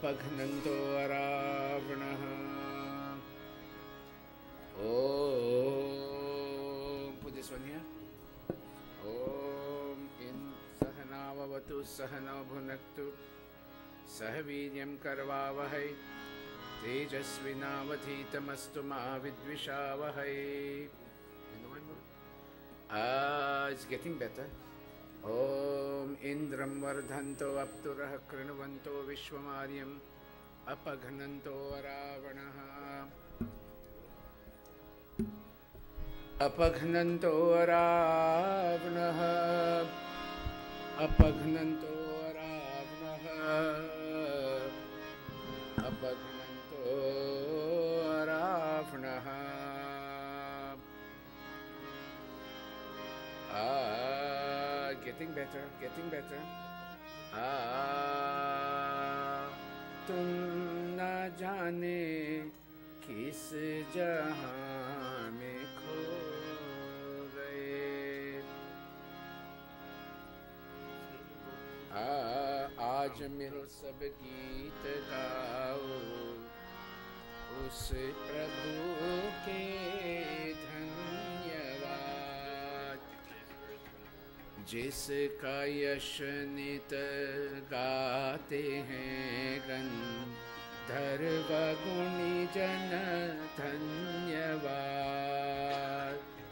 अपघ्नन्तो रावणः Om. Put this one here. Om in sahanavavatu sahana bhunaktu sahaviryam karvavahai tejasvinavadhitamastu ma vidvishavahai. It's getting better. Om Indram vardhanto apturah krinuvanto vishwamaryam apaghananto ravanaha apaghananto ravanaha apaghananto ravanaha apaghananto ravanaha. Getting better, getting better. तुम न जाने किस जहां में खो गए। आज मिल सब गीत गाओ उस प्रभु के धन्यवाद जिसका यश नित गाते हैं गंधर्व गुणी जन धन्यवाद.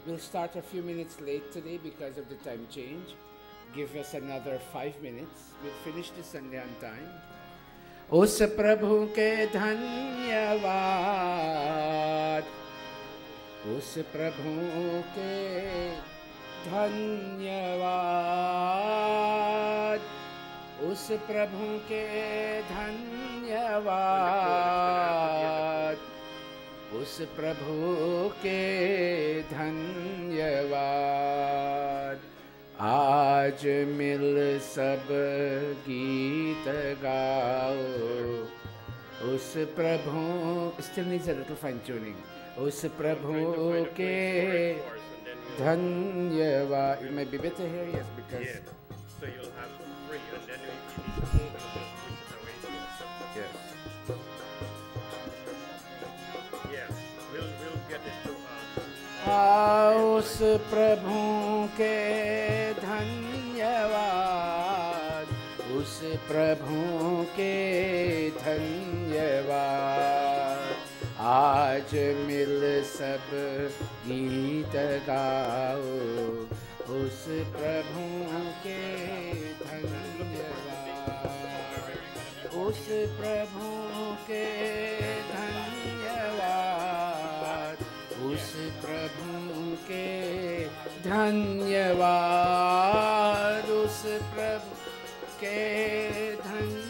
We'll start a few minutes late today because of the time change. Give us another 5 minutes. We'll finish this Sunday on time. उस प्रभु के धन्यवाद उस प्रभु के धन्यवाद उस प्रभु के धन्यवाद उस प्रभु के धन्यवाद. आज मिल सब गीत गाओ उस प्रभु. Still needs a little fine tuning. उस प्रभु के धन्यवाद. It may be better here, yes, because yeah. So you'll have three, and then if you need to switch it away. Yes. Yeah, we'll get it to. उस प्रभु के धन्यवाद उस प्रभु के धन्यवाद. आज मिल सब गीत गाओ उस प्रभु के धन्यवाद उस प्रभु के धन्यवाद उस प्रभु के धन्यवाद उस प्रभु के धन्यवाद.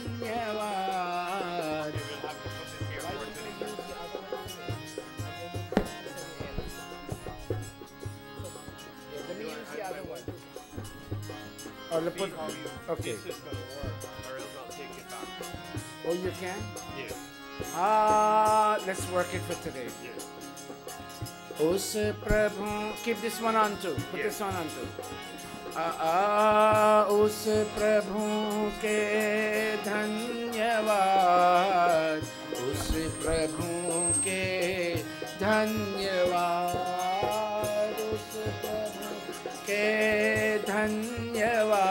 Or put, okay. This is going to work, or else I'll take it back. Oh, you can? Yeah. Let's work it for today. Yeah. उस प्रभु. Keep this one on too. Put this one on too. उस प्रभु के धन्यवाद उस प्रभु के धन्यवाद उस प्रभु के धन्यवाद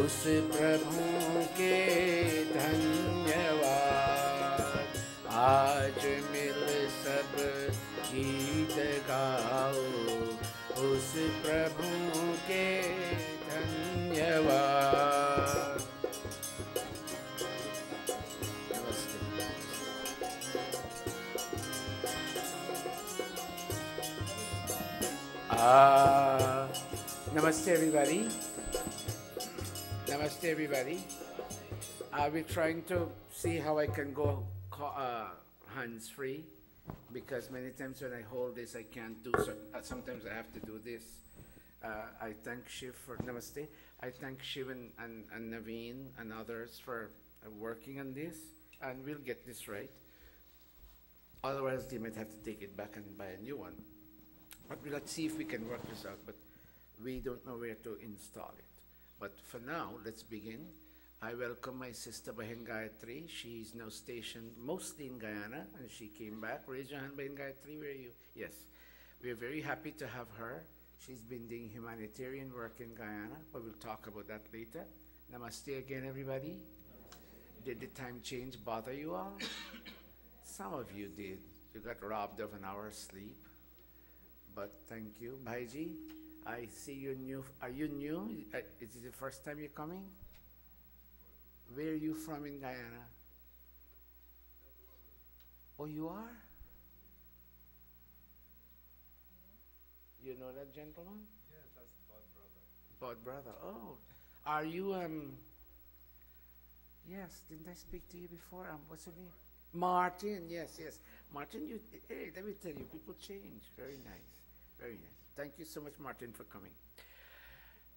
उस प्रभु के धन्यवाद. आज मिल सब गीत गाओ उस प्रभु के धन्यवाद. Namaste everybody. Namaste everybody. We're trying to see how I can go hands free, because many times when I hold this I can't do so. Sometimes I have to do this. I thank Shiv for Namaste. I thank Shiv and Naveen and others for working on this, and we'll get this right. Otherwise they might have to take it back and buy a new one. But let's see if we can work this out, but we don't know where to install it. But for now, let's begin. I welcome my sister Bahin Gayatri. She's now stationed mostly in Guyana, and she came back. Raise your hand, Bahin Gayatri, where are you? Yes. We are very happy to have her. She's been doing humanitarian work in Guyana, but we'll talk about that later. Namaste again, everybody. Did the time change bother you all? Some of you did. You got robbed of an hour's sleep. But thank you. Bhaiji, I see you're new. Are you new? Is it the first time you're coming? Where are you from in Guyana? Oh, you are? You know that gentleman? Yes, that's Bod brother. Bod brother. Oh, are you, yes, didn't I speak to you before? What's your name? Martin, yes, yes. Martin, hey, let me tell you, people change. Very nice, very nice. Thank you so much, Martin, for coming.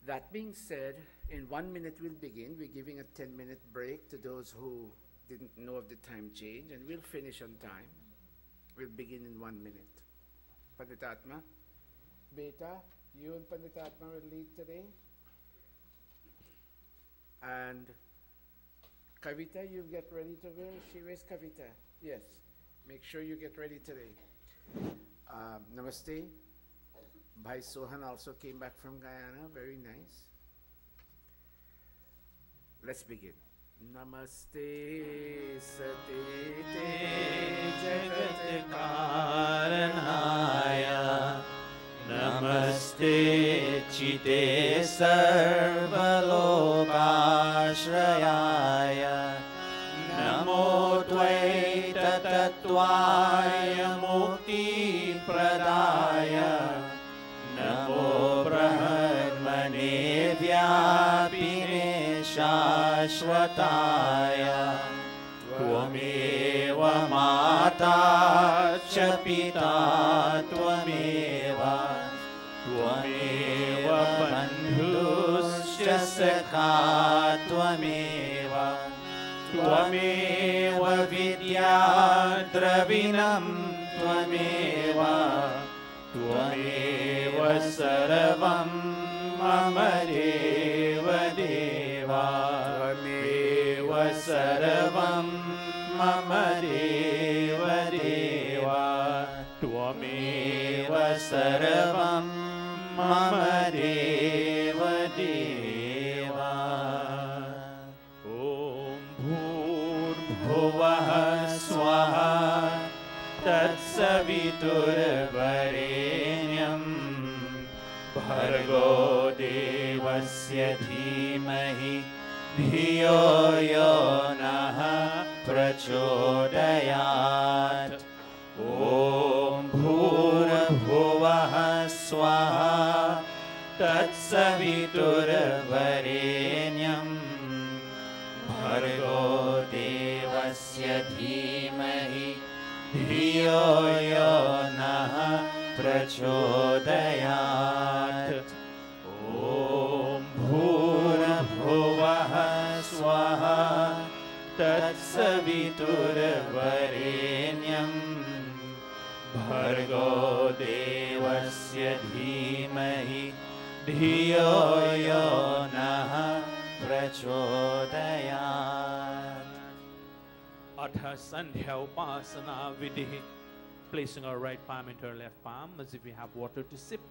That being said, in 1 minute we'll begin. We're giving a 10-minute break to those who didn't know of the time change, and we'll finish on time. We'll begin in 1 minute. Panditatma, Beta, you and Panditatma will lead today. And Kavita, you get ready to wear. Where's Kavita? Yes. Make sure you get ready today. Namaste. Bhai Sohan also came back from Guyana. Very nice. Let's begin. Namaste Satite Jagat Karanaya Namaste Chite Sarvalokashrayaya Namo Tvai Tatattvaya Mukti Pradaya Namo Brahmane Vyapine Shashvataya Tvameva Mata Cha Pita Tvameva Tvameva Bandhuscha Sakha Tvameva Tvameva Vidya Dravinam Tvameva Tvameva Sarvam Mama Deva Deva Tvameva Sarvam Mama Deva Deva Tvameva Sarvam Mama Deva Deva Om Bhur-bhuvah Swaha Tatsaviturvarenyam Bhargo Devasya Dhimahi Dhiyo Yo Naha Prachodayat Om Bhur-bhuvah Swaha Tatsaviturvarenyam Bhargo Devasya Dhimahi Dhiyo Yo Naha Prachodayat Om Bhur-bhuvah Swaha Tatsaviturvarenyam Bhargo Devasya Dhimahi Dhiyo Yo Naha Prachodayat. Atha Sandhya Upasana Vidhi, placing our right palm into our left palm as if we have water to sip.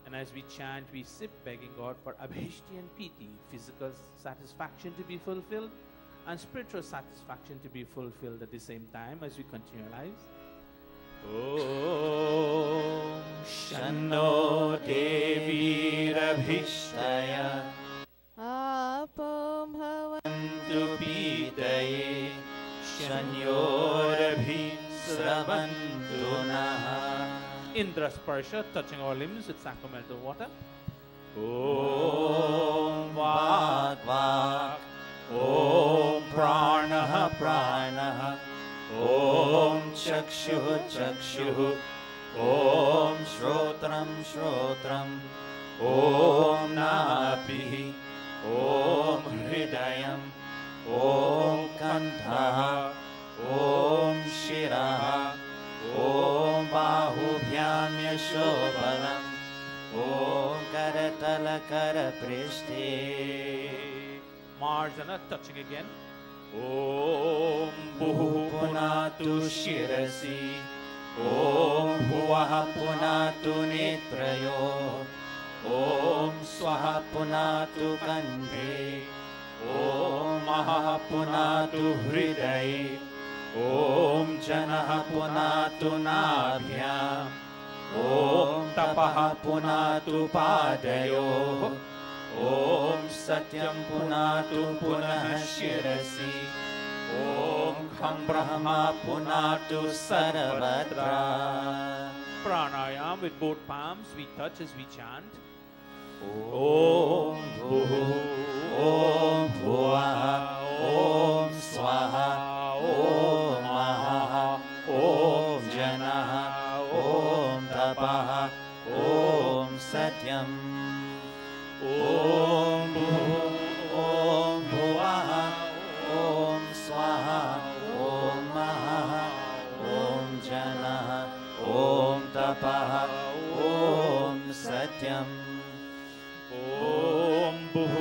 And as we chant, we sip, begging God for Abhishti and Piti, physical satisfaction to be fulfilled and spiritual satisfaction to be fulfilled at the same time as we continue our lives. Om Shanno Devi Rabhishtaya Apam Bhavantu Pitaye Shanyorabhi Sravantu Naha. Indra Sparsha, touching our limbs with sacramental water. Om Vak Vak Om Pranaha Pranaha Om Chakshuh Chakshuh Om Shrotram Shrotram Om Napihi Om Hridayam Om Kantha Om Shiraha Om Bahubhyam Yashobalam Om Karatala Karaprishte Marjana touching again. Om Bhuh Punatu Shirasi. Om Bhuvah Punatu Netrayo. Om Swaha Punatu Kandhe. Om Maha Punatu Hridaye. Om Janah Punatu Nabhyam. Om Tapah Punatu Padayo. Om Satyam Punatu Punah Shirasi. Om Kham Brahma Punatu Sarvatra. Pranayam with both palms we touch as we chant. Om Bhuh, Om Bhuah, Om Swaha, Om Maha, Om Janah, Om Tapah, Om Satyam. Om Bhuh, Om Bhuah, Om Swaha, Om Maha, Om Janah, Om Tapah, Om Satyam. Om Bhuh,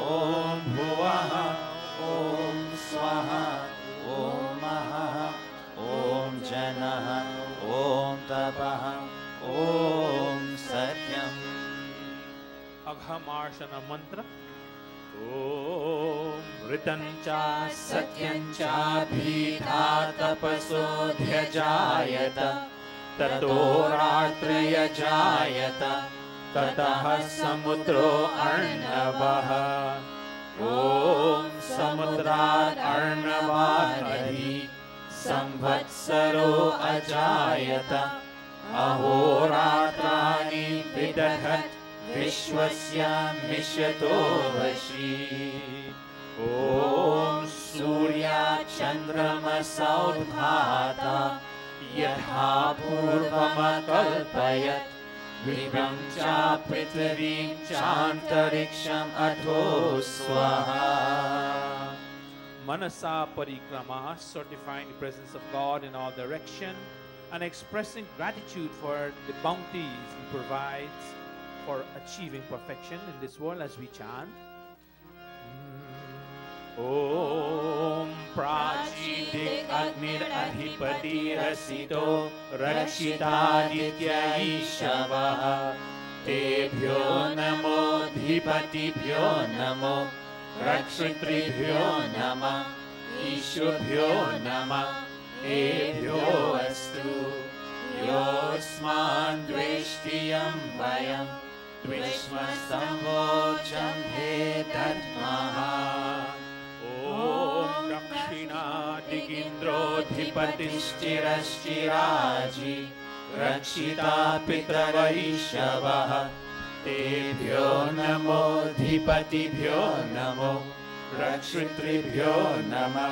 Om Bhuah, Om Swaha, Om Maha, Om Janah, Om Tapah, Om Satyam. Agha Marshana mantra. Om Vritancha Satyancha Bhita Tapasodhyajayata Tato Ratraya Jayata Tatah Samudro Arnavaha. Om Samudrat Arnavat Adhi Samvatsaro Ajayata Ahoratrani Vidadhat Vishwasya Mishyato Vashi. Om Surya Chandrama Saudhata Yatha Purvama Kalpayat Vibram Cha Prithvim Chantariksham Atho Swaha. Manasa Parikrama, certifying the presence of God in all direction and expressing gratitude for the bounties He provides for achieving perfection in this world as we chant. Om Prachidik Agnir Adhipati Rasito Rakshitaditya Ishavaha. Tebhyo Namo Dhipatibhyo Namo Rakshitribhyo Nama Ishubhyo Nama Ebhyo Astu Yosman Dveshtiyam Vayam Dvishmastamvocham He Tatmaha. Om Dakshina Digindro Dhipatishchirashchiraji Rakshita Pitravaishavaha. Tebhyo Namo Dhipatibhyo Namo Rakshitribhyo Nama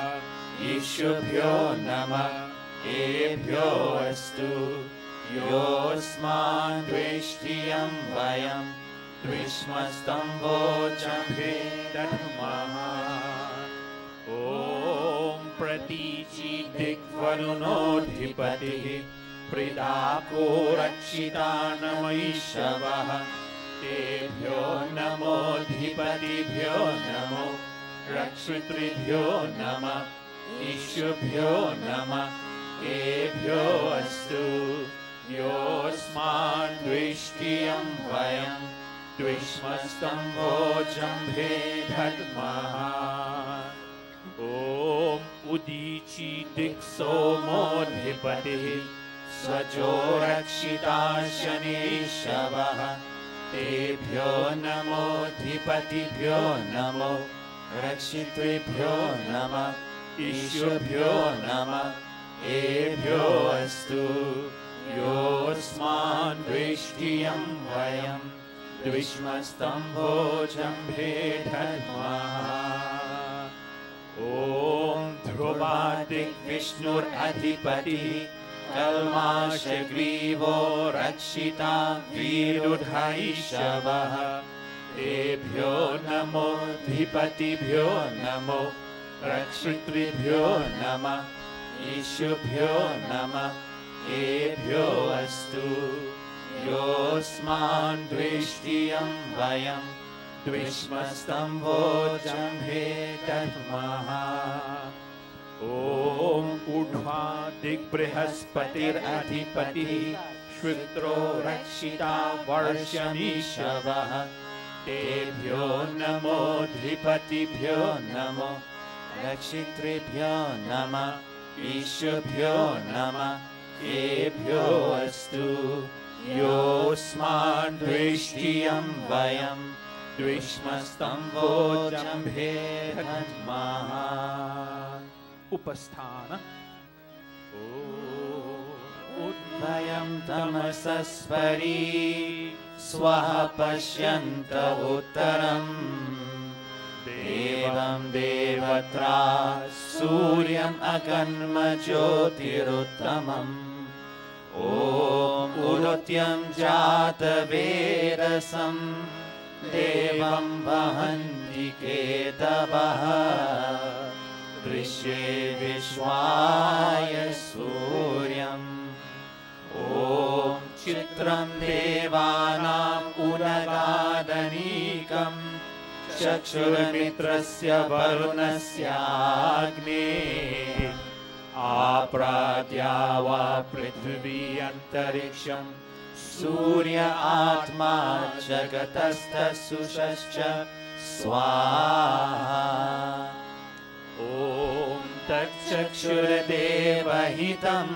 Ishubhyo Nama Ebhyo Astu Yosman Dveshtiyam Vayam Dvishmastamvocham He Tatmaha. Om Pratichi Dikvarunodhipatihi Pridako Rakshitanamayishavaha. Tebhyo Namo Dhipatibhyo Namo Rakshitribhyo Nama Ishubhyo Nama Ebhyo Astu Yosman Dveshtiyam Vayam Dvishmastamvocham He Tatmaha. Om Udichi Diksomodhipatihi Svajo Rakshita Shanishtavaha. Tebhyo Namo Dhipatibhyo Namo Rakshitribhyo Nama Ishubhyo Nama Ebhyo Astu Yosman Dveshtiyam Vayam Dvishmastamvocham He Tatmaha. Om Dhruvadik Vishnur Adhipati Kalmashagrivo Rakshita Virudhaishavaha. Tebhyo Namo Dhipatibhyo Namo Rakshitribhyo Nama Ishubhyo Nama Ebhyo Astu Yosman Dveshtiyam Vayam द्विष्मस्तम्भो जम्भे दद्मः ॐ ऊर्ध्वा दिग्बृहस्पतिरधिपतिः श्वित्रो रक्षिता वर्षमीशवः तेभ्यो नमो धिपतिभ्यो नमो रक्षितृभ्यो नमः ईशुभ्यो नमः येभ्यो अस्तु योऽस्मान् द्वेष्टियं वयं द्विष्मस्तम्भो जम्भे दद्मः उपस्थान उद्भयं तमसस्परी स्वः पश्यन्त उत्तरम् देवं देवत्रा सूर्यम् अगन्म ज्योतिरुत्तमम् ॐ उरुत्यं जातवेरसं देवं वहन्ति केतवः दृश्ये विश्वाय सूर्यम् ॐ चित्रं देवानाम् उनगादनीकम् चक्षुर्मित्रस्य वरुणस्याग्नेः आप्राद्या वा पृथिवी अन्तरिक्षं सूर्य आत्मा जगतस्तसुषश्च स्वाहा ॐ तच्चक्षुर्देवहितं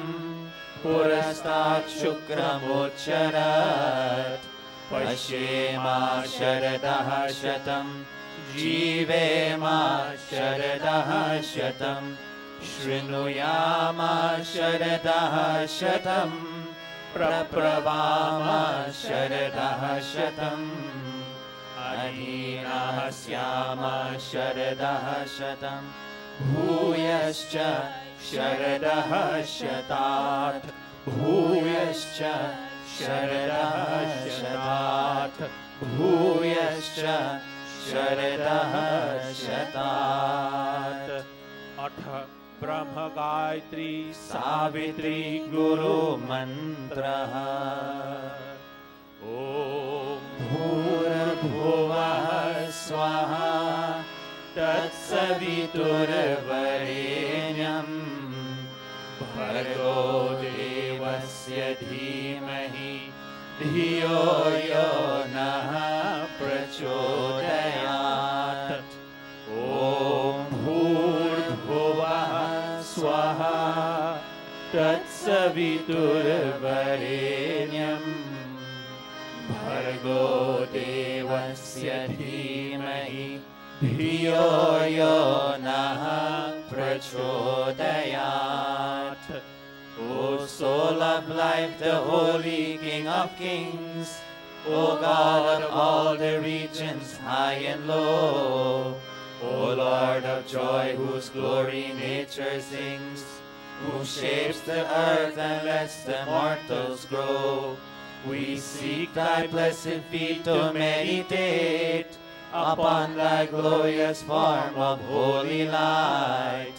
पुरस्तात् शुक्रमोच्चरत् पश्येमा शरदः शतं जीवेमा शरदः शतं शृणुयामा शरदः शतं प्रब्रवामा शरदः शतम् अहीनाः स्यामा शरदः शतं भूयश्च शरदः शतात् भूयश्च शरदः शतात् भूयश्च शरदः शतात् अथ ब्रह्म गायत्री सावित्री गुरुमन्त्रः ॐ भूर्भुवः स्वः तत्सवितुर्वरेण्यम् भर्गो देवस्य धीमहि धियो यो नः प्रचोदयात् ॐ भूर्भुवः स्वः तत्सवितुर्वरेण्यम् भर्गो देवस्य धीमहि धियो यो नः प्रचोदयात् O soul of life, the holy King of kings, O God of all the regions high and low, O Lord of joy, whose glory nature sings, who shapes the earth and lets the mortals grow, we seek thy blessed feet to meditate upon thy glorious form of holy light,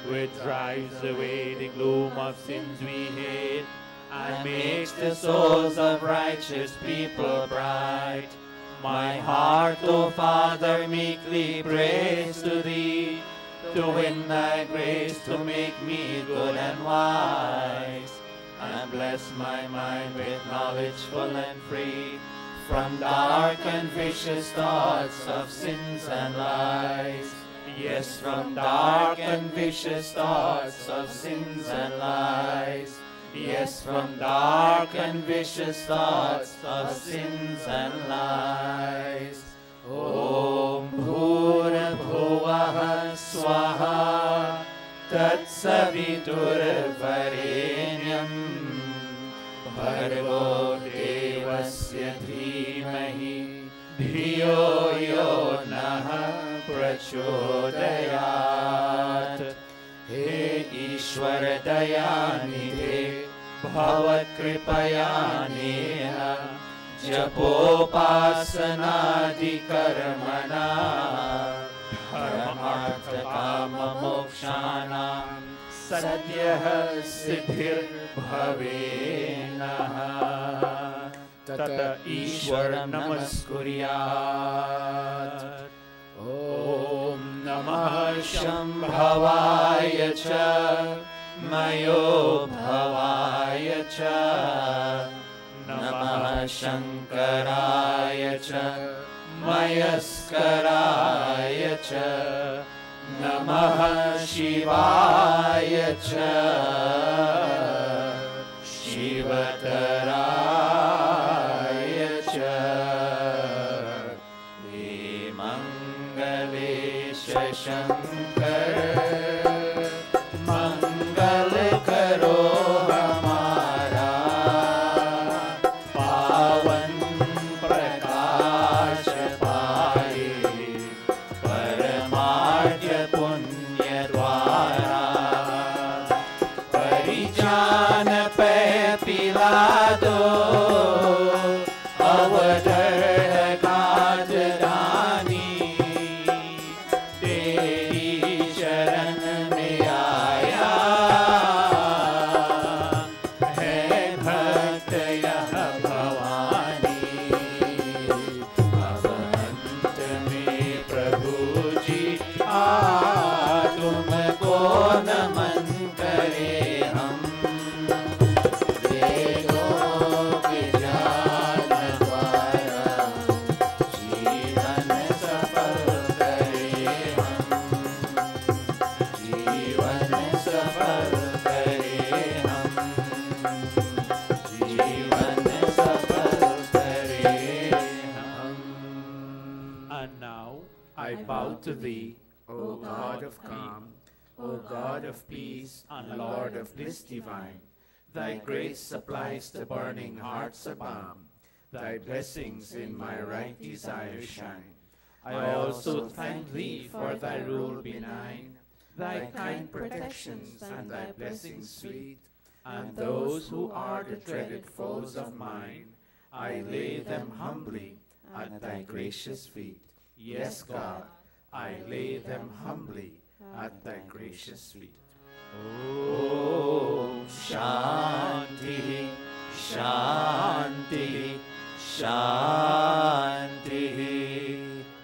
which drives away the gloom of sins we hate, and makes the souls of righteous people bright. My heart, O Father, meekly prays to thee, to win thy grace, to make me good and wise, and bless my mind with knowledge full and free, from dark and vicious thoughts of sins and lies. Yes, from dark and vicious thoughts of sins and lies. Yes, from dark and vicious thoughts of sins and lies. Om Bhurabhuvah Swaha Tatsaviturvarenyam Bhargo Devasya Dhimahi Dhiyo Yo Naha प्रचोदयात् हे ईश्वर दयानिधे भवत् कृपयानेन जपोपासनादिकर्मणा धर्मार्थकाममोक्षाणां सद्यः सिद्धिर्भवेनः Tata Ishwar Namaskuriat. Om Namah Shambhavaya Cha Mayo Bhavaya Cha Namah Shankaraya Cha Mayaskaraya Cha Namah Shivaya Cha Shivataraya Cha Vimangalesha Shankar Mangal Karo Hamara Pavan Prakash Paye Paramadya Punya Dwara Parijan Pe Pilado Avadar Kaat Dani Teri Sharan Mein Aaya Hai Bhakt Yah Bhavani Ab Ant Mein Prabhu Ji Tumko Naman Kare Hum Vedon ke jaan द्वारा जीवन सफल करे हम जीवन सफल करे हम जीवन सफल करे हम And now I bow to thee, O God of calm, O God of peace, and Lord of bliss divine, Thy grace supplies the burning hearts a balm. Thy blessings in my right desire shine. I also thank thee for thy rule benign, Thy kind protections and thy blessings sweet, and those who are the dreaded foes of mine, I lay them humbly at thy gracious feet. Yes, God, I lay them humbly at thy gracious feet. Om Shanti Shanti Shanti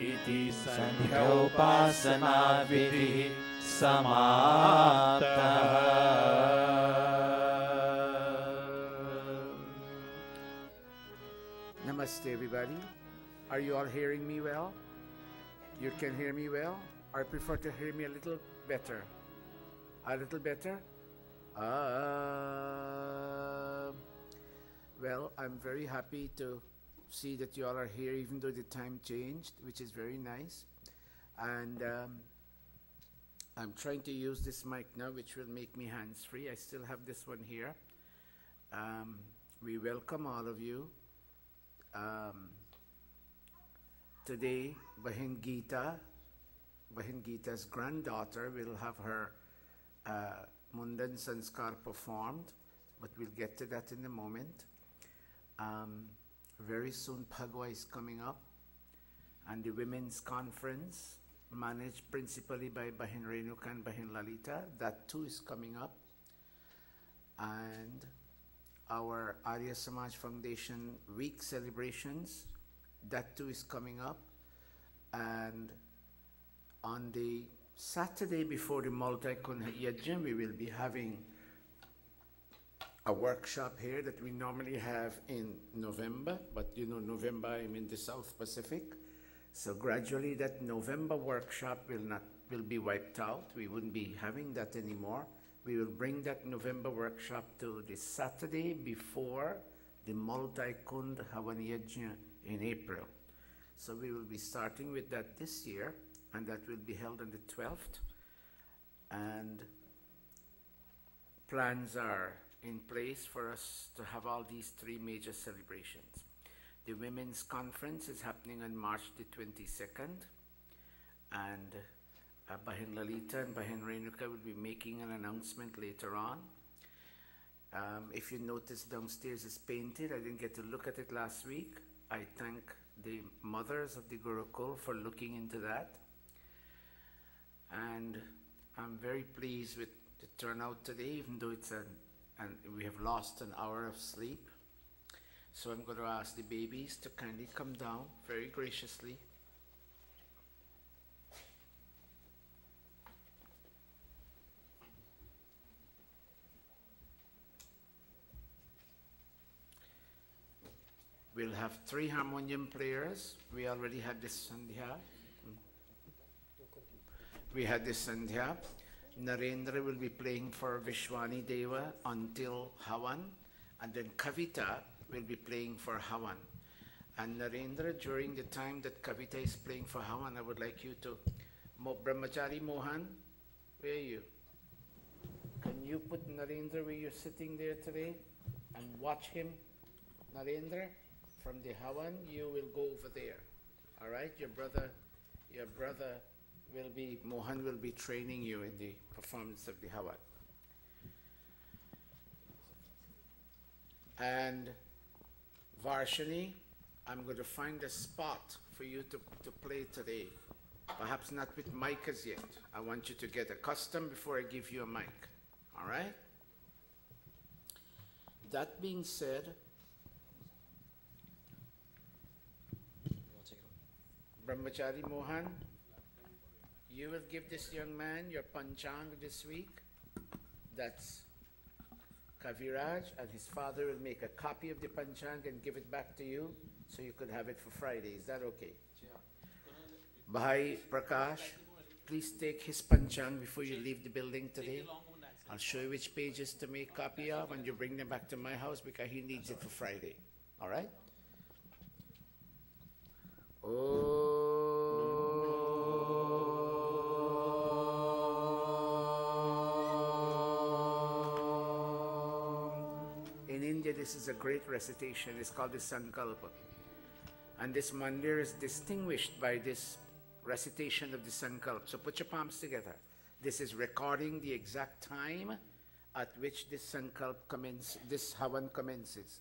Iti Sandhyopasana Vidhi Samapta. Namaste, everybody. Are you all hearing me well? You can hear me well? Or prefer to hear me a little better? A little better? Well, I'm very happy to see that you all are here, even though the time changed, which is very nice. And I'm trying to use this mic now, which will make me hands-free. I still have this one here. We welcome all of you. Today, Bahin Gita's granddaughter will have her Mundan sanskar performed, but we'll get to that in a moment. Very soon Phagwa is coming up, and the women's conference, managed principally by Bahin Renuka and Bahin Lalita, that too is coming up. And our Arya Samaj Foundation week celebrations, that too is coming up. And on the Saturday before the Multi-Kund Yajna, we will be having a workshop here that we normally have in November, but you know, November I'm in the South Pacific. So gradually that November workshop will be wiped out. We wouldn't be having that anymore. We will bring that November workshop to the Saturday before the Multi-Kund Havan Yajna in April. So we will be starting with that this year, and that will be held on the 12th. And plans are in place for us to have all these three major celebrations. The Women's Conference is happening on March the 22nd, and Bahin Lalita and Bahin Renuka will be making an announcement later on. If you notice, downstairs is painted. I didn't get to look at it last week. I thank the mothers of the Gurukul for looking into that. And I'm very pleased with the turnout today, even though it's we have lost an hour of sleep. So I'm going to ask the babies to kindly come down very graciously. We'll have 3 harmonium players. We already had this Sandhya. We had this Sandhya. Narendra will be playing for Vishwani Deva until Havan, and then Kavita will be playing for Havan. And Narendra, during the time that Kavita is playing for Havan, I would like you to, Brahmachari Mohan, where are you? Can you put Narendra where you're sitting there today and watch him? Narendra, from the Havan, you will go over there. All right, your brother will be, Mohan will be training you in the performance of the Havan. And Varshini, I'm going to find a spot for you to play today. Perhaps not with mic as yet. I want you to get accustomed before I give you a mic. All right? That being said, Brahmachari Mohan, you will give this young man your panchang this week. That's Kaviraj, and his father will make a copy of the panchang and give it back to you so you could have it for Friday. Is that okay? Bhai Prakash, please take his panchang before you leave the building today. I'll show you which pages to make copy of, and you bring them back to my house because he needs it for Friday. All right? In India, this is a great recitation. It's called the Sankalpa. And this mandir is distinguished by this recitation of the Sankalpa. So put your palms together. This is recording the exact time at which this Sankalpa commences, this Havan commences.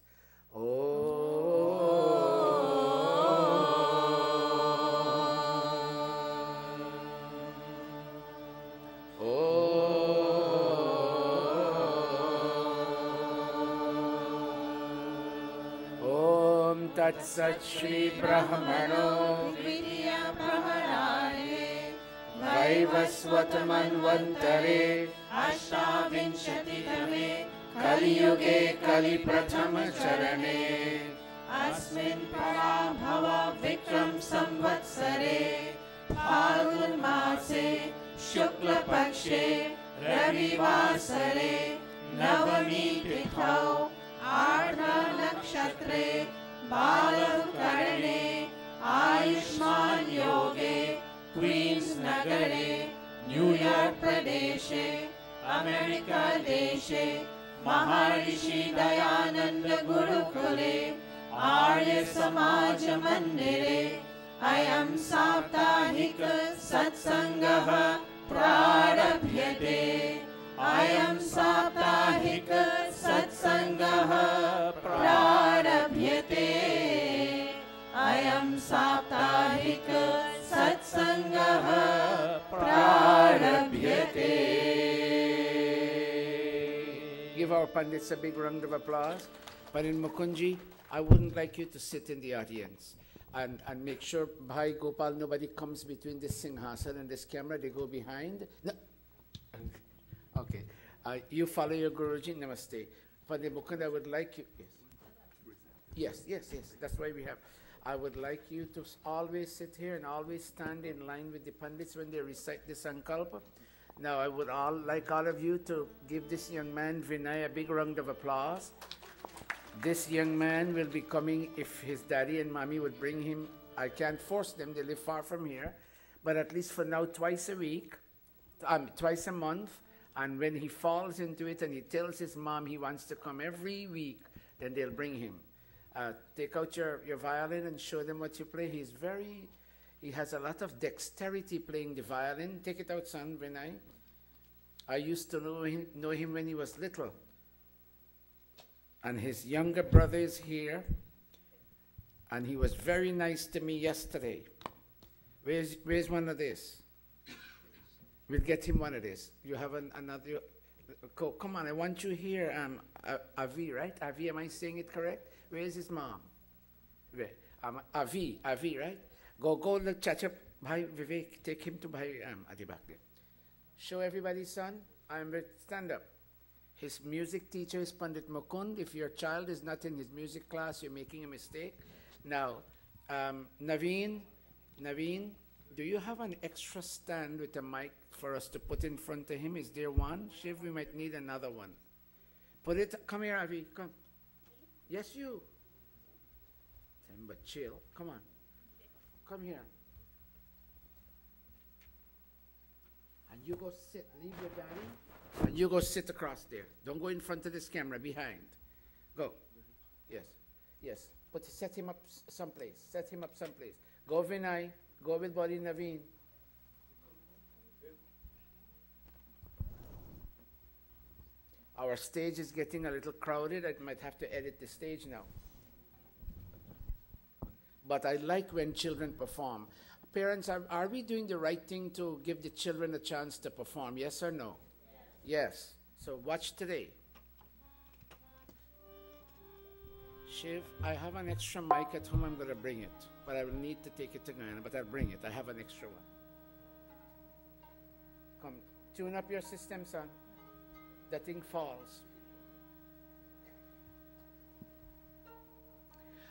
Tat Sat Shri Brahmano Vidya Praharane Vaivaswat Manvantare Ashtavinshati Dame Kali Yuge Kali Prathama Charane Asmin Parabhava Vikram Samvatsare Phalgun Mase Shukla Pakshe Ravivasare Navami Tithau Ardha Nakshatre Balu Karane Ayushman Yoge Queens Nagare New York Pradeshe America Deshe Maharishi Dayananda Gurukule Arya Samaj Mandire Ayam Saptahika Satsangaha Prarabhyate Ayam Saptahika Satsangaha Prarabhyate Ayam Saptahika Satsangaha Prarabhyate. Give our Pandits a big round of applause. But in Mukunji, I wouldn't like you to sit in the audience. And make sure, Bhai Gopal, nobody comes between this Singhasan and this camera. They go behind. No. Okay. You follow your Guruji. Namaste. Pandit Mukund, I would like you. Yes. Yes. That's why we have. I would like you to always sit here and always stand in line with the Pandits when they recite the Sankalpa. Now, I would like all of you to give this young man, Vinay, a big round of applause. This young man will be coming if his daddy and mommy would bring him. I can't force them, they live far from here. But at least for now, twice a week, twice a month. And when he falls into it and he tells his mom he wants to come every week, then they'll bring him. Take out your violin and show them what you play. He has a lot of dexterity playing the violin. Take it out, son, Vinay. I used to know him when he was little. And his younger brother is here. And he was very nice to me yesterday. Where's one of this? We'll get him one of this. You have another. Come on, I want you here. Avi, right? Avi, am I saying it correct? Where is his mom? Where? Avi, right? Go, look, Chacha, Bhai Vivek, take him to Bhai at the back there. Show everybody, son. Stand up. His music teacher is Pandit Mukund. If your child is not in his music class, you're making a mistake. Now, Naveen, do you have an extra stand with a mic for us to put in front of him? Is there one? Shiv, we might need another one. Come here, Avi, come. Yes, you. But chill, come on. Come here. And you go sit, leave your daddy, and you go sit across there. Don't go in front of this camera, behind. Go. Yes. Set him up someplace. Go Vinay, go with Body Naveen. Our stage is getting a little crowded. I might have to edit the stage now. But I like when children perform. Parents, are we doing the right thing to give the children a chance to perform? Yes or no? Yes. So watch today. Shiv, I have an extra mic at home. I'm going to bring it. But I will need to take it to Guyana, but I'll bring it. I have an extra one. Come, tune up your system, son. The thing falls.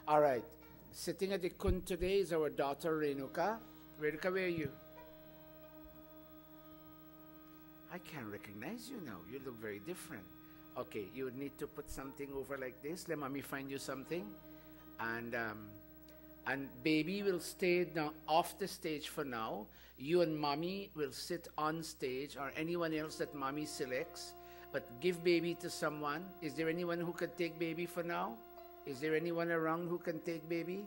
All right. Sitting at the Kund today is our daughter Renuka. Renuka, where are you? I can't recognize you now. You look very different. Okay, you would need to put something over like this. Let mommy find you something. And baby will stay now off the stage for now. You and mommy will sit on stage, or anyone else that mommy selects. But give baby to someone. Is there anyone who could take baby for now? Is there anyone around who can take baby?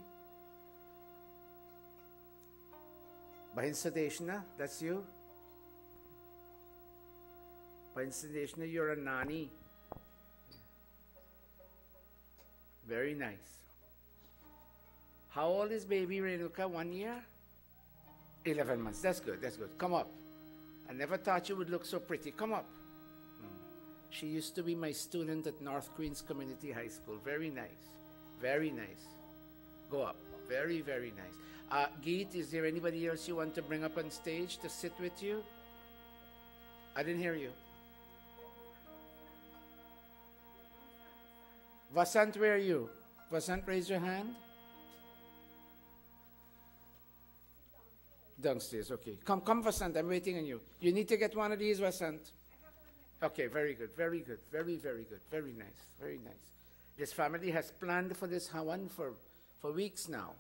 Bahin Sadeshna, that's you? Bahin Sadeshna, you're a nani. Very nice. How old is baby Renuka? 1 year? 11 months. That's good, that's good. Come up. I never thought you would look so pretty. Come up. She used to be my student at North Queens Community High School. Very nice. Very nice. Go up. Very, very nice. Geet, is there anybody else you want to bring up on stage to sit with you? I didn't hear you. Vasant, where are you? Vasant, raise your hand. Downstairs, okay. Come, Vasant, I'm waiting on you. You need to get one of these, Vasant. Okay, very good, very good, very, very good, very nice, very nice. This family has planned for this havan for weeks now.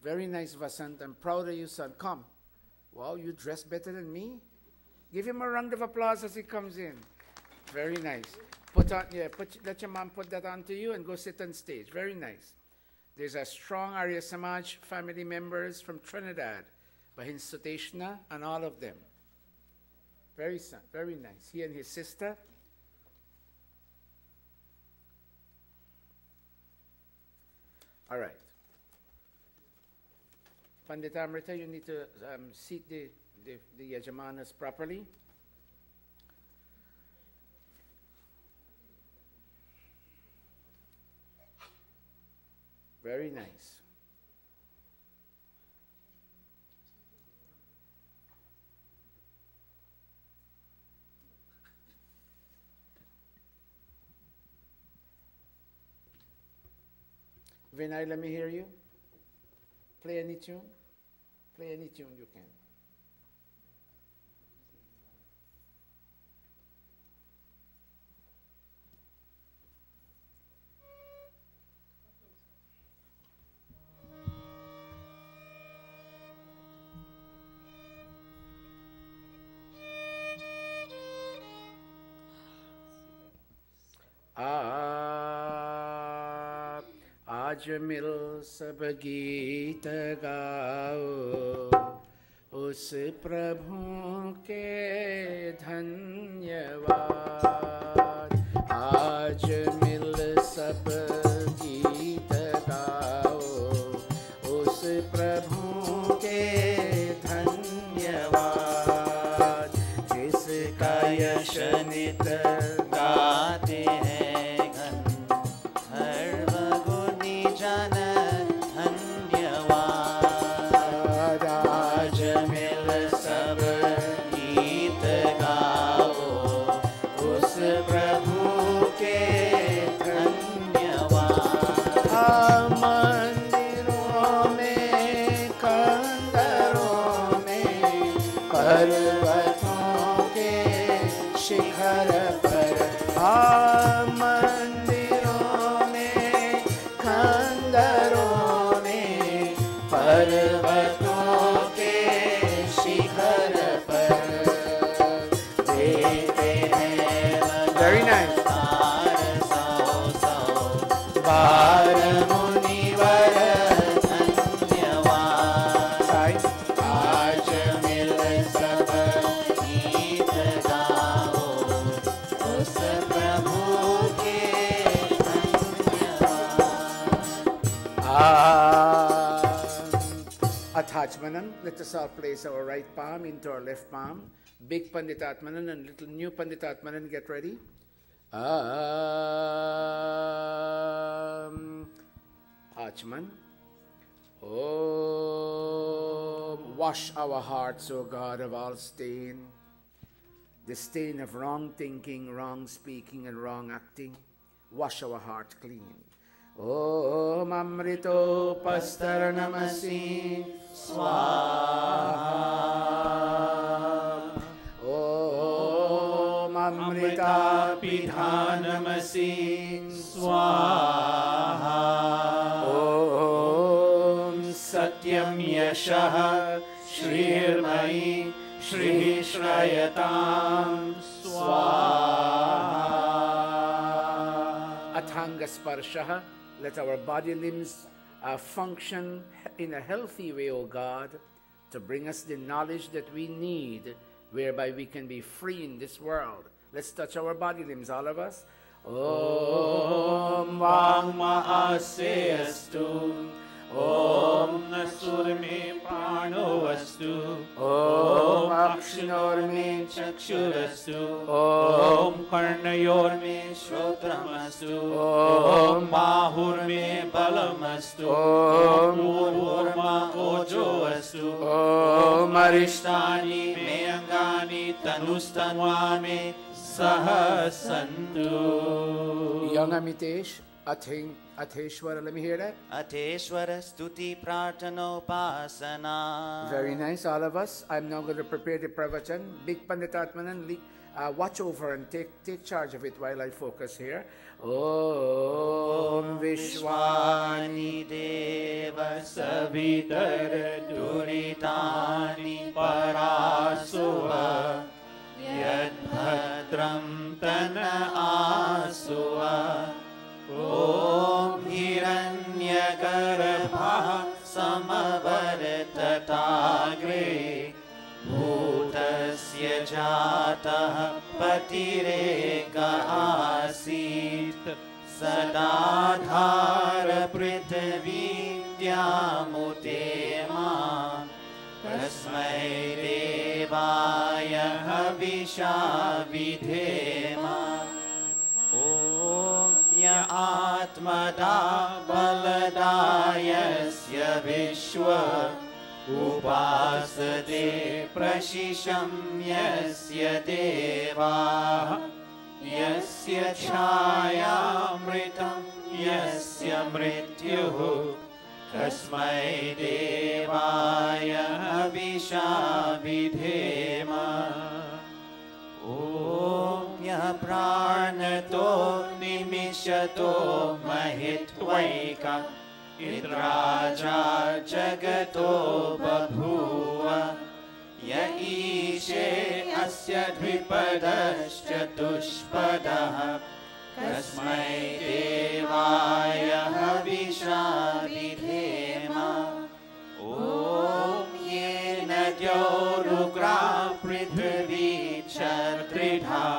Very nice, Vasant. I'm proud of you, son. Come. Wow, you dress better than me. Give him a round of applause as he comes in. Very nice. Let your mom put that onto you and go sit on stage. Very nice. There's a strong Arya Samaj family members from Trinidad, Bahin Suteshna, and all of them. Very nice. He and his sister. All right. Pandita Amrita, you need to seat the yajamanas properly. Very nice. Vinay, let me hear you. Play any tune. Play any tune you can. आज मिल सब गीत गाओ उस प्रभु के धन्यवाद। आज मिल सब गीत गाओ उस प्रभु के धन्यवाद। जिस जिसका यश नित गाते हैं गण, हर गुनी जन धन्यवाद। आज मिल सब गीत गाओ, उस प्रभु के धन्यवाद। मंदिरों में कंदरों में पर्वतों के शिखर पर, मंदिरों में खंडरों में पर्वतों के शिखर पर देते हैं Very nice. बार मुनिवर धन्यवाद। आज मिल सब गीत गाओ, उस प्रभु के धन्यवाद। Attachmanan. Let us all place our right palm into our left palm. Big Panditatmanan and little new Panditatmanan. Get ready. Achman. Wash our hearts, O God, of all stain, the stain of wrong thinking, wrong speaking, and wrong acting. Wash our heart clean. Om Amrito Pastaranamasi Swaha. Om Amrita Pidhanamasi Swaha. Om Satyam Yashaha Shrirmayi Shri Shrayatam Swaha. Athanga Sparshaha. Let our body limbs function in a healthy way, O God, to bring us the knowledge that we need, whereby we can be free in this world. Let's touch our body limbs, all of us. Om Vang Mahaseyastu. Om Nasurme Prano Astu. Om Akshinorme Chakshurastu. Om Karnayorme Shrotamastu. Om Bahurme Balamastu. Om Urma Ojo Astu. Om Arishtani Meangani Tanustanwame Sahasantu. Young Amitesh, Atheshwara, let me hear that. Atheshwara Stuti Prathanopasana. Very nice, all of us. I'm now going to prepare the pravachan. Big Panditatmanan, watch over and take charge of it while I focus here. Om Vishwani Deva Savitar Duritani Parasuva Yad Bhadram Tana Asuva. Om Hiranyagarbha Samavartatagre Bhutasya Jatah Patireka Asit Sadadhara Prithvi Dyamutema Tasmai Devaya Havisha Vidhema. Om Ya Atmada Baladayasya Vishwa Upasate Prashisham Yasya Deva Yasya Chayamritam Yasya Mrityuhu Tasmai Devaya Havisha Vidhema. Om Ya Pranato Nimishato Mahitvaika Idraja Jagato Babhuva Ya Ishe Asya Dvipadashchatushpadaha Tasmai Devaya Havisha Vidhema. Om Yena Dyorugra Prithvi Chartridha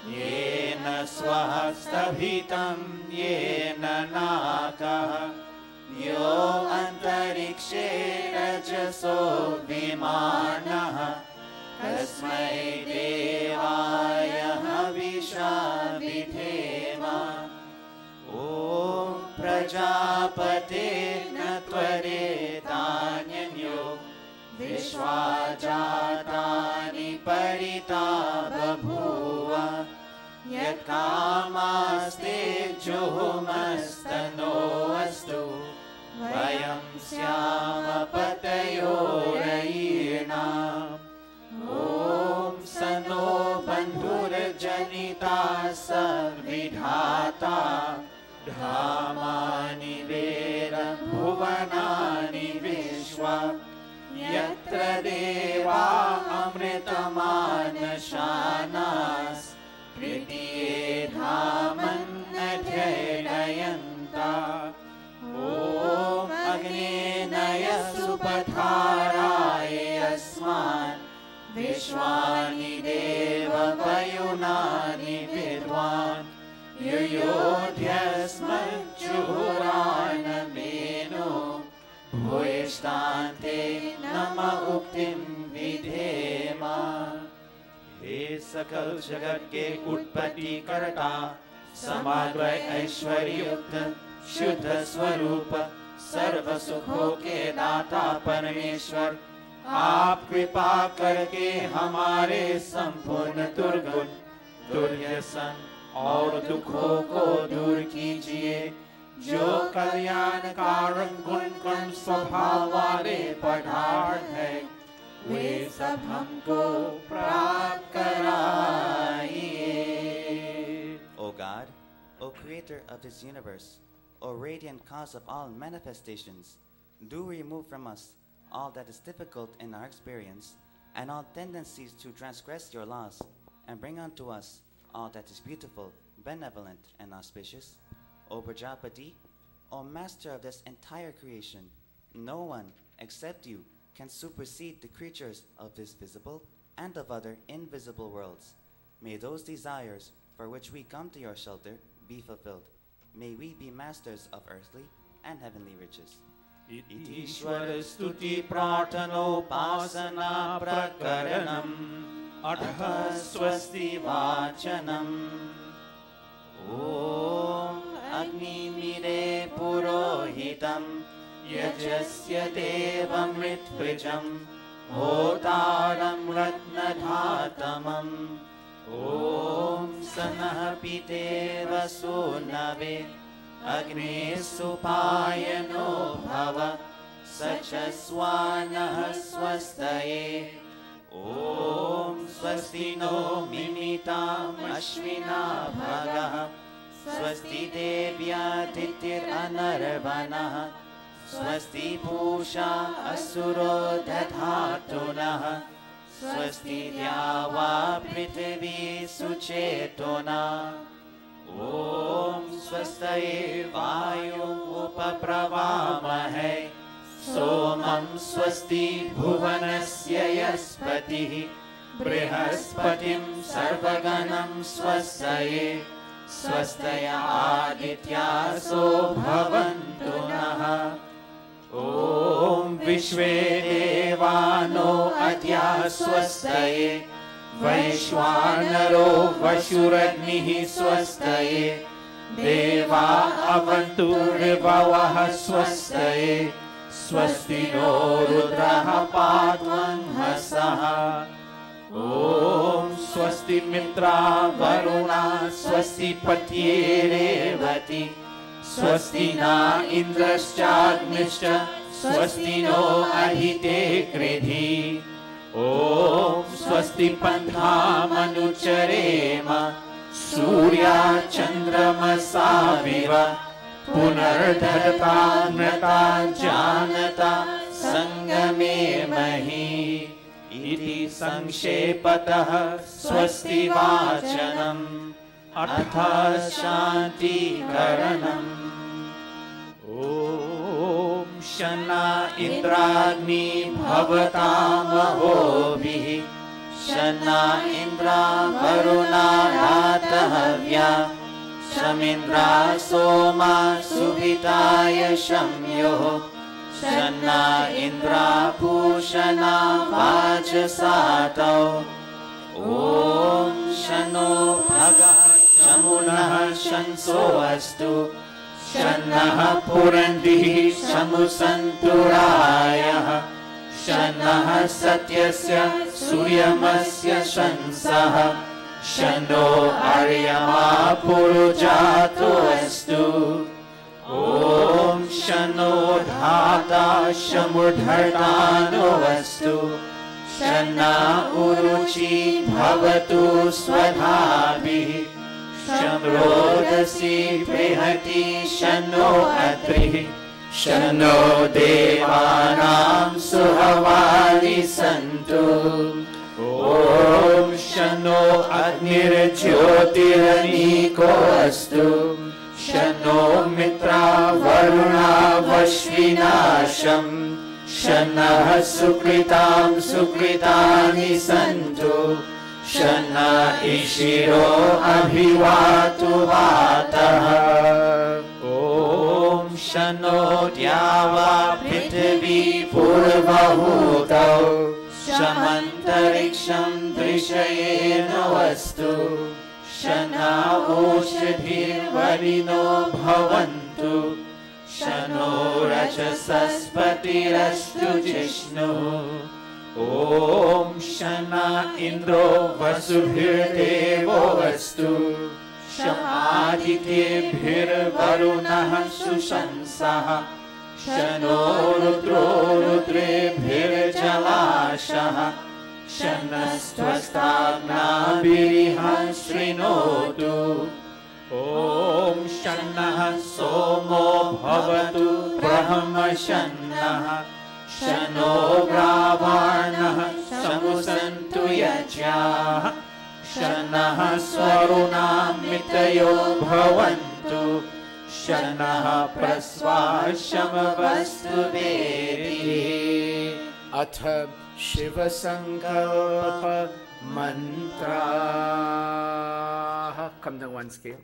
Yena Swahasthavitam Yena Nakaha Yo Antarikshe Rajaso Vimanaha Tasmai Devaya प्रजापतेर्न त्वरेतान्यन्यो विश्वा जातानि परिता बभूव यत्कामास्ते जुहुमस्तनो अस्तु वयं स्याम पतयो रयीणाम् ॐ सनो बन्धुर्जनिता सविधाता धामानि वेद भुवनानि विश्वा यत्र देवा अमृतमानशानास् प्रीतिये धामन्नध्ययनयन्ता ॐ अग्नेनय सुपथाराय अस्मान् विश्वानि देववयुनानि विद्वान् युयोध्यस्मज्जुहुरानमेनो भूयिष्ठान्ते नम उक्तिं विधेम। हे सकल जगत के उत्पत्ति करता समग्र ऐश्वर्युक्त शुद्ध स्वरूप सर्व सुखों के दाता परमेश्वर, आप कृपा करके हमारे संपूर्ण दुर्गुण दुर्व्यसन और दुखों को दूर कीजिए। जो कल्याणकारक गुण कर्म स्वभाव वाले पदार्थ है वे सब हमको प्राप्त कराइए। O God, O Creator of this universe, O radiant cause of all manifestations, do remove from us all that is difficult in our experience and all tendencies to transgress your laws, and bring unto us all that is beautiful, benevolent, and auspicious. O Prajapati, O Master of this entire creation, no one except you can supersede the creatures of this visible and of other invisible worlds. May those desires for which we come to your shelter be fulfilled. May we be masters of earthly and heavenly riches. Ishwar stuti prarthanopasana prakaranam atha swasti vachanam. Om Agni mire purohitam yajasya devamrit prijam hotaram ratnadhatamam. Om Sanah piteva sunave Agni supayano bhava Sachaswanah swastaye. Om Swasti no mimitam ashvina bhagah Swasti devya titir anarvanah Swasti pusha asuro dadhatunah Swasti dyava prithvi suchetona. Om Swastaye vayum upapravamahe Somam Swasti bhuvanasya yaspatihi Brihaspatim sarvaganam Swastaye Swastaya adityaso bhavantu naha. Om Vishve devano adya swastaye Vaishwanaro Vashuragnihi swastaye Deva avantu rivavaha swastaye Swasti no rudraha padvam hasaha. Om Swasti mitra varuna Swasti patye revati Swasti na indraschagnischa Swasti no ahite kridhi. Om Swasti pantha manucharema Surya chandramasa viva Punardharta mrata janata sangame mahi. Iti sanshepatah swasti vachanam atha shanti karanam. Om Shana Indragni Bhavatam Ahobhi Shana Indra Varuna Ratahavya Shamindra Soma Subhitaya Shamyo Shana Indra Pushana Vajasato. Om Shano Bhaga Shamunah Shanso Astu शन्नः पुरन्दिः शमुसन्तुरायः शन्नः सत्यस्य सूर्यमस्य शंसः शन्नो अर्यमा पुरुजातो अस्तु ॐ शन्नो धाता शमुर्धर्तानो अस्तु शन्ना उरुचि भवतु स्वधाभिः शम्रोदसी बृहति शन्नो अत्रिः शन्नो देवानां सुहवानि सन्तु ॐ शन्नो अग्निर्ज्योतिरनीको अस्तु शन्नो मित्रा वरुणा वश्विनाशम् शन्नः सुकृतां सुकृतानि सन्तु शन्न ईशिरो अभिवातु वातः ॐ शन्नो द्यावा पृथिवी पूर्वहूतौ शमन्तरिक्षं दृशयेनोऽस्तु शन्ना ओषधिर्वरिणो भवन्तु शन्नो रजसस्पतिरस्तु जिष्णुः ॐ शन्ना इन्द्रो वसुभिर्देवो अस्तु शमादित्येभिर्वरुणः सुशंसः शन्नो रुद्रो रुद्रेभिर्जलाशः शन्नस्त्वस्ताग्नाभिरिह शृणोतु ॐ शन्नः सोमो भवतु ब्रह्मशन्नः शन्नो ग्रावाणः शमुसन्तु यज्ञाः शन्नः स्वरुणामितयो भवन्तु शन्नः प्रस्वाशमवस्तु वेदिः अथ शिवसङ्कल्प मन्त्राः. Come down one scale.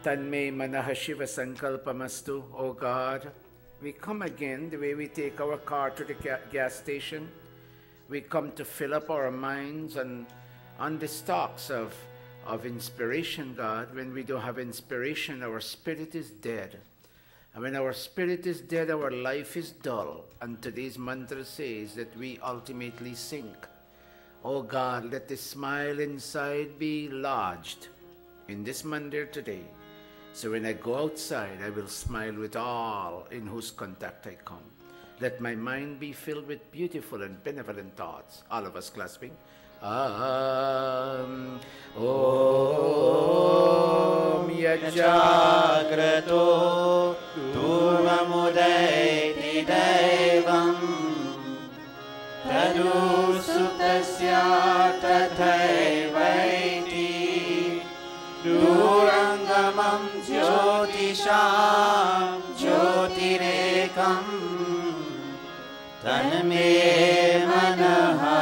Tanme manah Shiva sankalpamastu. O God, we come again the way we take our car to the gas station. We come to fill up our minds on the stocks of inspiration, God. When we don't have inspiration, our spirit is dead. And when our spirit is dead, our life is dull. And today's mantra says that we ultimately sink. Oh God, let the smile inside be lodged in this mandir today. So when I go outside, I will smile with all in whose contact I come. Let my mind be filled with beautiful and benevolent thoughts. All of us clasping. Om Yajagrato Durvamudaiti Devam Tadu Sutasya Tathaivaiti Durangamam Jyotisham Jyotirekam Tanme Manaha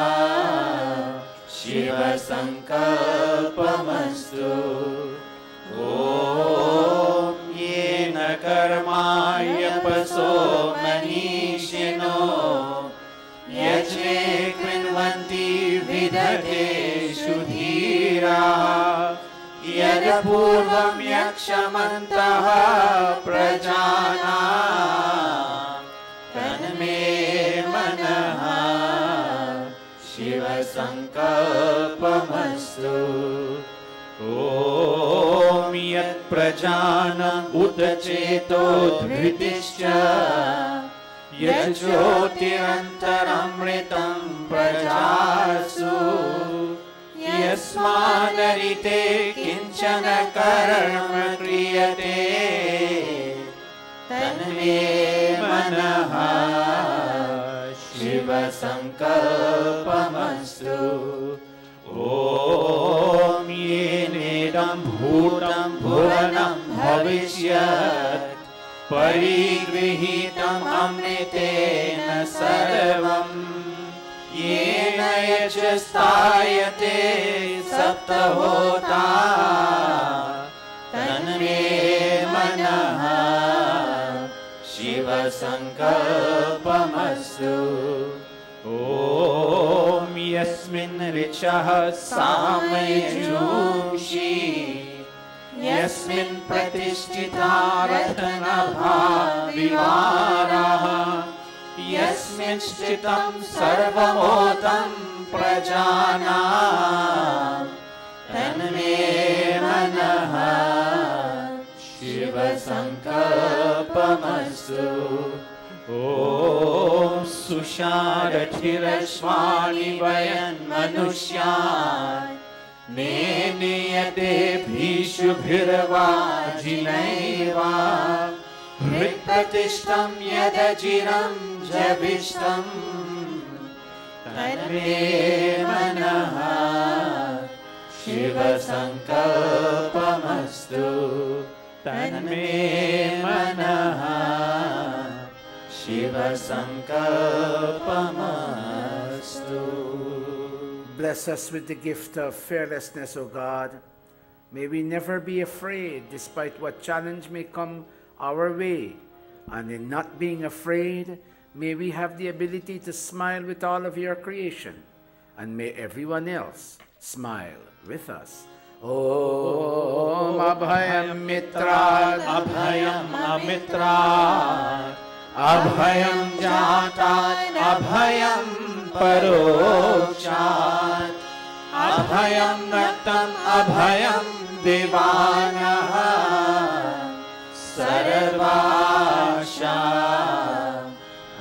Shiva Sankalpamastu Om Yena Karmaya Paso Manishino Yache Krinvanti Vidhate Shudhira Yada Purvam Yakshamantaha Prajana Tanme Manaha Shiva Sankalpamastu Om Yat Prajana Utacheto Dhritischa Yajyotirantaramritam Prajasu Yasmanarite Kinchana Karma Kriyate Tanme Manaha Shiva Sankalpamastu Om Yenedam Bhutam Bhuvanam Bhavishyat Parigrihitam Amritena Sarvam Yena Yajastayate Saptahota Tanme Manaha Shiva Sankalpamastu Om Yasmin Richaha Samay Jumshi यस्मिन् प्रतिष्ठिता रत्नभा विवाराः यस्मिन् स्थितं सर्वमोतं प्रजानां तन्मे मनः शिवसङ्कल्पमस्तु ॐ सुषारथिरश्वानि वयन् मनुष्यान् नेनियते भीषुभिर्वाजिनैव हृत्प्रतिष्ठं यदचिरं जभिष्टं तन्मे मनः शिवसङ्कल्पमस्तु तन्मे मनः शिवसङ्कल्पमस्तु. Bless us with the gift of fearlessness, O God. May we never be afraid despite what challenge may come our way. And in not being afraid, may we have the ability to smile with all of your creation. And may everyone else smile with us. Om Abhayam Mitrat, Abhayam Amitrat, Abhayam Jatat, Abhayam Parokshat, Abhayam Naktam, Abhayam Devanah, Sarvasha,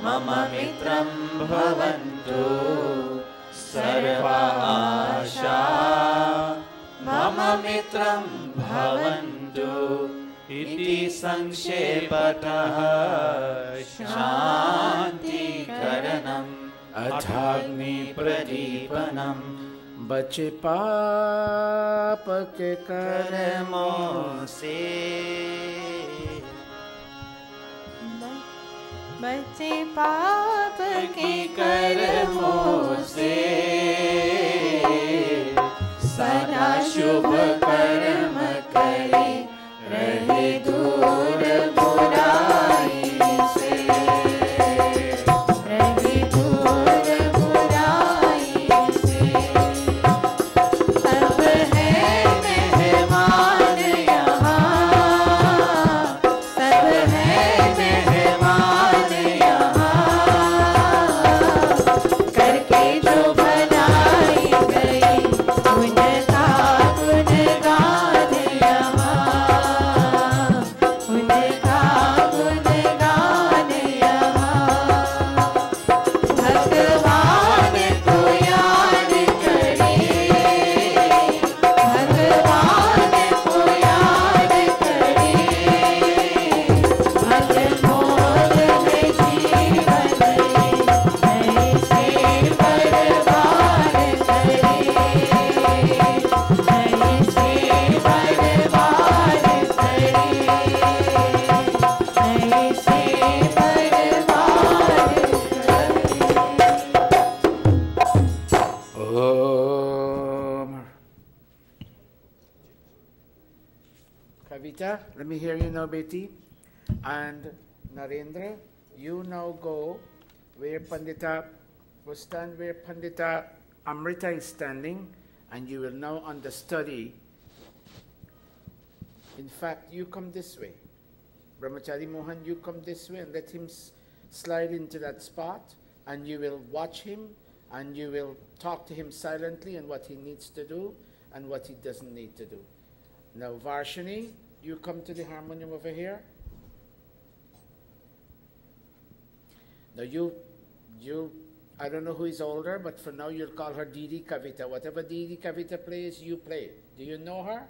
Mama Mitram Bhavantu, Sarvasha, Mama Mitram Bhavantu, Iti Sanshepatah Shanti Karanam Athagni Pradipanam Bache Papa ke Karamo Se बचे पाप के कर्मों से सदा शुभ कर्म करे रहे दूर बुराई से रहे दूर बुराई से सब है मेहमान यहाँ सब है मेहमान यहाँ करके जो बनाई गई उनका गुणगान यहाँ उनका गुणगान यहाँ भगवान को याद करे भगवान को याद करे भगवान में जीवन ऐसे बर्बाद करे ऐसे बर्बाद करे ऐसे बर्बाद Om. Kavita, let me hear you now, Beti. And Narendra, you now go where Pandita will stand, where Pandita Amrita is standing, and you will now understudy. In fact, you come this way. Brahmachari Mohan, you come this way and let him slide into that spot, and you will watch him, and you will talk to him silently and what he needs to do and what he doesn't need to do. Now, Varshini, you come to the harmonium over here. Now I don't know who is older, but for now you'll call her Didi Kavita. Whatever Didi Kavita plays, you play. Do you know her?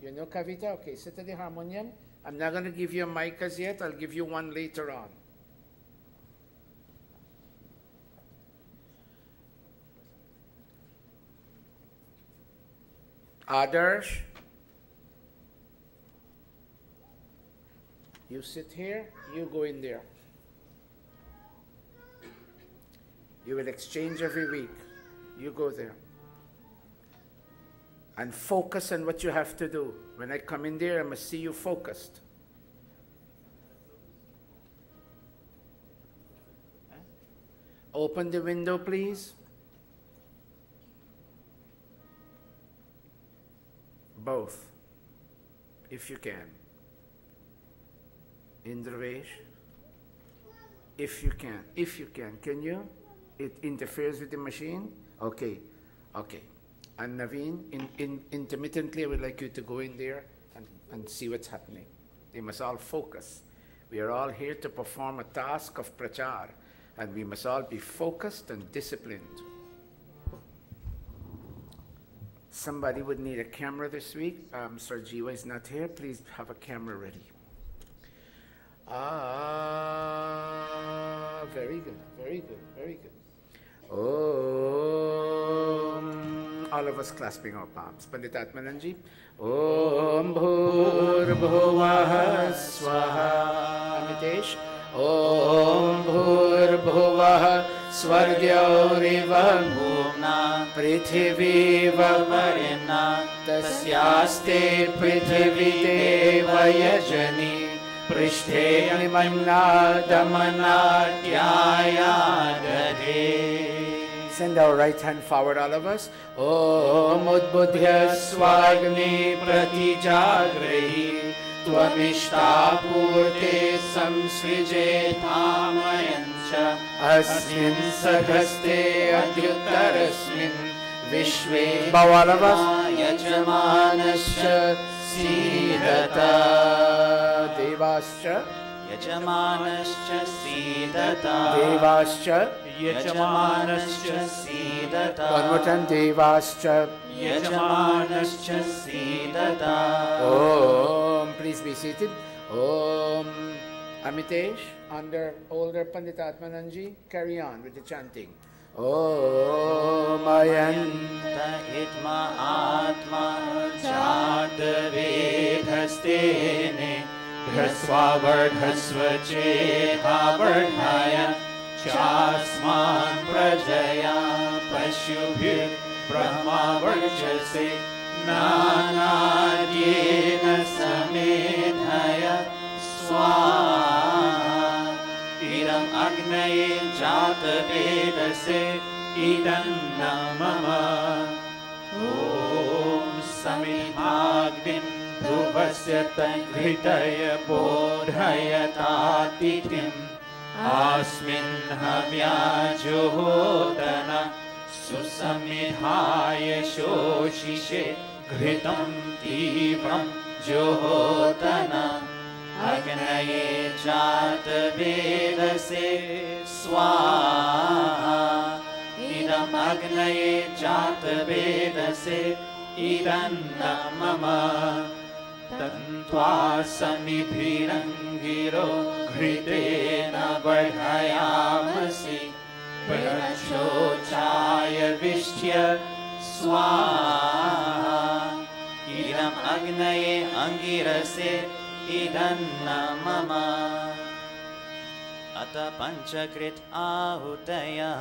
You know Kavita? Okay, sit at the harmonium. I'm not going to give you a mic as yet. I'll give you one later on. Adarsh, you sit here, you go in there. You will exchange every week. You go there. And focus on what you have to do. When I come in there, I must see you focused. Open the window, please. Both. if you can. Indravesh, if you can. Can you? It interferes with the machine? Okay, okay. And Naveen, intermittently, I would like you to go in there and see what's happening. They must all focus. We are all here to perform a task of prachar, and we must all be focused and disciplined. Somebody would need a camera this week. Sir Jiva is not here. Please have a camera ready. Very good, very good, very good. All of us clasping our palms. Pandit Atmananji. Om Bhur Bhuvah Swaha. Amitesh. Om Bhur Bhuvah Swargyoriva Bhumna Prithviva Varina Tasyaste Prithvi Devayajani Prishthe Nimanna Damana Dhyayadade. Send our right hand forward, all of us. Om Udbudhya Swagni Pratijagrehi Tvamishta Purte Samsrije Dhamayancha Asmin Sakhaste Adhyuttarasmin Vishve Bhavalava Yajamanascha Sidata Devascha Yajamanascha Sidata Devascha Yajamanascha Sidata. One more time. Devascha Yajamanascha Sidata. Om. Please be seated. Om. Amitesh, under older Pandit Atmananji, carry on with the chanting. Om Ayanta Itma Atma Jata Vedhastene Dhasvavardhasva Cheha Vardhaya Chasman Prajaya Pashubhir Brahma Varchase Nanadyena Samedhaya Swaha Idam Agnaye Jata Vedase Idam Namama Om Samidhagdim Dhuvasya Tangritaya Bodhaya Tatitim Asmin Havya Juhodana Susamidhaya Shoshishe Ghritam Tivam Juhodana Agnaye Jata Vedase Swaha Idam Agnaye Jata Vedase Idam Namama Tantva Samidhirangiro Ghritena Vardhayamasi Prachochaya Vishtya Swaha Idam Agnaye Angirase Idam Namama Ata Panchakrit Ahutaya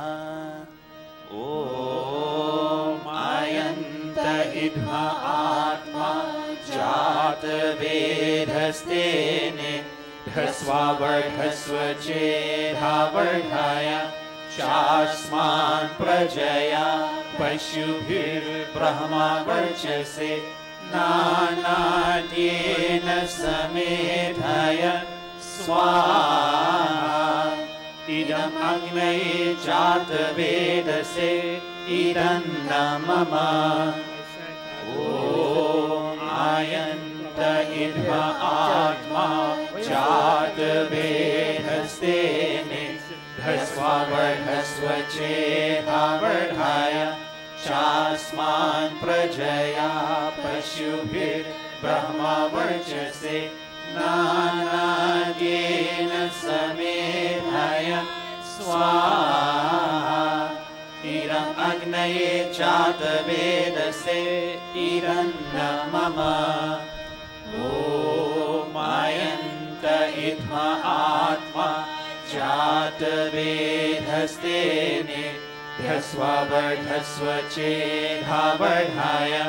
Om Ayanta Idha Atma Jata Vedhastene Dhasvavardhasva Chedha Vardhaya Chasman Prajaya Pashubhir Brahma Varchase Nanadyena Samedhaya Swaha Idam Agnaye Jata Vedase Idam Namama Om Ayanta Idha Atma Jata Vedhastene Dhasvavardhasva Chedha Vardhaya Chasman Prajaya Pashubhir Brahma Varchase Nanadyena Samedhaya Swaha Idam Agnaye Jata Vedase Idam Namama Om Ayanta Idha Atma Jata Vedhastene Dhasvavardhasva Chedha Vardhaya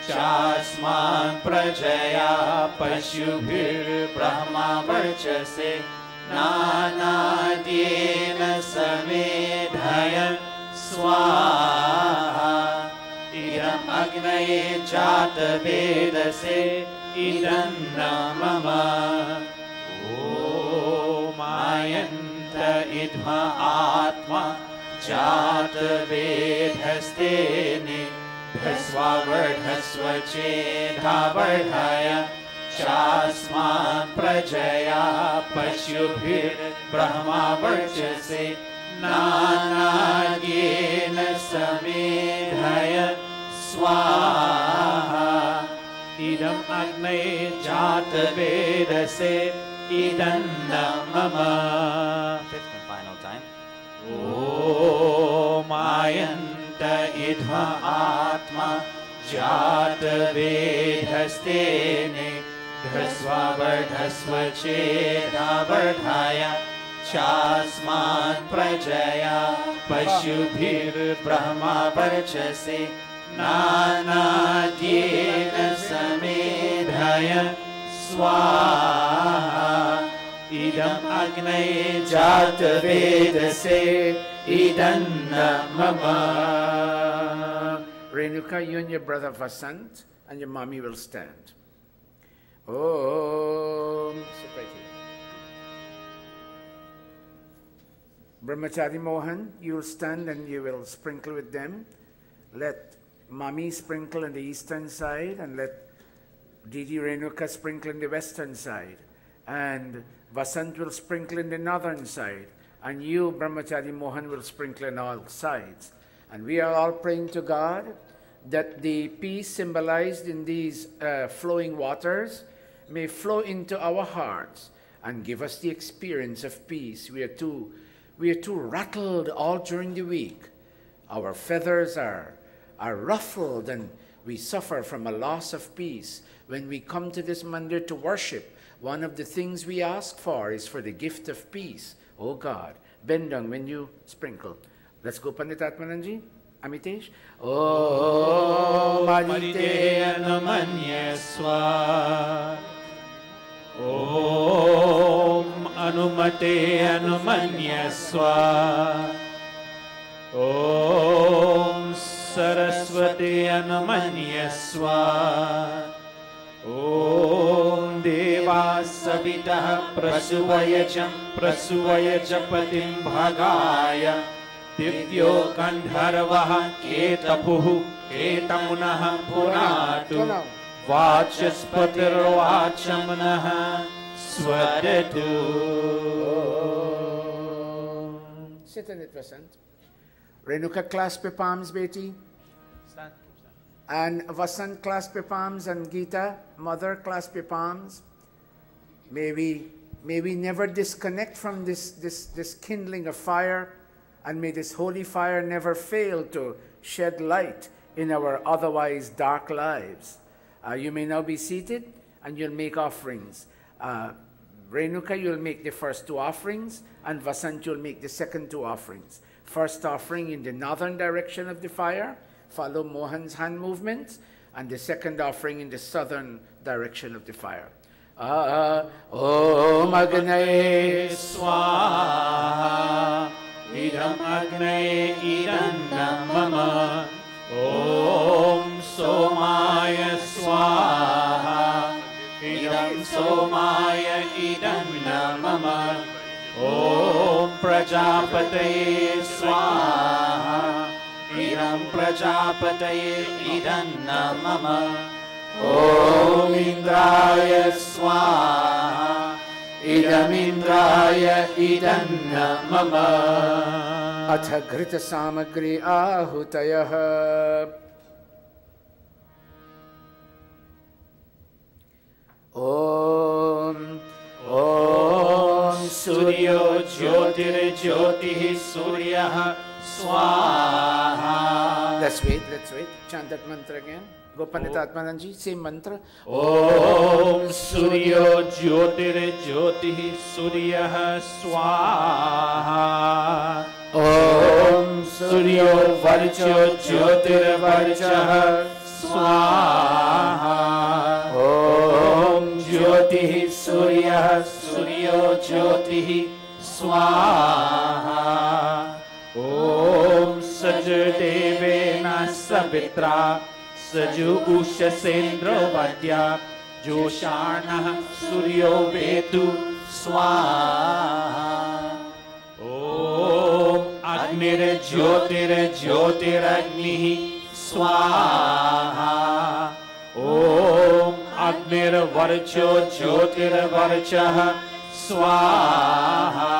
Chasman Prajaya Pashubhir Brahma Varchase Nanadyena Samedhaya Swaha Idam Agnaye Jata Vedase idanna mama. Om ayanta idma atma jata vedhastene dhasvavardhasva chedha vardhaya Chasman prajaya pashubhir brahma varchase nanadyena samedhaya swaha idam agne jata vedase idanna mama. Fifth and final time. Om ayanta idha atma jata vedhastene Dhasvavardhasva chedha vardhaya Chasman prajaya Pashubhir brahma varchase Nanadyena samedhaya Swaha Idam agne jata vedase Idanna mama. Renuka, you and your brother Vasant and your mommy will stand. Om. Sit right here. Brahmachari Mohan, you will stand and you will sprinkle with them. Let Mami sprinkle on the eastern side and let Didi Renuka sprinkle on the western side. And Vasant will sprinkle in the northern side. And you, Brahmachari Mohan, will sprinkle on all sides. And we are all praying to God that the peace symbolized in these flowing waters may flow into our hearts and give us the experience of peace. We are too rattled all during the week. Our feathers are ruffled and we suffer from a loss of peace. When we come to this mandir to worship, one of the things we ask for is for the gift of peace. Oh God, bend down when you sprinkle. Let's go, Pandit Atmananji. Amitesh. Om Adite Anumanyaswa. Om Anumate Anumanyaswa. Om Saraswati Anumanyaswa. Om Deva Savitah Prasuvayajam Prasuvayajapatim Bhagaya Divyo Gandharvaha Ketapuhu Ketamunaha Puratu Vachaspatirvachamanaha Swadatu. Sit in it, Vasant. Renuka, clasp your palms, Beti. Stand. And Vasant, clasp your palms, and Geeta, mother, clasp your palms. May we never disconnect from this kindling of fire, and may this holy fire never fail to shed light in our otherwise dark lives. You may now be seated, and you'll make offerings. Renuka, you'll make the first two offerings, and Vasant, you'll make the second two offerings. First offering in the northern direction of the fire, follow Mohan's hand movements, and the second offering in the southern direction of the fire. Om Agnaye Swaha Idam Agnaye Idanna Mama. Om Somaya Swaha Idam Somaya Idanna Mama. Om Prajapataye Swaha Idam Prajapataye Idanna Mama. Om Indraya Swaha Idam Indraya Idanna Mama. Atha Ghrita Samagri Ahutayah. Om Suryo Jyotir Jyotihi Suryaha Swaha. Let's wait. Chant that mantra again. Go Pandit Atmananji, same mantra. Om Suryo Jyotir Jyotihi Suryaha Swaha. Om Suryo Varcho Jyotir Varchaha Swaha. Om Jyotihi Suryaha Suryo Jyotihi Swaha. Om Sajadevena Savitra Saju Ushasendra Vadya Josharnah Suryo Vetu Swaha. Om Agnir Jyotir Jyotiragnihi Swaha. Om Agnir Varcho Jyotir Varchah Swaha.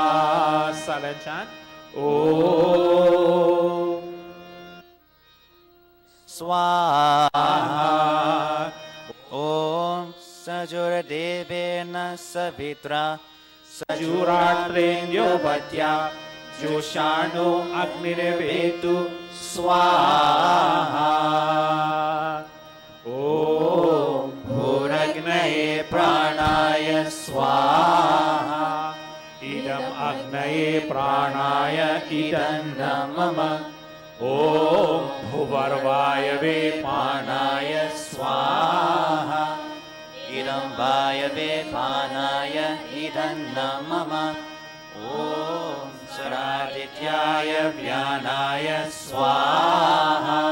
Silent chant. Om Swaha. Om Sajura Devena Savitra Sajuratrenyo Vatya Joshano Agnirevetu Swaha. Om Bhuragnaye Pranaya Swaha. Idam Agnaye Pranaya Idam Namama. Om Bhuvarvayave Panaya Swaha. Idam Vayave Panaya Idam Namama. Om Saradityaya Vyanaya Swaha.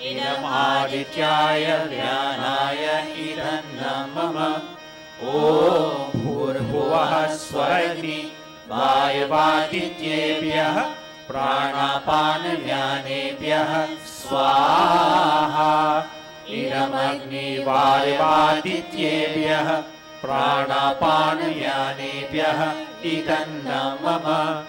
Idam Adityaya Vyanaya Idam Namama. Om Bhurbhuvah Swaragni Vayavadityebhyah Pranapana Vyanebhyah Swaha. Idam Agni Vayavadityebhyah Pranapana Vyanebhyah Idam Namama.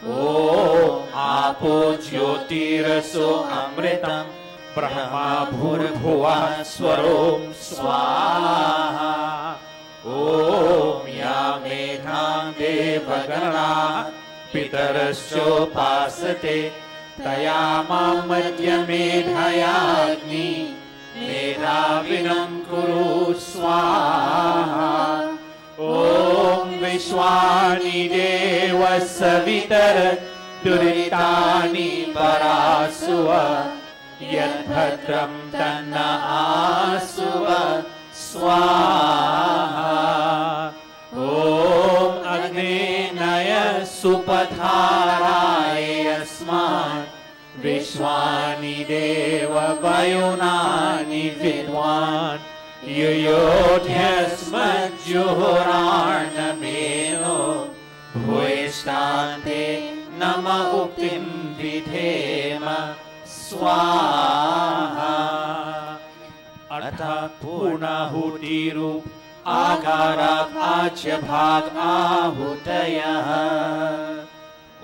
Om Apo Jyotiraso Amritam Brahma Bhurbhuvah Swarom Swaha. Om Yamedham Devagana Pitarascho Pasate Tayamam Madhya Medhayagni Medhavinam Kuru Swaha. Om Vishwani Deva Savitar Duritani Parasuva Yadbhadram Tanna Asuva Swaha. Om Agnenaya Supadharaya Yasman Vishwani Deva Vayunani Vidwan Yuyodhyasmat Juhurarnameno Bhuishtante Nama Uktim Vidhema Swaha. Atha Purnahutiru Agarat Achya Bhag Ahutayah.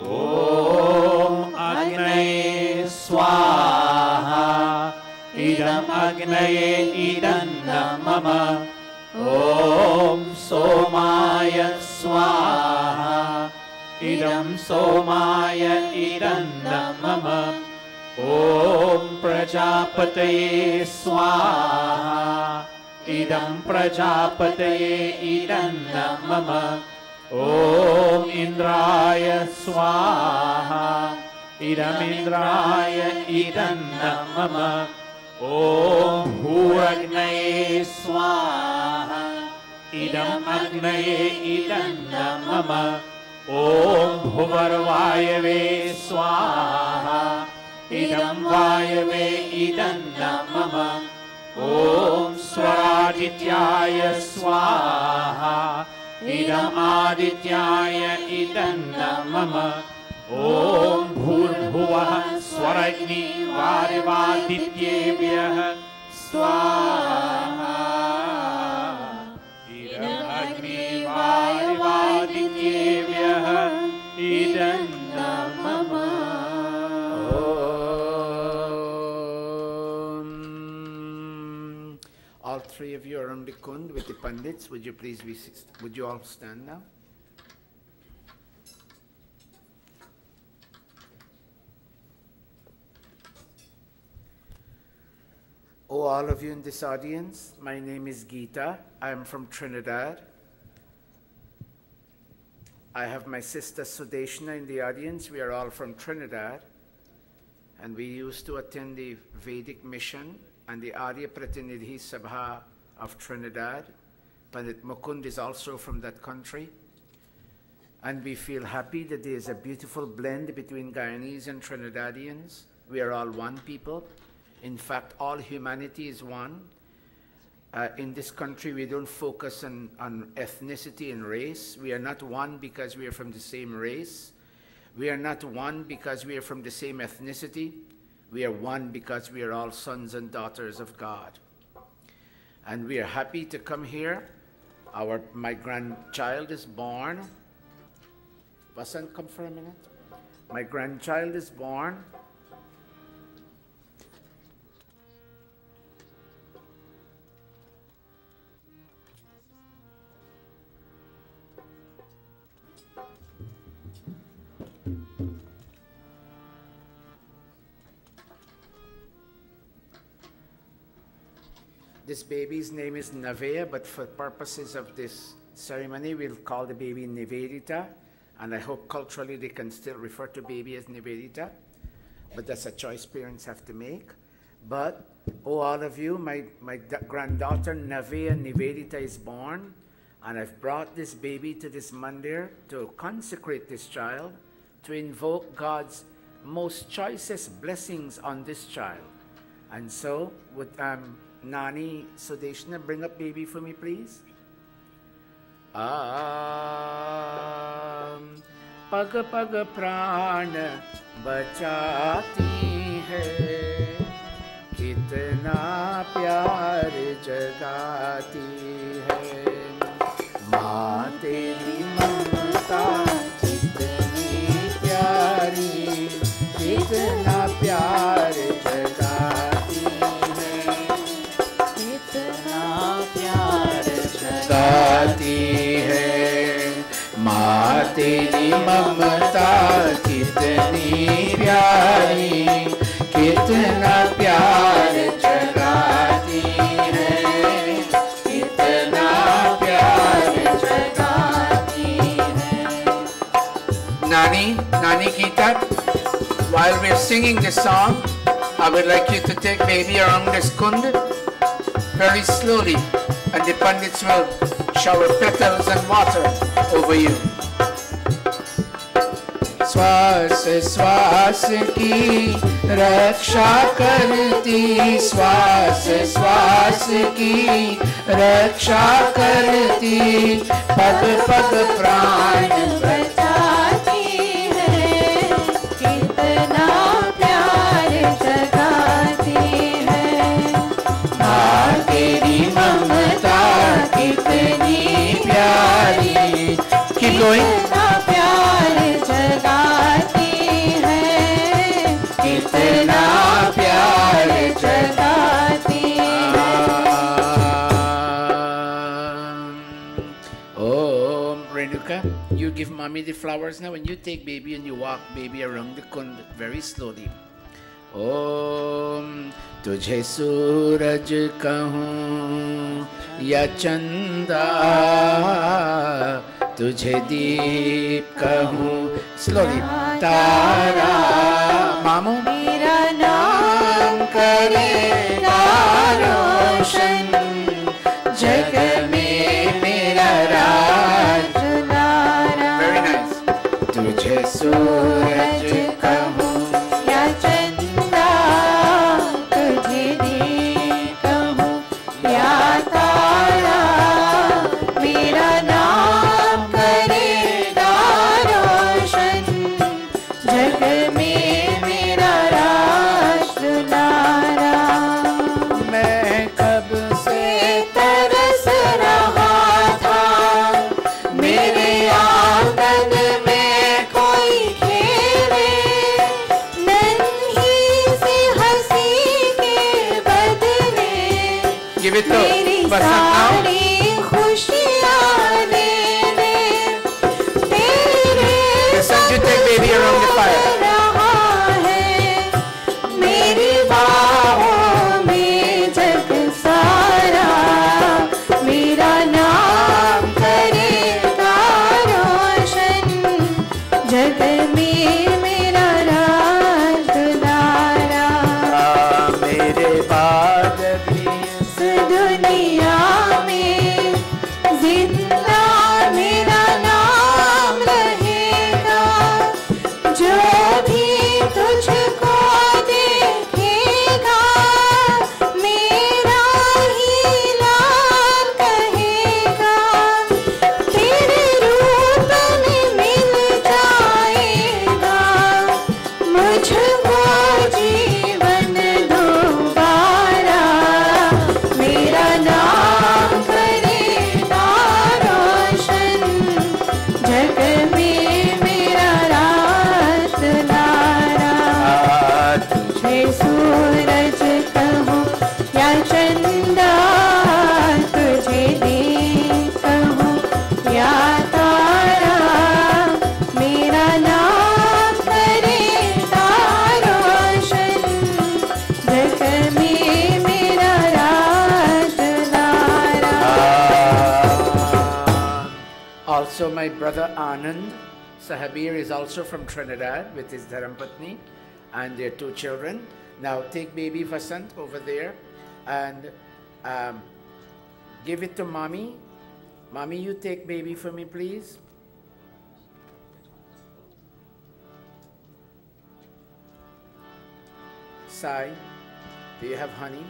Om Agnaye Swaha. Idam Agnaye Idam Namama. Om Somaya Swaha. Idam Somaya Idam Namama. Om Prajapataye Swaha. Idam Prajapataye Idam Namama. Om Indraya Swaha. Idam Indraya Idam Namama. Om Bhuragnaye Swaha. Idam Agnaye Idam Namama. Om Bhuvarvayave Swaha. Idam Vayave Idam Namama. Om Swaradityaya Swaha. Idam Adityaya Idam Namama. Om Bhurbhuvah Swaragni Varivadityebhyah Swaha. Idam Agni Varivadityebhyah Idam Namama. All three of you are on the kund with the pandits. Would you please would you all stand now? Oh, all of you in this audience, my name is Geeta. I am from Trinidad. I have my sister Sudeshna in the audience. We are all from Trinidad. And we used to attend the Vedic mission and the Arya Pratinidhi Sabha of Trinidad. Pandit Mukund is also from that country. And we feel happy that there is a beautiful blend between Guyanese and Trinidadians. We are all one people. In fact, all humanity is one. in this country, we don't focus on ethnicity and race. We are not one because we are from the same race. We are not one because we are from the same ethnicity. We are one because we are all sons and daughters of God. And we are happy to come here. My grandchild is born. Vasant, come for a minute. My grandchild is born. This baby's name is Navea, but for purposes of this ceremony, we'll call the baby Nivedita, and I hope culturally they can still refer to baby as Nivedita, but that's a choice parents have to make. But, all of you, my granddaughter Navea Nivedita is born, and I've brought this baby to this mandir to consecrate this child, to invoke God's most choicest blessings on this child. And so, with Nani Sudeshna, bring up baby for me, please. Pag pag praan bachati hai, kitna pyar jagati hai, maa teri mamta kitni pyari, kitna pyar jagati. गाती है माँ तेरी ममता कितनी प्यारी, कितना प्यार जगाती है, कितना प्यार जगाती है. Nani Gita, while we're singing this song, I would like you to take baby around this kund very slowly, and the Pandits will shower petals and water over you. श्वास श्वास की रक्षा करती, श्वास श्वास की रक्षा करती, पग पग प्राण बचाती है, कितना प्यार जगाती है, माँ तेरी ममता कितनी प्यारी, keep going, कितना प्यार जगाती है, कितना प्यार जगाती है. Oh, Renuka, you give mommy the flowers now, and you take baby and you walk baby around the kund very slowly. Om तुझे सूरज कहूँ या चंदा, तुझे दीप कहूँ, slowly, तारा, मामू मेरा नाम करेगा रोशन, जग में मेरा राज नारा. Very nice. तुझे सूरज कहूँ या चंदा, तुझे दीप कहूँ या तारा, मेरा नाम करेगा रोशन, जग में मेरा राष्ट्र नारा. मैं कब से तरस रहा था, मेरे आंगन में कोई खेले, नन्ही सी हंसी के बदले मेरी सारी खुशियाँ ले ले, तेरे संग रहा है, मेरी बाहों में जग सारा, मेरा नाम करेगा रोशन, जग में मेरा राज नारा. मेरे बाद भी इस दुनिया में जिंदा मेरा नाम रहेगा, जो Also, my brother Anand Sahabir is also from Trinidad with his Dharmpatni and their 2 children. Now take baby Vasant over there and give it to mommy. Mommy, you take baby for me, please. Sai, do you have honey?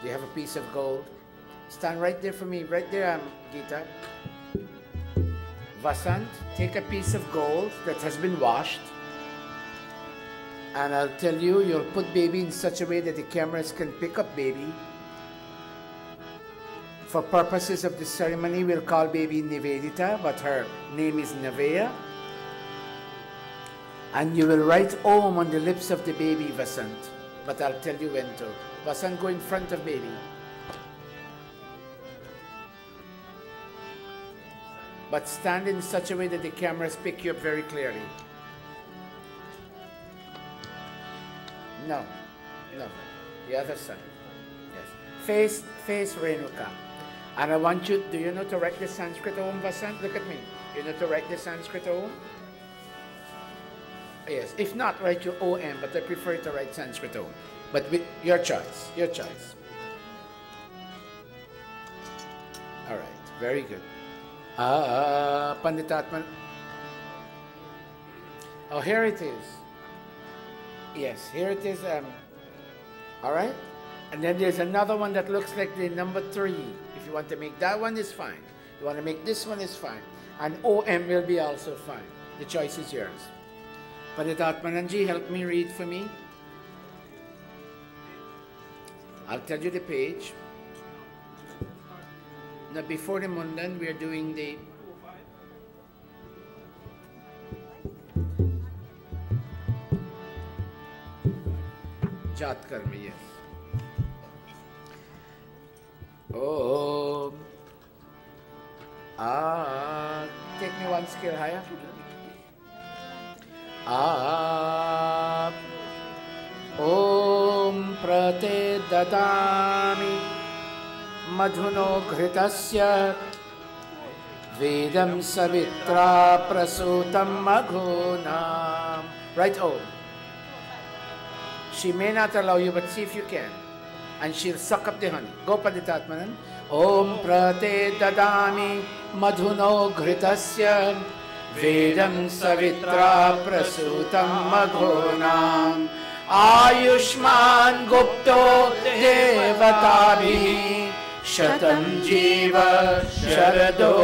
Do you have a piece of gold? Stand right there for me, right there, Geeta. Vasant, take a piece of gold that has been washed. And I'll tell you, you'll put baby in such a way that the cameras can pick up baby. For purposes of the ceremony, we'll call baby Nivedita, but her name is Navaya. And you will write Om on the lips of the baby, Vasant. But I'll tell you when to. Vasant, go in front of baby. But stand in such a way that the cameras pick you up very clearly. No, no, the other side. Yes. Face Renuka. And I want you, do you know to write the Sanskrit Om, Vasant? Look at me. You know to write the Sanskrit Om? Yes, if not, write your OM, but I prefer to write Sanskrit Om. But with your choice, your choice. All right, very good. Panditatman. Oh, here it is. Yes, here it is. All right. And then there's another one that looks like the number 3. If you want to make that one, is fine. You want to make this one, is fine. And OM will be also fine. The choice is yours. Panditatmananji, help me read for me. I'll tell you the page. Now, before the Mundan, we are doing the Jat Karma, yes. Oh, take me one scale higher. Om Prate Dadami Madhuno Ghritasya Vedam Savitra Prasutam Maghunam. Right, Om. She may not allow you, but see if you can. And she'll suck up the honey. Go Panditatmanan. Om Prate Dadami Madhuno Ghritasya Vedam Savitra Prasutam Maghunam Ayushman Gupto Devatabhi Shatam Jiva Sharado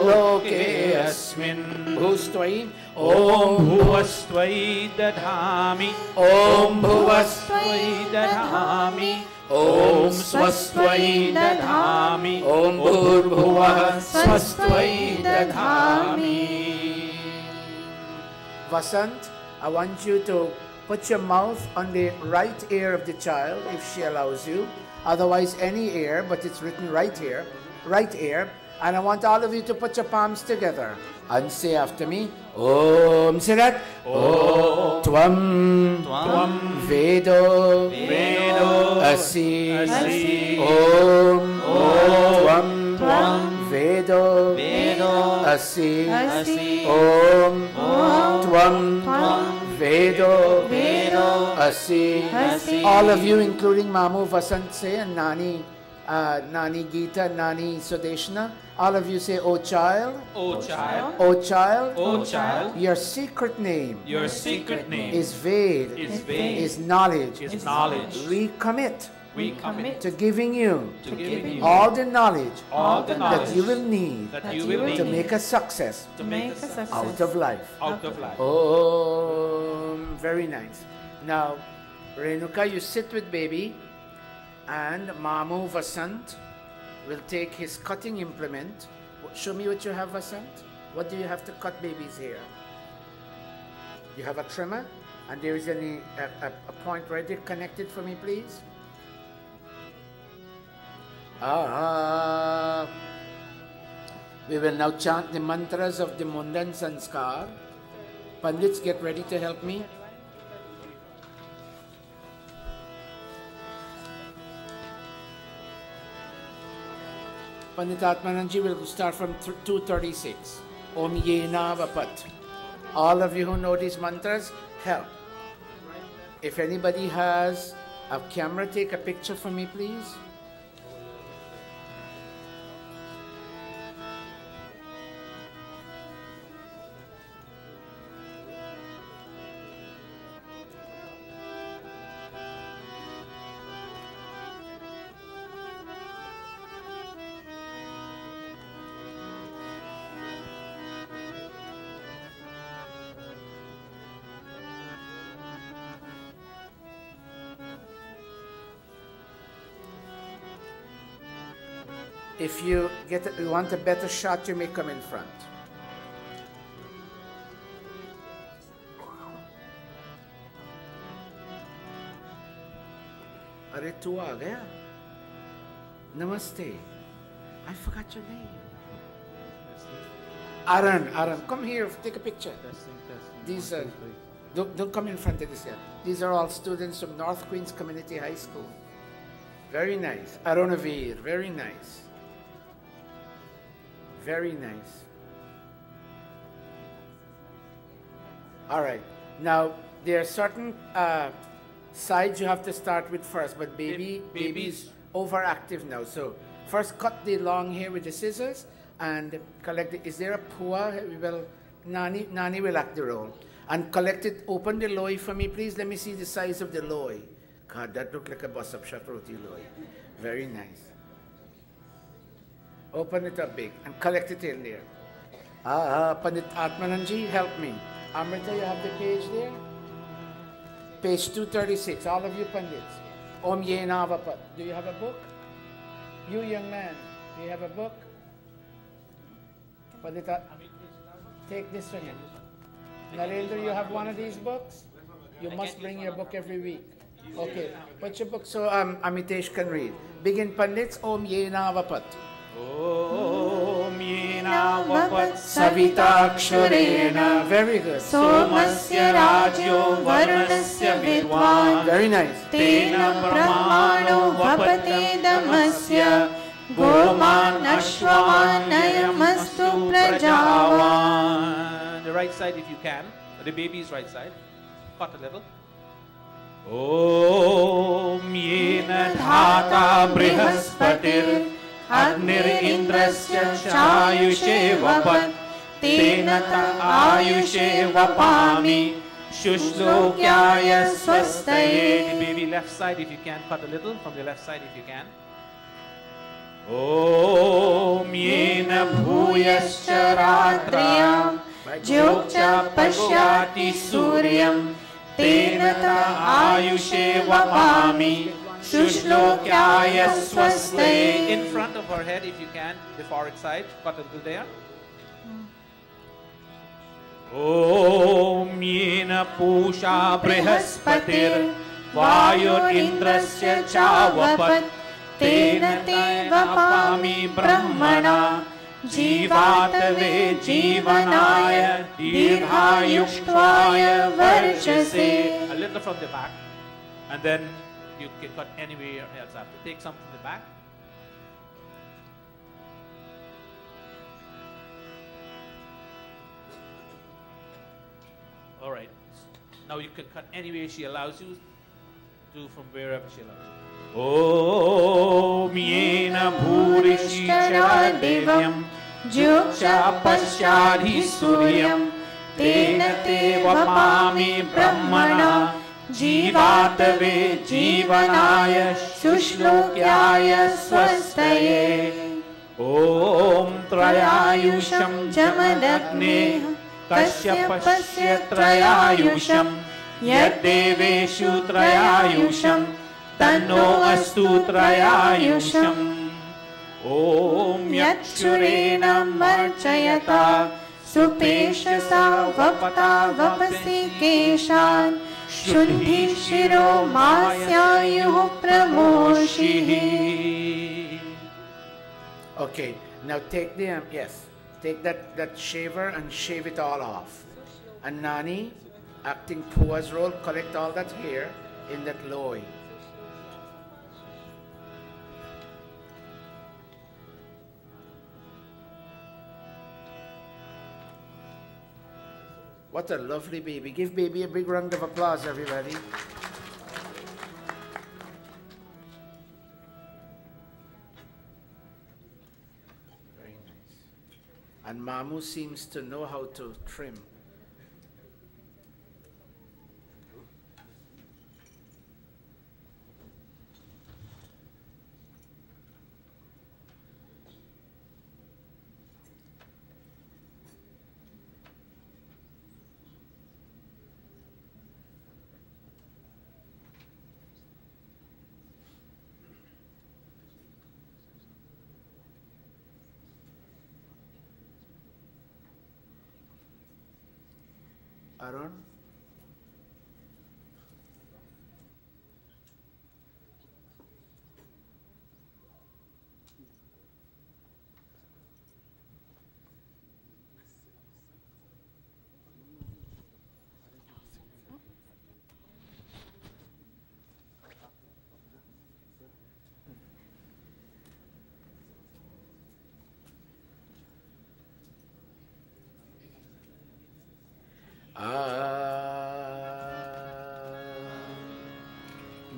Loke Asmin Bhustvai Om Bhuvastvai Dadhami Om Bhuvastvai Dadhami Om Swastvai Dadhami Om Bhurbhuvah Swastvai Dadhami. Vasant, I want you to put your mouth on the right ear of the child if she allows you. Otherwise, any ear, but it's written right here, right ear. And I want all of you to put your palms together and say after me, Om, say that. Om Tvam Vedo Asi Om Tvam Vedo Asi Om Tvam Vedo Asi. All of you, including Mamu, Vasant, say, and Nani, Nani Geeta, Nani Sudeshna. All of you say, O child, O child, O child, O child, your secret name your secret name is Ved, is knowledge. is knowledge. We commit We commit to giving you to giving you all the knowledge all the knowledge that you will need that you will to need make a success to make us out of life. out of life. Very nice. Now, Renuka, you sit with baby, and Mamu Vasant will take his cutting implement. Show me what you have, Vasant. What do you have to cut baby's hair? You have a trimmer, and there is a point right there connected for me, please. We will now chant the mantras of the Mundan sanskar. Pandits, get ready to help me. Pandit Atmananji will start from 236. Om Yena Vapat. All of you who know these mantras, help. If anybody has a camera, take a picture for me, please. If you want a better shot, you may come in front. Are tu aa gaya? Namaste. I forgot your name. Aran, come here, take a picture. These are, don't come in front of this yet. These are all students from North Queens Community High School. Very nice. Aronavir, very nice. Very nice. All right. Now, there are certain sides you have to start with first, but baby's overactive now. So, first cut the long hair with the scissors and collect it. Is there a pua? Nani will act the role. And collect it, open the loy for me, please. Let me see the size of the loy. God, that looked like a bus up shot roti loy. Very nice. Open it up big and collect it in there. Pandit Atmananji, help me. Amrita, you have the page there? Page 236, all of you Pandits. Om Yena Vapat. Do you have a book? You young man, do you have a book? Pandit, take this one. Narendra, you have one of these books? You must bring your book every week. Okay, what's your book so Amitesh can read? Begin Pandits, Om Yena Vapat. Om Yena Vapat Savitakshurena. Very good. Somasya Rajyo Varunasya Vidwan. Very nice. Tena Brahmano Vapate Damasya Goman Ashwaman Nayamastu Prajavan. The right side if you can. The baby's right side. Cut a little. Om Yena Dhata Brihaspatir Agnir Indrasya Chayushe Vapat Tena Ayushe Vapami Shuslokyaya Swastaye. The baby left side if you can. Cut a little from the left side if you can. Om Yena Bhuyascha Ratriyam Jyokcha Pashyati Suryam Tena Ayushe Vapami Shuslokyaya Swastaye. In front of her head if you can, the forehead side. Cut a little there. Om Yena Pusha Brihaspatir Vayur Indrasya Chavapat Tena Te Vapami Brahmana Jivatave Jivanaya Dirghayushtvaya Varchase. A little from the back. And then you can cut anywhere else after. Take some from the back. All right. Now you can cut anywhere she allows you to, from wherever she allows you. Om Yena Bhurishishara Devyam Jyoksha Pasyadhi Suryam Tena Te Vapami Brahmana Jivatave Jivanaya Shuslokyaya Swastaye. Om Trayayusham Jamadagne Kashyapasya Trayayusham Yaddeveshu Trayayusham Tanno Astu Trayayusham. Om Yakshurena Marchayata Supeshasa Vapta Vapasi Keshan Shuddhi Shiro Masyayuh Pramoshihi. Okay, now take the, take that shaver and shave it all off. And Nani, acting Pua's role, collect all that hair in that loy. What a lovely baby. Give baby a big round of applause, everybody. Very nice. And Mamu seems to know how to trim. Arun?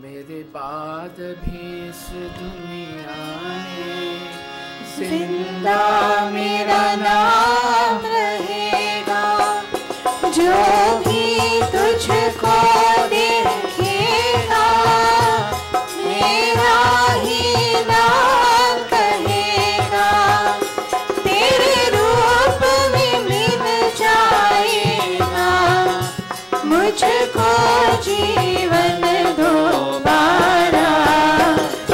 मेरे बाद भी इस दुनिया में जिंदा मेरा नाम रहेगा, जो भी तुझको देखेगा मेरा ही नाम कहेगा। तेरे रूप में मिल जाएगा मुझको जीवन दोबारा।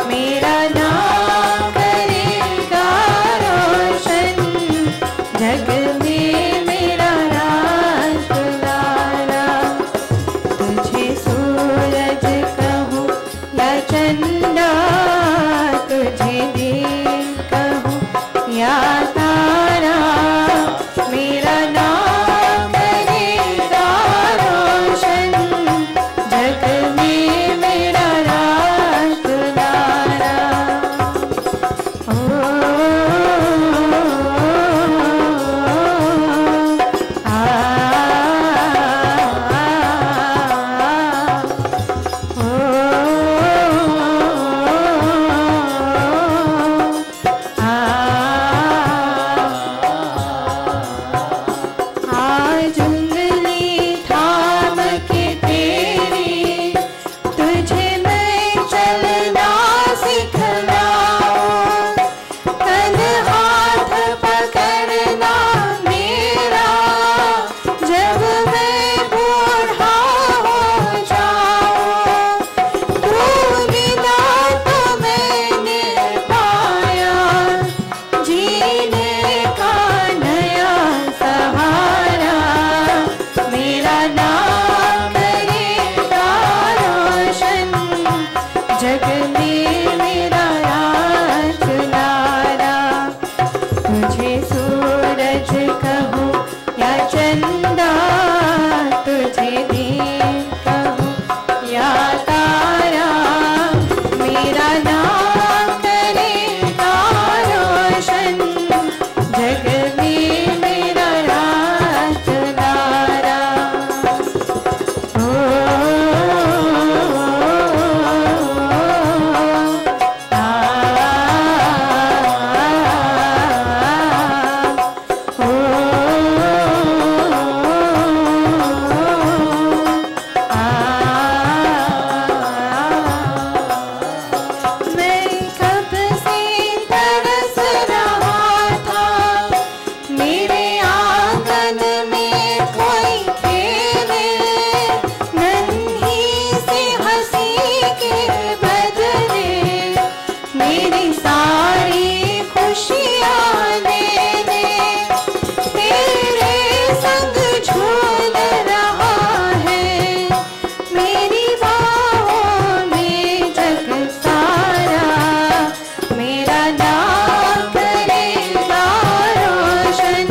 मेरा नाम करेगा रोशन, जग में मेरा राज दुलारा। तुझे सूरज कहूँ या चंदा, तुझे दिन कहूँ या तारा, मेरा नाम करेगा रोशन, जग में मेरा राज दुलारा। आज उंगली थाम के तेरी तुझे मैं चलना सिखलाऊं, कल हाथ पकड़ना मेरा जब मैं बूढ़ा हो जाऊं। तू बिना तो मैंने पाया जीने का नया सहारा। मेरा नाम करेगा रोशन, जग में मेरा राज दुलारा। तुझे सूरज कहूँ या चंदा, तुझे दिन कहूँ या तारा, मेरा नाम करेगा रोशन, जग में मेरा राज दुलारा। मैं कब से तरस रहा था, मेरे आंगन में कोई खेले, नन्ही सी हंसी के बदले मेरी सारी खुशियाँ ले ले। तेरे संग झूल रहा है मेरी बाहों में जग सारा। मेरा नाम करेगा रोशन,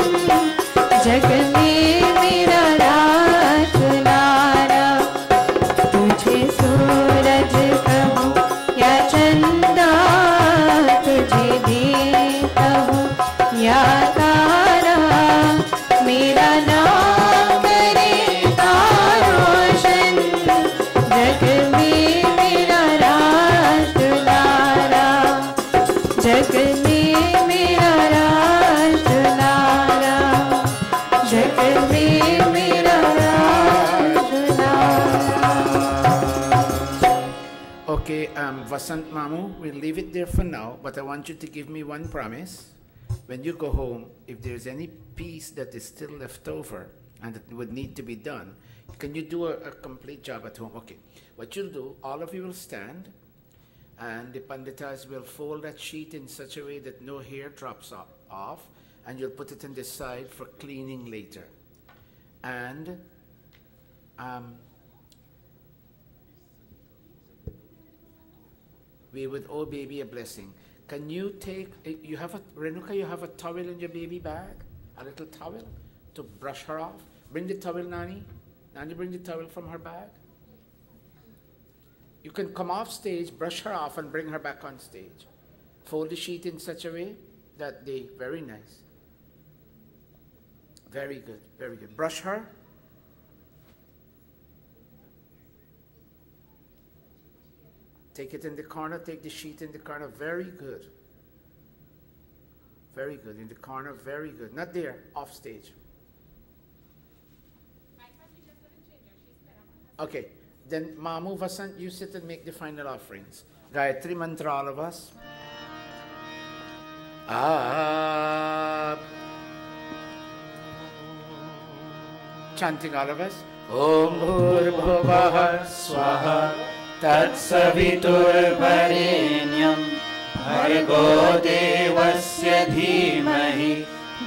जग में मेरा राज दुलारा। तुझे सूरज कहूँ या चंदा, तुझे जग में मेरा राज दुलारा, जग में मेरा राज दुलारा। Okay, Vasant Mamu, we'll leave it there for now, but I want you to give me one promise. When you go home, if there's any piece that is still left over and that would need to be done, can you do a complete job at home? Okay, what you'll do, all of you will stand, and the panditas will fold that sheet in such a way that no hair drops off, and you'll put it on the side for cleaning later. And we would owe baby a blessing. Can you take, you have a, Renuka, you have a towel in your baby bag? A little towel to brush her off? Bring the towel, Nani. Nani, bring the towel from her bag. You can come off stage, brush her off, and bring her back on stage. Fold the sheet in such a way that they, very nice. Very good, very good. Brush her. Take it in the corner, take the sheet in the corner, very good. Very good, in the corner, very good. Not there, off stage. Okay, then Mamu, Vasant, you sit and make the final offerings. Gayatri Mantra, all of us. Chanting all of us. Om Bhur-bhuvah Swaha तत्सवितुर्वरेण्यं भर्गो देवस्य धीमहि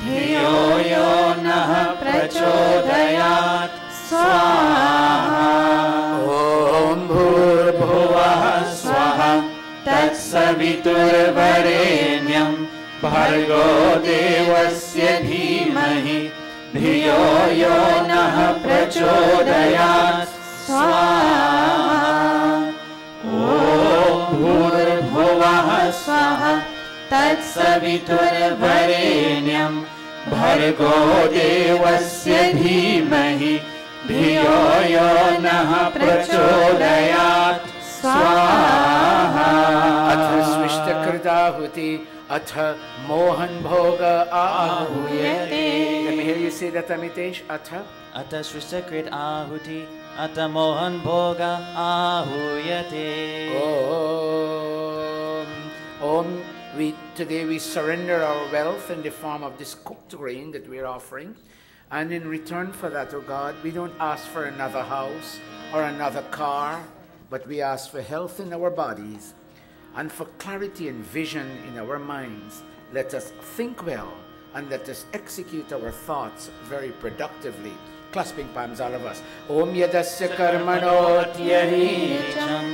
धियो यो नः प्रचोदयात् स्वाहा Om Bhur-bhuvah स्वः तत्सवितुर्वरेण्यं भर्गो देवस्य धीमहि धियो यो नः प्रचोदयात् स्वाहा भूर्भुवः स्वः तत्सवितुर्वरेण्यं भर्गो देवस्य धीमहि धियो यो नः प्रचोदयात् स्वाहा अथ स्विष्टकृताहुति अथ मोहन भोग आहूयते. Let me hear you say that, Amitesh. अथ सृष्टकृत आहुति अथ मोहन भोग आहूयते. Om. Today we surrender our wealth in the form of this cooked grain that we are offering. And in return for that, oh God, we don't ask for another house or another car, but we ask for health in our bodies and for clarity and vision in our minds. Let us think well and let us execute our thoughts very productively. Clasping palms, all of us. Om yadasya karmanotyari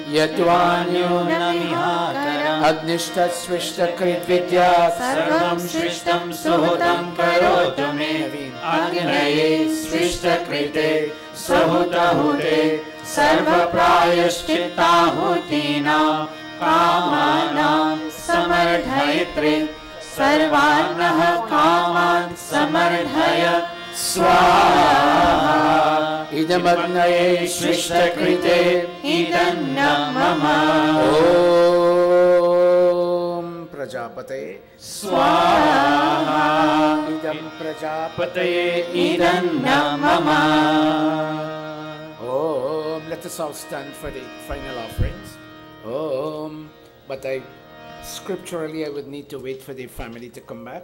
yadvanyunamihakaram agnistat swishtakrit vidyat सर्वं सृष्टं सुहृतं करोतु मे अग्नये सृष्टकृते सुहृतहुते सर्वप्रायश्चित्ताहुतीनां कामानां समर्थयित्रे सर्वान्नः कामान् समर्थय स्वाहा idamagnaya सृष्टकृते इदन्न मम Om Prajapate स्वाहा idam Prajapate इदन्न मम. Om. Let us all stand for the final offerings. Om. But scripturally I would need to wait for the family to come back.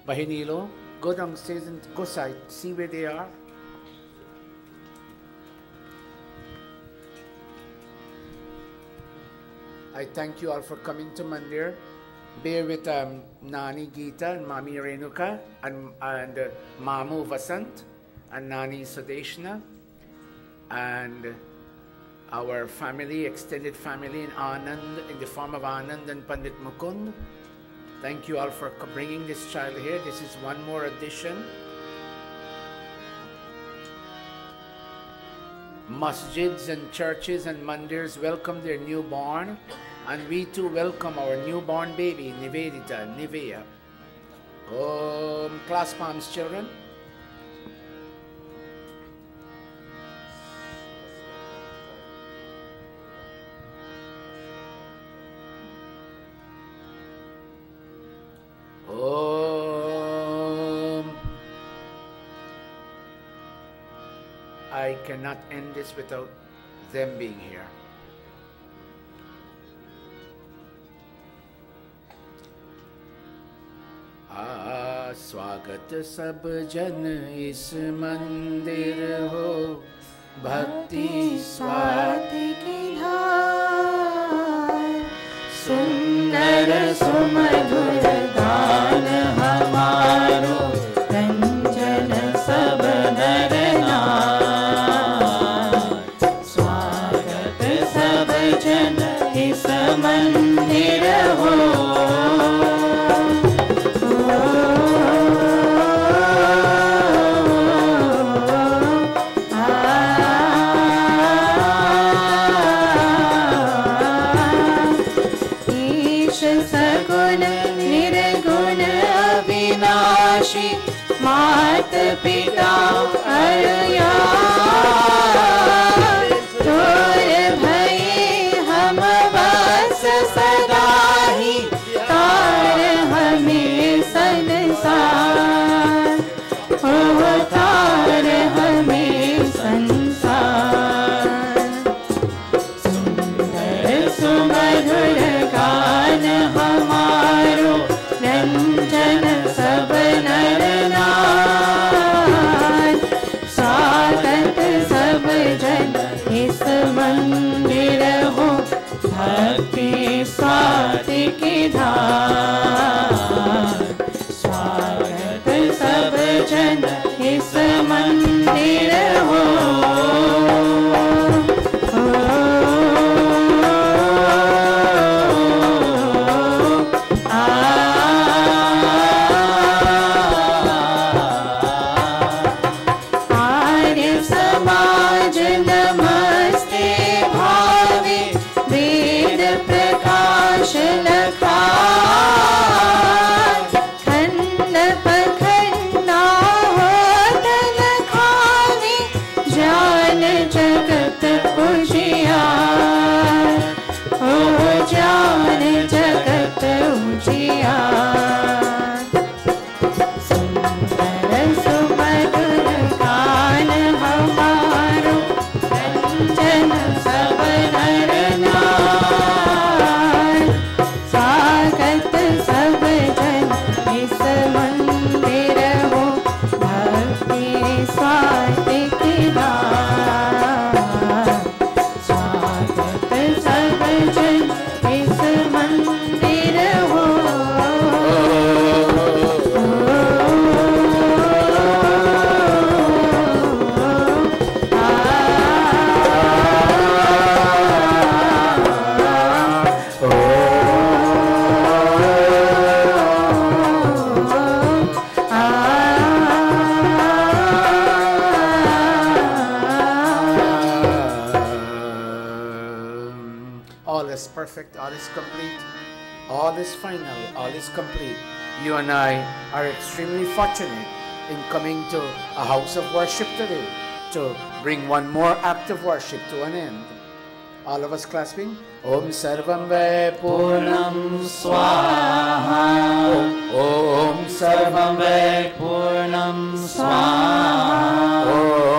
Bahinilo, go downstairs and go side, see where they are. I thank you all for coming to Mandir. Bear with Nani Geeta and Mami Renuka and Mamu Vasant and Nani Sudeshna and our family, extended family in Anand, in the form of Anand and Pandit Mukund. Thank you all for bringing this child here. This is one more addition. Masjids and churches and mandirs welcome their newborn, and we too welcome our newborn baby, Nivedita, Nivea. Clasp palms, children. Om. I cannot end this without them being here. स्वागत सब जन इस मंदिर हो, भक्ति स्वाति की धार, सुंदर सुमधुर गान हमारो, रंजन सब नर नार। स्वागत सब जन इस मंदिर हो, मात पिता अरुयार, दूर भये हम बस सदा ही, तार हमें संसार, हो तार हमें संसार। सुंदर सुमधुर गान हमारो, रंजन सब नर नार। स्वागत सब जन इस मंदिर हो, भक्ति स्वाति की धार। स्वागत सब जन इस मंदिर हो, all is complete, all is final, all is complete. You and I are extremely fortunate in coming to a house of worship today to bring one more act of worship to an end. All of us clasping. Om Sarvam Ve Purnam Swaha. Om Sarvam Ve Purnam Swaha.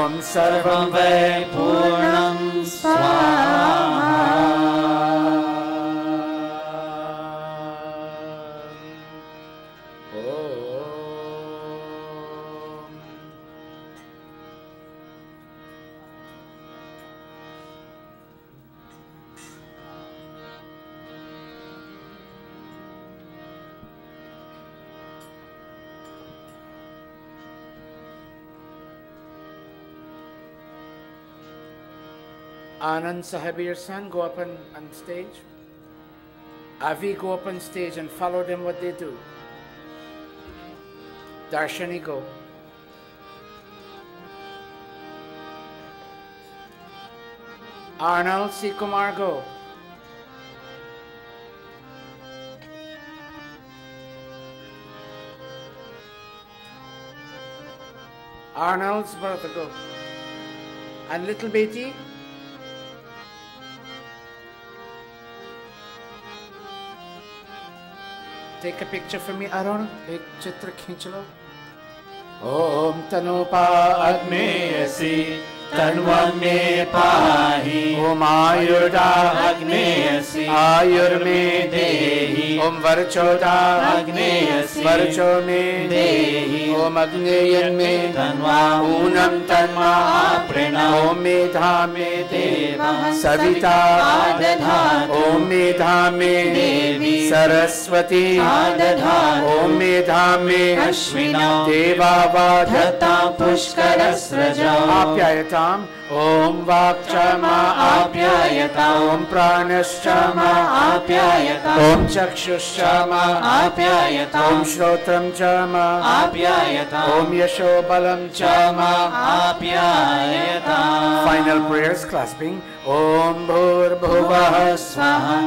Om Sarvam Ve Purnam Swaha. Anand Sahib, your son, go up on stage. Avi, go up on stage and follow them what they do. Darshani, go. Arnold C. Kumar, go. Arnold's brother, go. And little Betty. Take a picture for me, Arun. एक चित्र खींच लो. ओम तनोपा अग्नेयसि तन्वन्मे पाहि ओम आयुर्दा अग्नेयसि आयुर्मे देहि ओम वर्चोदा अग्नेयसि वर्चो मे देहि ओम अग्नेयन्मे तन्वा ऊनम तन्मा प्रणव ओम मेधा मे देवः सविता आदधातु ओम मेधा मे देवी सरस्वती आदधातु ओम मेधा मे अश्विनौ देवावाद धत्ता पुष्करस्रजौ आप्यायताम् ओम वाक्चम आप्यायताम् ओम प्राणश्चम आप्यायताम् ओम चक्षुश्चम आप्यायताम् ओम श्रोत्रम चम आप्यायताम् ओम यशोबलम चम आप्यायताम् Final prayers clasping ओम भूर्भुवः स्वाहा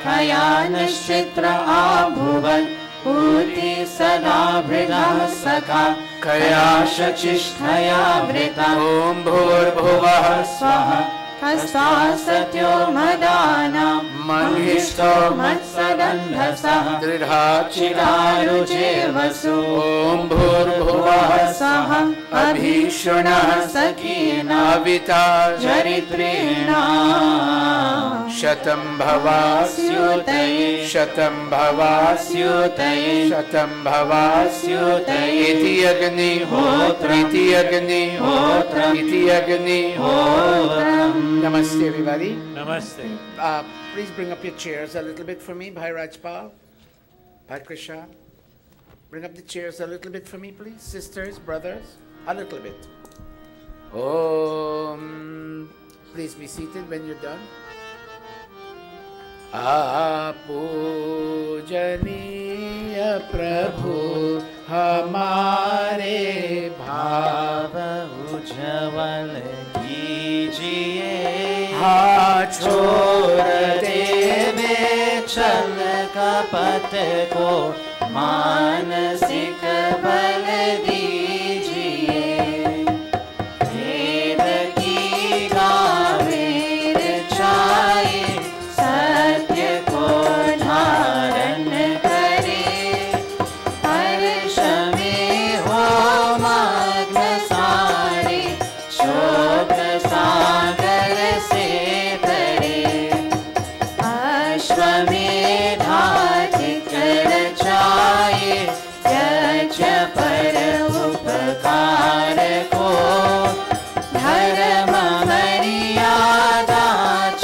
खयानश्चित्र आभुवन् पूति सदा भृगः सखा कया शचिष्ठया वृता ओम भूर्भुवः स्वाहा हस्ता सत्यो मदानां मन्हिष्ठो मत्सदन्धसः दृढाचिरारुचे वसु ओम भूर्भुवः स्वाहा अभीषणः सखीना अविता चरित्रेणा शतं भवास्युतये शतं भवास्युतये शतं भवास्युतये इति अग्निहोत्रम् इति अग्निहोत्रम् इति अग्निहोत्रम्. Namaste everybody. Namaste. Please bring up your chairs a little bit for me, Bhai Rajpal, Bhai Krisha. Bring up the chairs a little bit for me, please. Sisters, brothers, a little bit. Please be seated when you're done. पूजनीय प्रभु हमारे भाव उज्ज्वल कीजिए हाथ छोड़ देवे छल कपट को मानसिक बल दीजिए वेद की गावे चाहे सत्य को धारण करे हर्ष में हो मग्न सारे शोक सागर से तरे अश्वमेधाधिकर चाहे यज्ञ पर उपकार को धर्म मर्यादा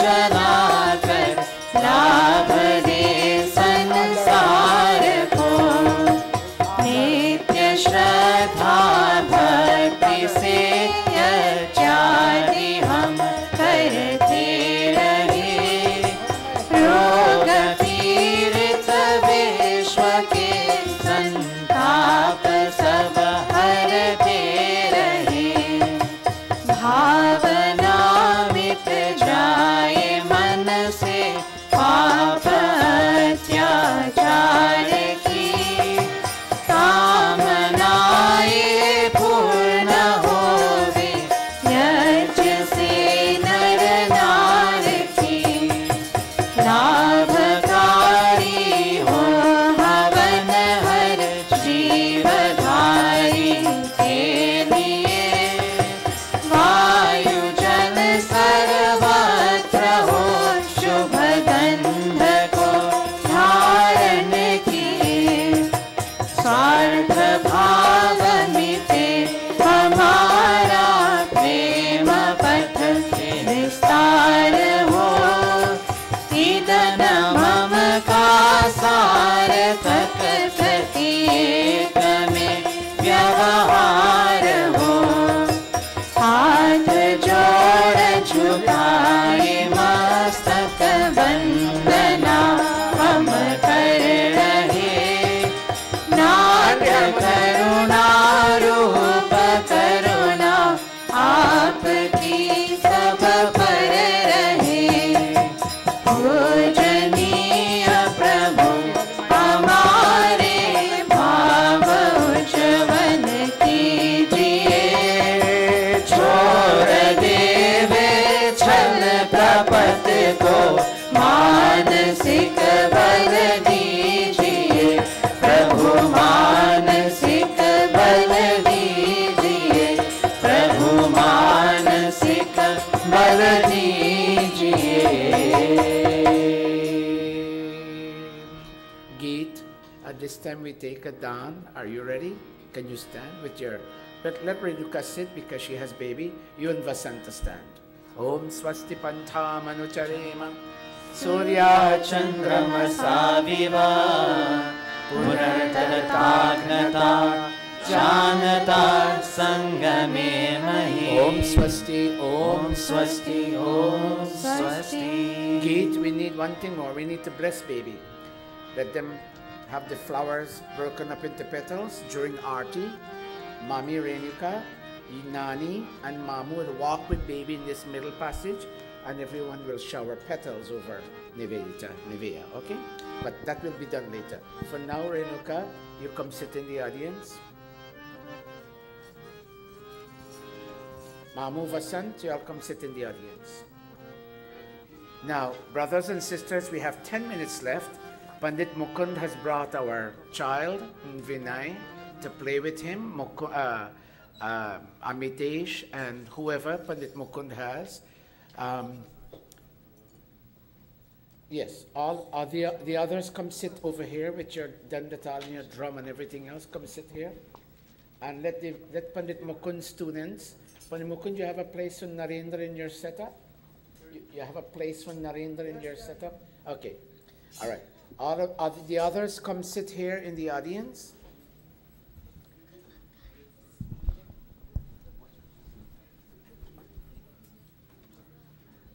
चलाकर लाभ दे संसार को नित्य श्रद्धा भक्ति से यज्ञादि हम करते रहे रोग पीड़ित विश्व के संताप सब हरते रहे भावना मिट जाए मन से पाप अत्याचार की कामनाएं पूर्ण होवे यज्ञ से नर नार की लाभकारी हो हवन At this time we take a down. Are you ready? Can you stand with your... But let Renuka sit because she has baby. You and Vasanta stand. Om Swasti Pantha Manucharema Surya Chandrama Viva Purartaragnata Janata Sangame Mahi Om Swasti, Om Swasti, Om Swasti. Geet, we need one thing more. We need to bless baby. Let them have the flowers broken up into petals during Aarti. Mami Renuka, Nani and Mamu will walk with baby in this middle passage, and everyone will shower petals over Nivea, okay? But that will be done later. For now, Renuka, you come sit in the audience. Mamu, Vasant, you all come sit in the audience. Now, brothers and sisters, we have 10 minutes left. Pandit Mukund has brought our child, Vinay, to play with him. Amitesh and whoever Pandit Mukund has. Yes, all the others come sit over here with your dandatal and your drum and everything else. Come sit here. And let Pandit Mukund students, Pandit Mukund, you have a place for Narendra in your setup? You have a place for Narendra in your setup? Okay, all right. All of the others come sit here in the audience.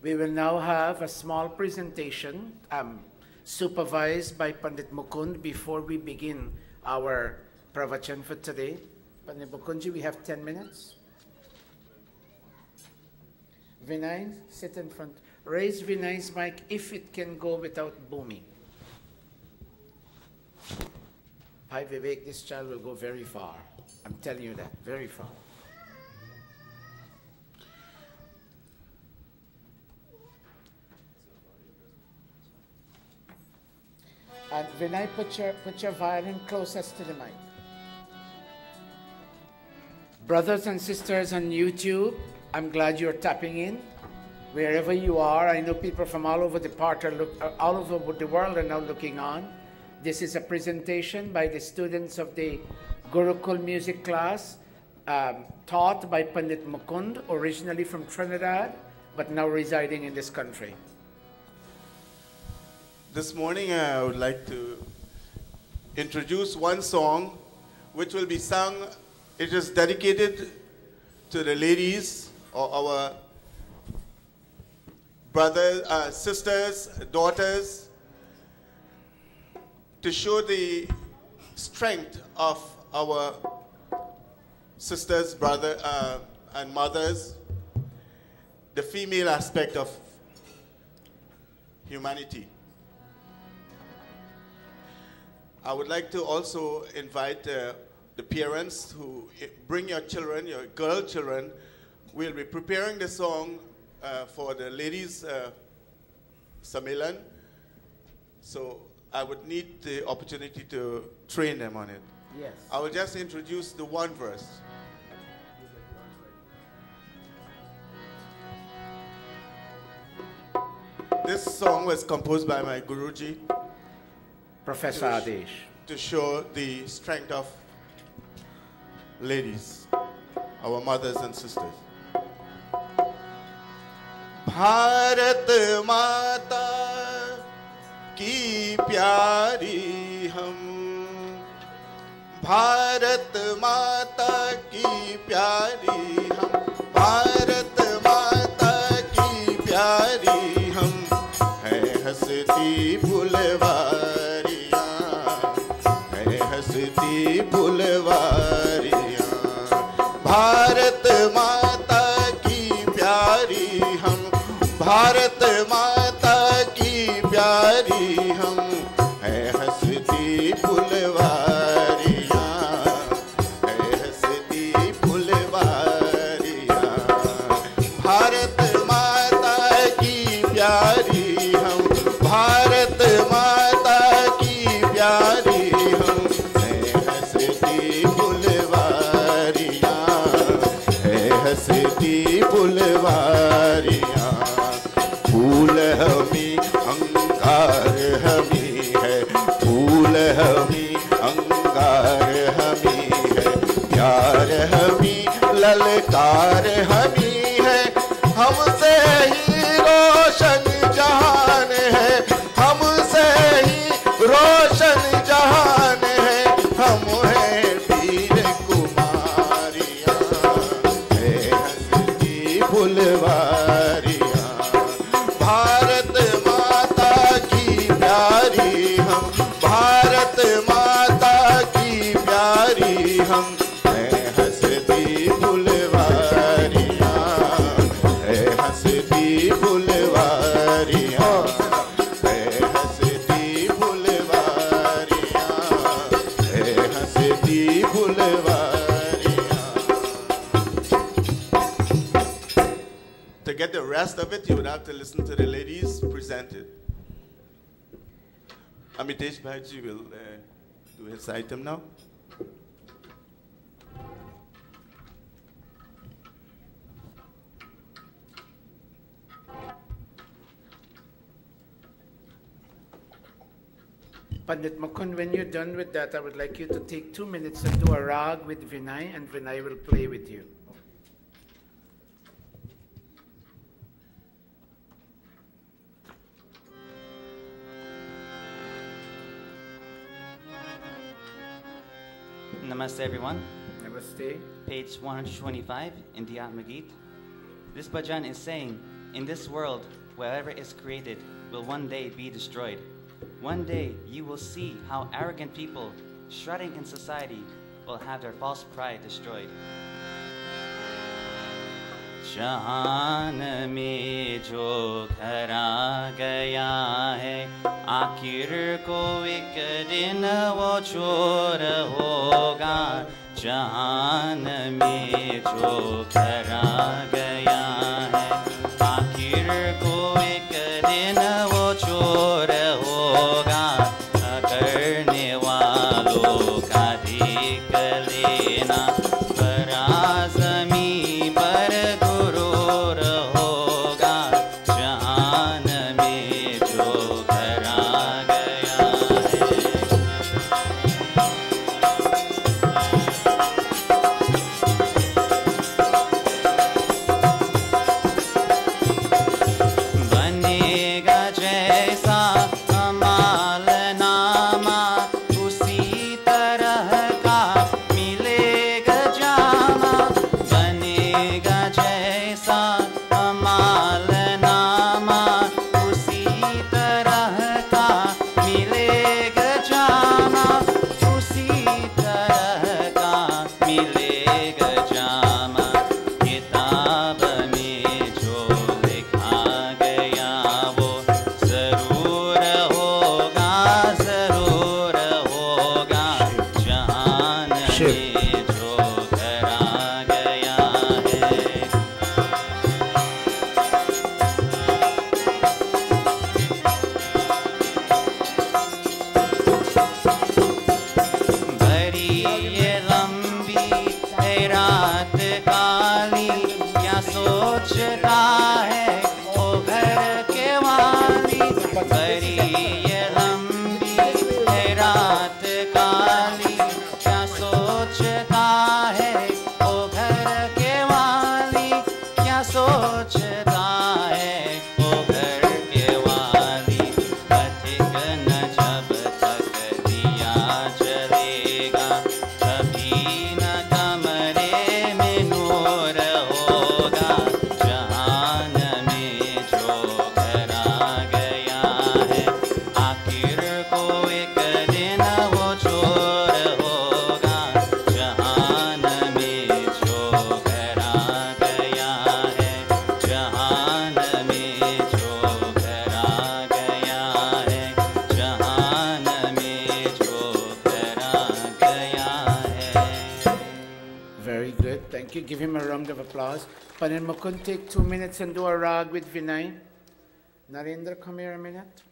We will now have a small presentation supervised by Pandit Mukund before we begin our pravachan for today. Pandit Mukundji, we have 10 minutes. Vinay, sit in front. Raise Vinay's mic if it can go without booming. Bhai Vivek, this child will go very far. I'm telling you that, very far. And Vinay, put your violin closest to the mic. Brothers and sisters on YouTube, I'm glad you're tapping in. Wherever you are, I know people from all over the all over the world are now looking on. This is a presentation by the students of the Gurukul music class, taught by Pandit Mukund, originally from Trinidad, but now residing in this country. This morning I would like to introduce one song which will be sung. It is dedicated to the ladies, or our brothers, sisters, daughters, to show the strength of our sisters, brothers, and mothers, the female aspect of humanity. I would like to also invite the parents who bring your children, your girl children. We'll be preparing the song for the ladies' Sammelan. So I would need the opportunity to train them on it. Yes. I will just introduce the one verse. This song was composed by my Guruji, Professor Adesh, to show the strength of ladies, our mothers and sisters. Bharat Mata ki pyari hum, Bharat Mata ki pyari hum, Bharat Mata ki pyari hum, hai hasati bulwariya, hai hasati bulwariya, Bharat Mata ki pyari hum, Bharat Mata ki pyari hum, hai hasati bulwariya, hai hasati bulwariya, Bharat Mata ki pyari hum, Bharat Mata ki pyari hum, hai hasati bulwariya, hai hasati bulwariya. फूल हमी अंगार हमी है, फूल हमी सरकार हमी है, हमसे ही रोशन जहान है, हमसे ही रोशन जहान है, हम हैं वीर कुमारियां, है हंसती फुलवारियां, भारत माता की प्यारी हम, भारत माता की प्यारी हम, है हंसती फुलवारियां, है हंसती फुलवारियां, है हंसती फुलवारियां, है हंसती फुलवारियां। To get the rest of it, you would have to listen to the ladies present it. Amitesh Bhaji will do his item now. Pandit Mukund, when you're done with that, I would like you to take 2 minutes and do a rag with Vinay, and Vinay will play with you. Namaste everyone. Namaste. Page 125 in the Atma Geet. This bhajan is saying, in this world, whatever is created will one day be destroyed. One day you will see how arrogant people strutting in society will have their false pride destroyed. जहान में जो घरा गया है, आखिर को एक दिन वो चोर होगा। जहान में जो घरा गया है, आखिर को एक दिन वो चोर होगा। करने वालों का देख लेना, पराज़मी पर गुरूर होगा। जहान में जो घरा गया है, बनेगा जैसा अमाल नामा, उसी तरह का मिलेगा जामा। बनेगा जैसा अमाल नामा, उसी तरह का मिलेगा जामा। उसी तरह का मिलेगा जामा। किताब में जो लिखा गया वो जरूर होगा, जरूर होगा। जहान में जो घरा गया है, भरी ये लंबी है रात काली, क्या सोचता है वो घर के वाली। भरी ये लंबी है रात काली, क्या सोचता है वो घर के वाली। क्या सोचता है वो घर के वाली। पथिक न जब तक दिया जलेगा, कभी न कमरे में नूर होगा। जहान में जो घरा गया है, आखिर को एक दिन वो चोर होगा। जहान में जो घरा गया है, जहान में जो घरा गया है, जहान में जो घरा गया है। Very good. Thank you. Give him a round of applause. Pandit Mukund, take 2 minutes and do a rag with Vinay. Narendra, come here a minute.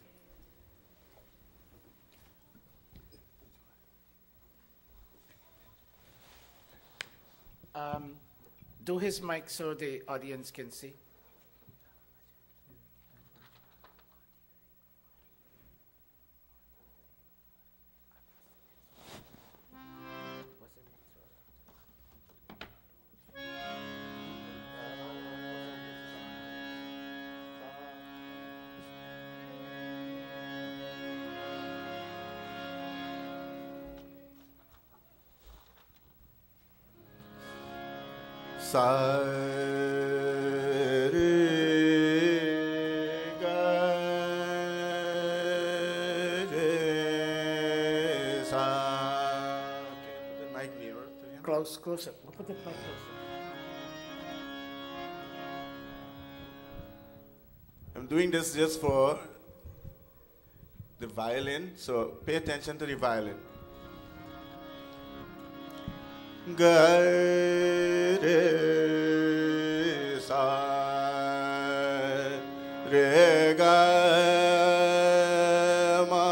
Do his mic so the audience can see. sa re ga re sa. Okay, put the mic nearer to him. Closer. We'll put the mic closer. I'm doing this just for the violin, so pay attention to the violin. Ga re sa re ga ma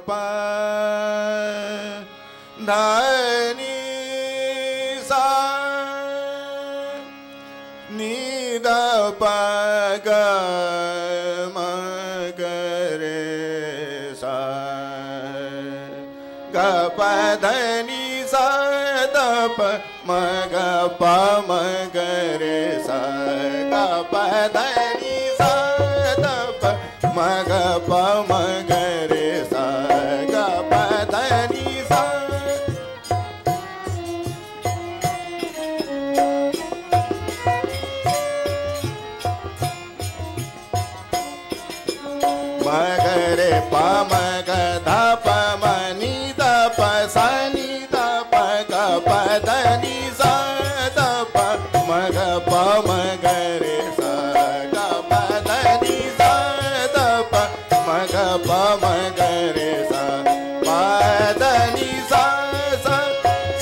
pa da ni sa ni da pa ga ma ga re sa ga pa da ni sa da pa ma ga pa ma ga re sa ga pa da ni sa da pa ma ga pa ma ga re sa ga pa da ni sa. Ma ga re pa ma ga da pa ma ni da pa sa ni da pa ga pa da ni sa da pa ma ga pa ma ga re sa ga pa da ni sa da pa ma ga pa ma ga re sa pa da ni sa sa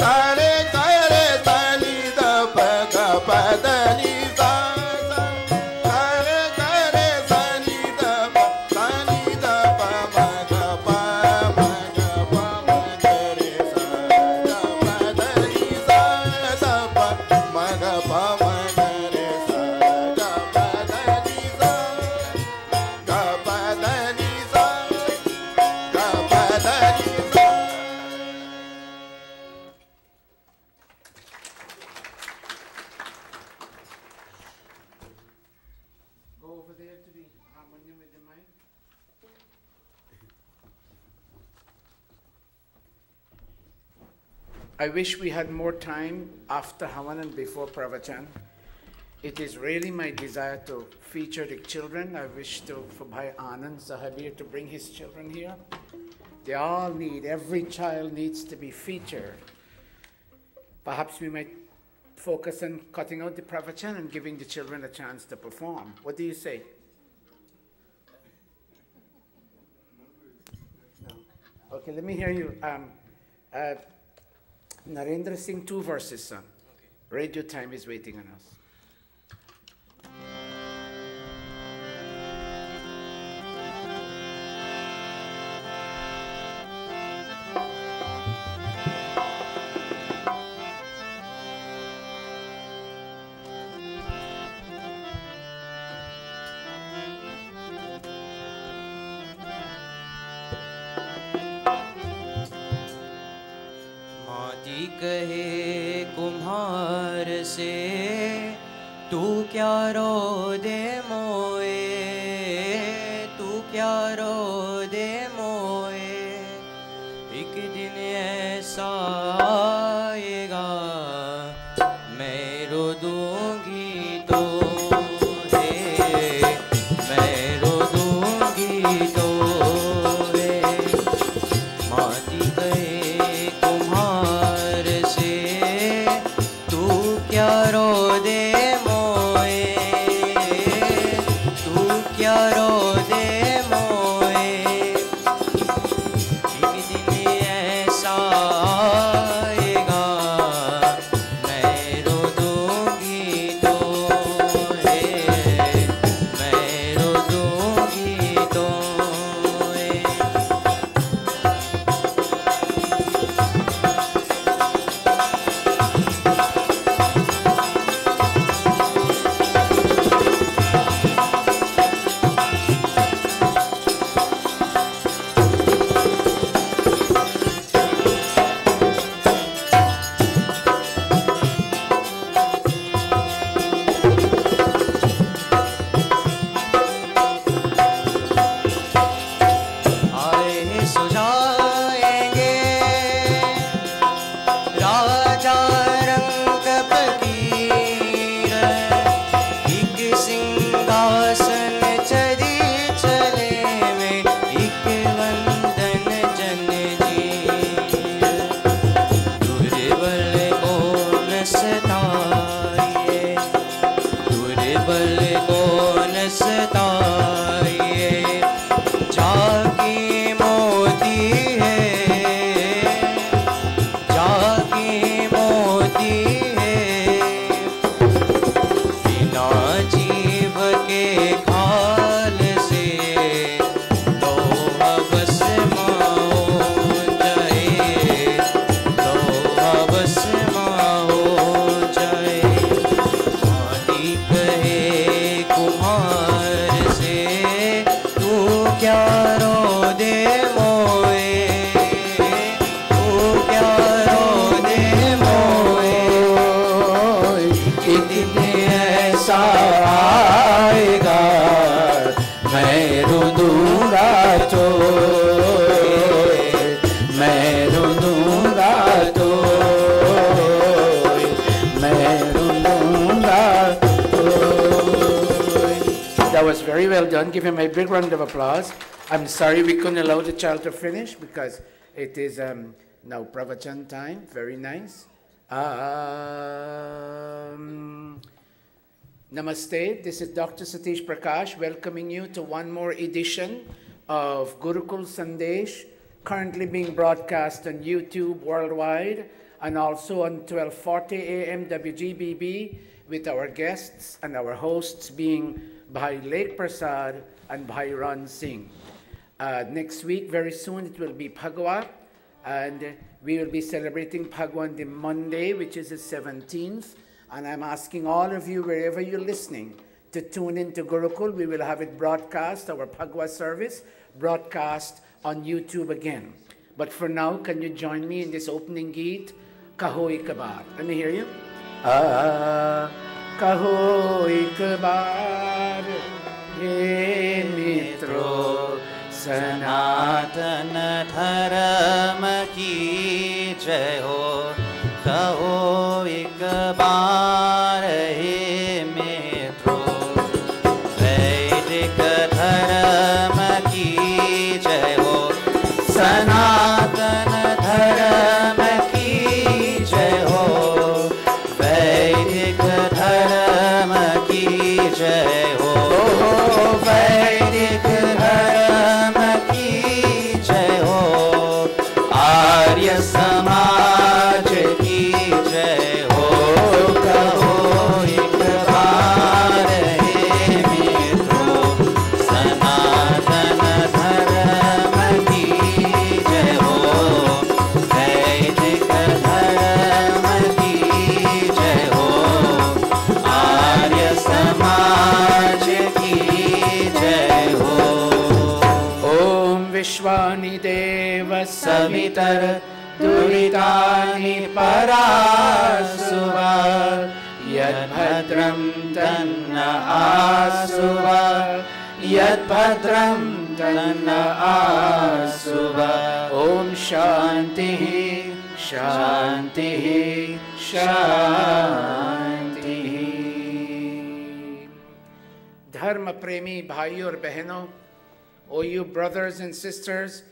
sa re ga re sa ni da pa ga pa da ni sa sa sa re ga re sa ni da pa sa ni da pa ma ga pa ma ga pa ma ga re sa ga pa da ni sa da pa ma ga pa ma ga re sa ga pa da ni sa ga pa da ni sa ga pa da ni sa. Go over there to the harmonium with the mic. I wish we had more time after Havan and before Pravachan. It is really my desire to feature the children. I wish for Bhai Anand Sahabir to bring his children here. They all every child needs to be featured. Perhaps we might focus on cutting out the Pravachan and giving the children a chance to perform. What do you say? No. Okay, let me hear you. Narendra, sing 2 verses, son. Radio time is waiting on us. कहे कुम्हार से तू क्या रो दे मोए, तू क्या रो दे मोए, एक दिन ऐसा आएगा मैं रो दूंगी तो है, मैं रो दूंगी तो है। माटी गए कुम्हार से तू क्या रो दे मोए, तू क्या रो दे मोए, एक दिन ऐसा आएगा मैं रो दूंगी तो है, मैं रो दूंगी तो है। Very well done. Give him a big round of applause. I'm sorry we couldn't allow the child to finish because it is now pravachan time. Very nice. Namaste. This is Dr. Satish Prakash welcoming you to one more edition of Gurukul Sandesh, currently being broadcast on YouTube worldwide and also on 12:40 a.m. WGBB with our guests and our hosts being Bhai Lake Prasad and Bhai Ran Singh. Next week, very soon, it will be Phagwa, and we will be celebrating Phagwa on the Monday, which is the 17th. And I'm asking all of you, wherever you're listening, to tune into Gurukul. We will have it broadcast, our Phagwa service, broadcast on YouTube again. But for now, can you join me in this opening geet, Kaho Ikabar? Let me hear you. Kaho Ikabar, He Mitro, Sanatana Dharma ki jai ho. Kaho ek baar he mitro, Vedic dharma ki jai ho, Sanatana dharma ki jai ho, Vedic dharma ki jai ho, Vedic dharma ki jai ho, Arya Samaj ki Vishwani Deva Savitar Duritani Parasuva Yad Bhadram Tanna Asuva Yad Bhadram Tanna Asuva Om Shanti Shanti Shanti. Dharma Premi Bhai aur Behno, O you brothers and sisters,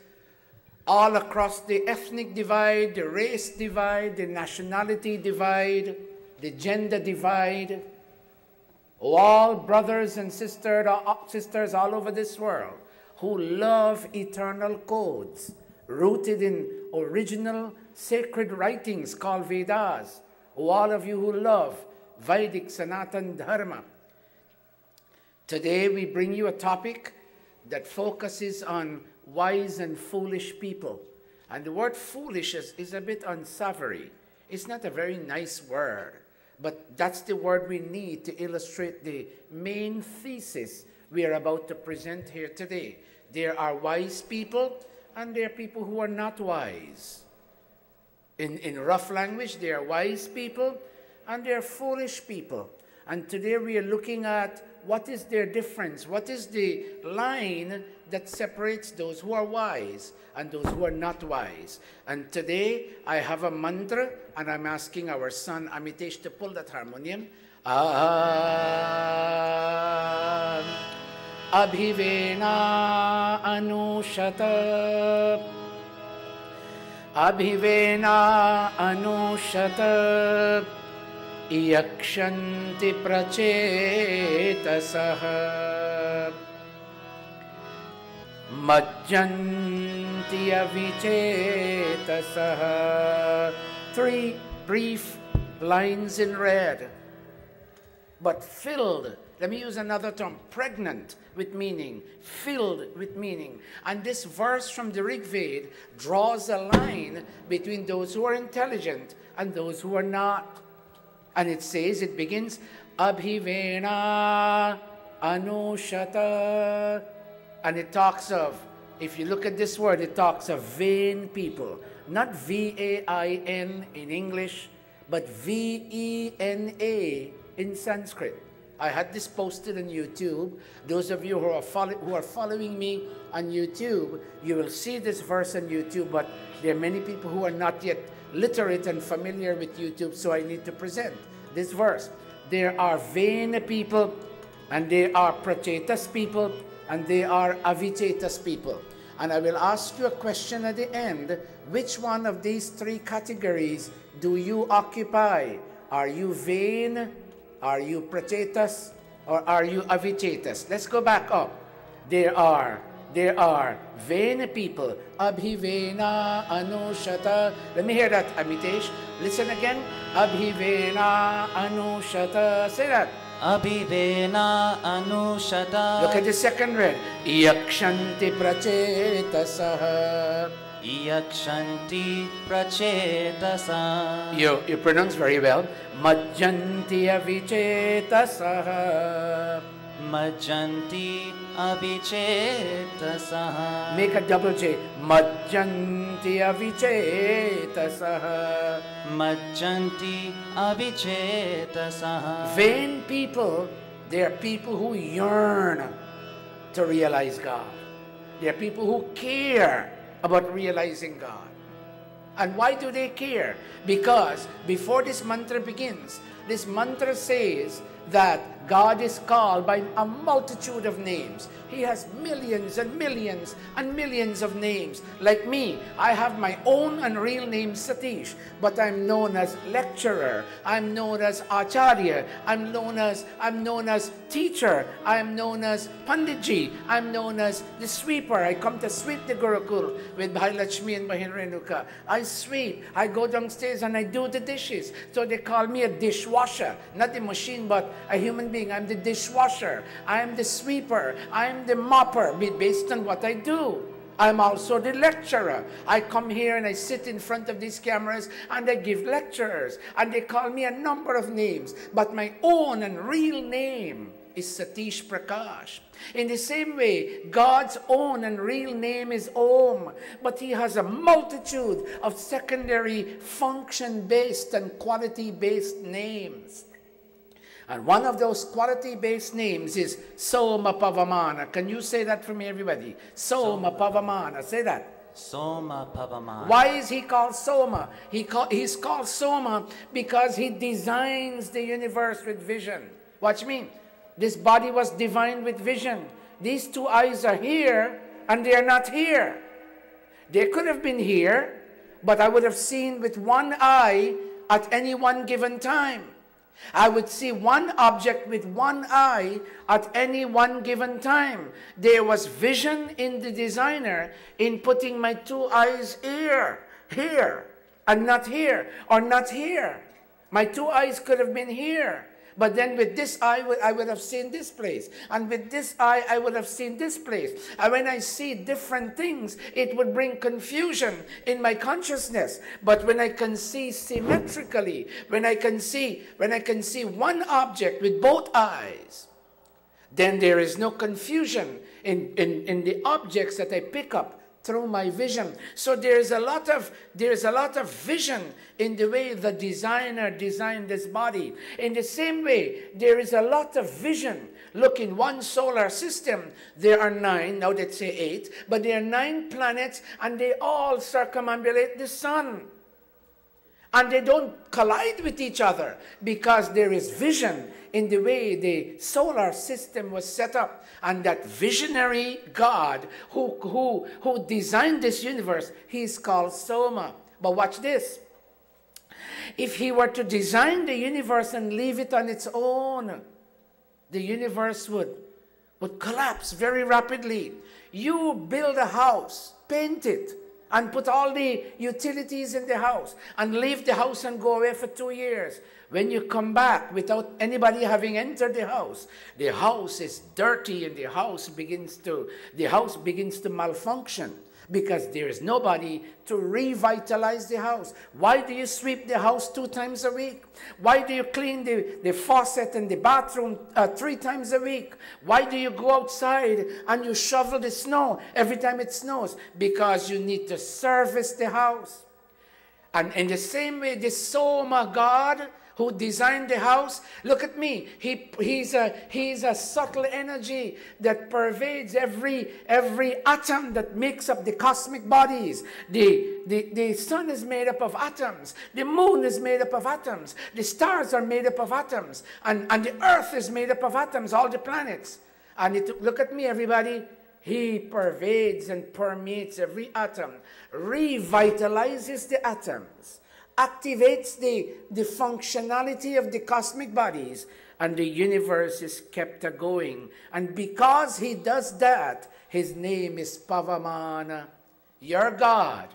all across the ethnic divide, the race divide, the nationality divide, the gender divide, O all brothers and sisters all over this world who love eternal codes rooted in original sacred writings called Vedas, O all of you who love Vedic Sanatan Dharma. Today we bring you a topic that focuses on wise and foolish people. And the word foolish is a bit unsavory. It's not a very nice word, but that's the word we need to illustrate the main thesis we are about to present here today. There are wise people and there are people who are not wise. In rough language, there are wise people and there are foolish people. And today we are looking at what is their difference? What is the line that separates those who are wise and those who are not wise? And today I have a mantra and I'm asking our son Amitesh to pull that harmonium. Abhivena anushata Abhivena anushata Yakshanti prachetasah Majjanti avichetasah. 3 brief lines in red, but filled. Let me use another term, pregnant with meaning, filled with meaning. And this verse from the Rig Veda draws a line between those who are intelligent and those who are not. And it says, it begins, Abhivena anushata. And it talks of, if you look at this word, it talks of vain people. Not V-A-I-N in English, but V-E-N-A in Sanskrit. I had this posted on YouTube. Those of you who are following me on YouTube, you will see this verse on YouTube, but there are many people who are not yet literate and familiar with YouTube, so I need to present this verse. There are vain people and they are prachetas people, and they are avichetas people. And I will ask you a question at the end. Which one of these three categories do you occupy? Are you vain? Are you prachetas? Or are you avichetas? Let's go back up. There are vain people. Abhivena anushata. Let me hear that, Amitesh. Listen again. Abhivena anushata. Say that. Abhivena anushata. Look at the second red. Yakshanti prachetasah. Yakshanti prachetasah. You pronounce very well. Majjanti avichetasah. Majjanti avichetasah. Make a double J. Majjanti avichetasah. Majjanti avichetasah. Vain people, they are people who yearn to realize God. They are people who care about realizing God. And why do they care? Because before this mantra begins, this mantra says that God is called by a multitude of names. He has millions and millions and millions of names. Like me, I have my own and real name Satish, but I'm known as lecturer, I'm known as acharya, I'm known as teacher, I'm known as panditji, I'm known as the sweeper. I come to sweep the Gurukul with Bhai Lakshmi and Bhai Renuka. I sweep, I go downstairs and I do the dishes. So they call me a dishwasher, not the machine but a human being. I'm the dishwasher, I'm the sweeper, I'm the mopper, based on what I do. I'm also the lecturer. I come here and I sit in front of these cameras and I give lectures, and they call me a number of names, but my own and real name is Satish Prakash. In the same way, God's own and real name is Om, but He has a multitude of secondary function-based and quality-based names. And one of those quality-based names is Soma Pavamana. Can you say that for me, everybody? Soma Pavamana. Say that. Soma Pavamana. Why is He called Soma? He's called Soma because He designs the universe with vision. Watch me. This body was designed with vision. These two eyes are here and they are not here. They could have been here, but I would have seen with one eye at any one given time. I would see one object with one eye at any one given time. There was vision in the designer in putting my two eyes here, and not here, or not here. My two eyes could have been here. But then with this eye, I would have seen this place. And with this eye, I would have seen this place. And when I see different things, it would bring confusion in my consciousness. But when I can see symmetrically, when I can see one object with both eyes, then there is no confusion in the objects that I pick up through my vision. So there is a lot of vision in the way the designer designed this body. In the same way, there is a lot of vision. Look, in one solar system, there are 9, now let's say 8, but there are 9 planets and they all circumambulate the sun. And they don't collide with each other because there is vision in the way the solar system was set up. And that visionary God who designed this universe, He's called Soma. But watch this. If He were to design the universe and leave it on its own, the universe would collapse very rapidly. You build a house, paint it, and put all the utilities in the house, and leave the house and go away for 2 years. When you come back without anybody having entered the house is dirty, and the house begins to malfunction because there is nobody to revitalize the house. Why do you sweep the house 2 times a week? Why do you clean the faucet and the bathroom 3 times a week? Why do you go outside and you shovel the snow every time it snows? Because you need to service the house. And in the same way, the Soma God who designed the house. Look at me. He's a subtle energy that pervades every atom that makes up the cosmic bodies. The sun is made up of atoms. The moon is made up of atoms. The stars are made up of atoms. And the earth is made up of atoms, all the planets. And look at me, everybody. He pervades and permeates every atom, revitalizes the atoms, activates the functionality of the cosmic bodies, and the universe is kept a-going. And because he does that, his name is Pavamana, your God.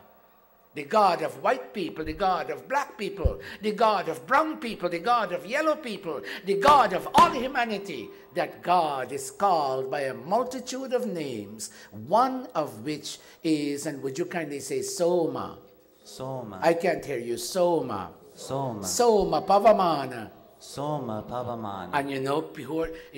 The God of white people, the God of black people, the God of brown people, the God of yellow people, the God of all humanity. That God is called by a multitude of names, one of which is, and would you kindly say Soma? Soma. I can't hear you. Soma. Soma. Soma Pavamana. Soma Pavamana. And you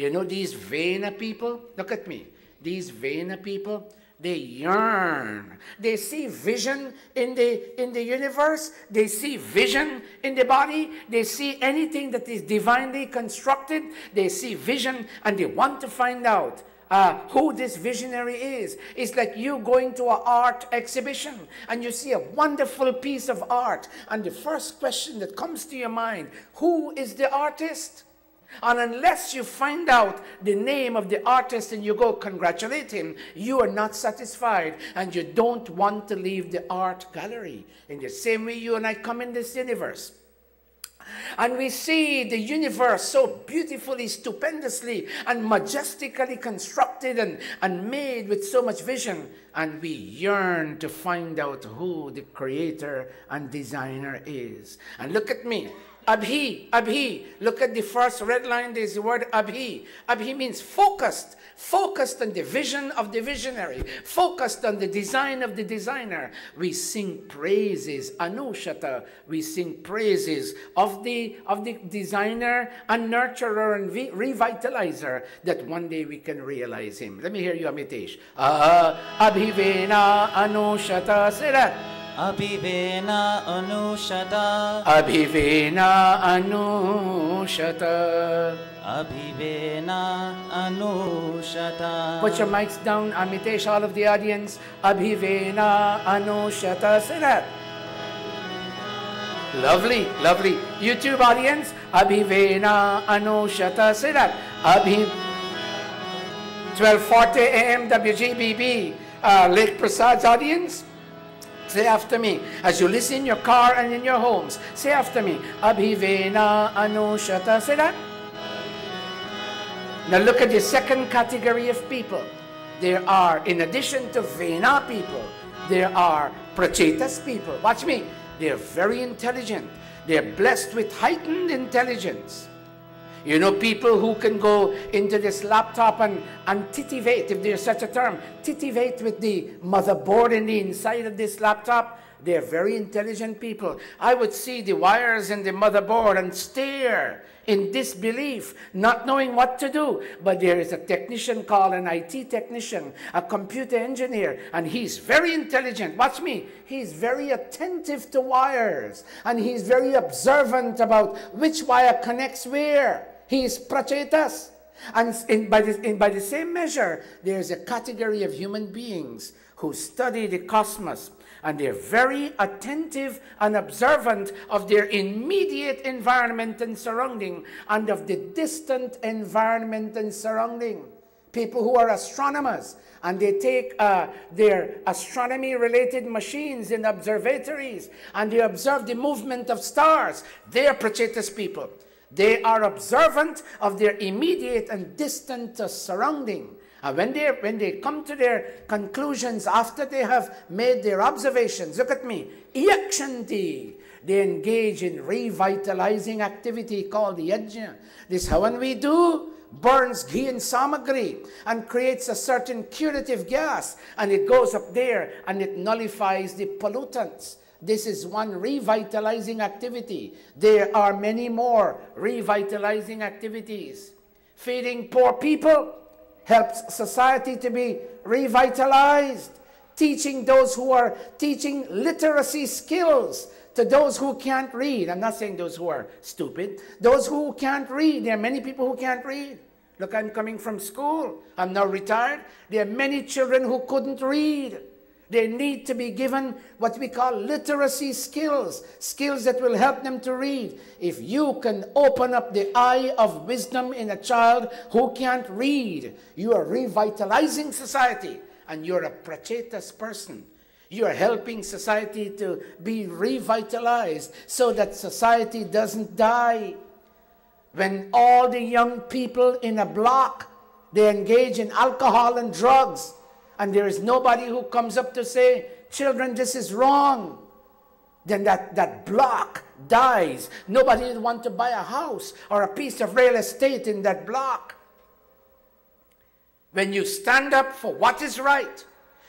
know these Vena people? Look at me. These Vena people, they yearn. They see vision in the universe. They see vision in the body. They see anything that is divinely constructed. They see vision and they want to find out who this visionary is. It's like you going to an art exhibition and you see a wonderful piece of art. And the first question that comes to your mind, who is the artist? And unless you find out the name of the artist and you go congratulate him, you are not satisfied and you don't want to leave the art gallery. In the same way you and I come in this universe. And we see the universe so beautifully, stupendously, and majestically constructed and made with so much vision. And we yearn to find out who the creator and designer is. And look at me. Abhi, Abhi. Look at the first red line. There's the word Abhi. Abhi means focused. Focused on the vision of the visionary. Focused on the design of the designer. We sing praises, Anushata. We sing praises of the designer and nurturer and revitalizer, that one day we can realize him. Let me hear you, Amitesh. Abhivena Anushata. Say that. Abhivena Anushata. Abhivena Anushata. Abhivena Anushata. Put your mics down, Amitesh, all of the audience. Abhivena Anushata. Say that. Lovely, lovely. YouTube audience. Abhivena Anushata. Say that. 12:40 a.m. WGBB. Lake Prasad's audience. Say after me. As you listen in your car and in your homes, say after me. Abhivena Anushata. Say that. Now look at the second category of people. There are, in addition to Vena people, there are Prachetas people. Watch me. They're very intelligent. They're blessed with heightened intelligence. You know, people who can go into this laptop and titivate, if there's such a term, titivate with the motherboard in the inside of this laptop. They're very intelligent people. I would see the wires in the motherboard and stare in disbelief, not knowing what to do. But there is a technician called an IT technician, a computer engineer, and he's very intelligent. Watch me. He's very attentive to wires, and he's very observant about which wire connects where. He's Prachetas. And by the same measure, there's a category of human beings who study the cosmos, and they're very attentive and observant of their immediate environment and surrounding, and of the distant environment and surrounding. People who are astronomers, and they take their astronomy-related machines in observatories, and they observe the movement of stars. They are Prachetas people. They are observant of their immediate and distant surrounding. And when they come to their conclusions after they have made their observations, look at me, yakshanti, they engage in revitalizing activity called yajna. This havan we do burns ghee and samagri and creates a certain curative gas, and it goes up there and it nullifies the pollutants. This is one revitalizing activity. There are many more revitalizing activities. Feeding poor people helps society to be revitalized. teaching those who are teaching literacy skills to those who can't read. I'm not saying those who are stupid. Those who can't read. There are many people who can't read. Look, I'm coming from school. I'm now retired. There are many children who couldn't read. They need to be given what we call literacy skills, skills that will help them to read. If you can open up the eye of wisdom in a child who can't read, you are revitalizing society, and you're a prachetas person. You are helping society to be revitalized so that society doesn't die. When all the young people in a block, they engage in alcohol and drugs, and there is nobody who comes up to say, children, this is wrong, then that block dies. Nobody would want to buy a house or a piece of real estate in that block. When you stand up for what is right,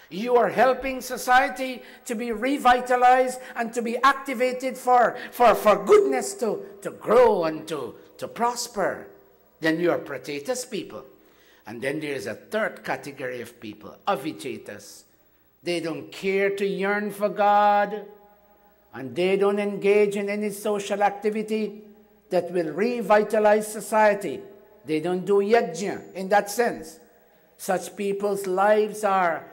you are helping society to be revitalized and to be activated for goodness to grow and to prosper. Then you are prachetas people. And then there is a third category of people, avichetas. They don't care to yearn for God, and they don't engage in any social activity that will revitalize society. They don't do yajna in that sense. Such people's lives are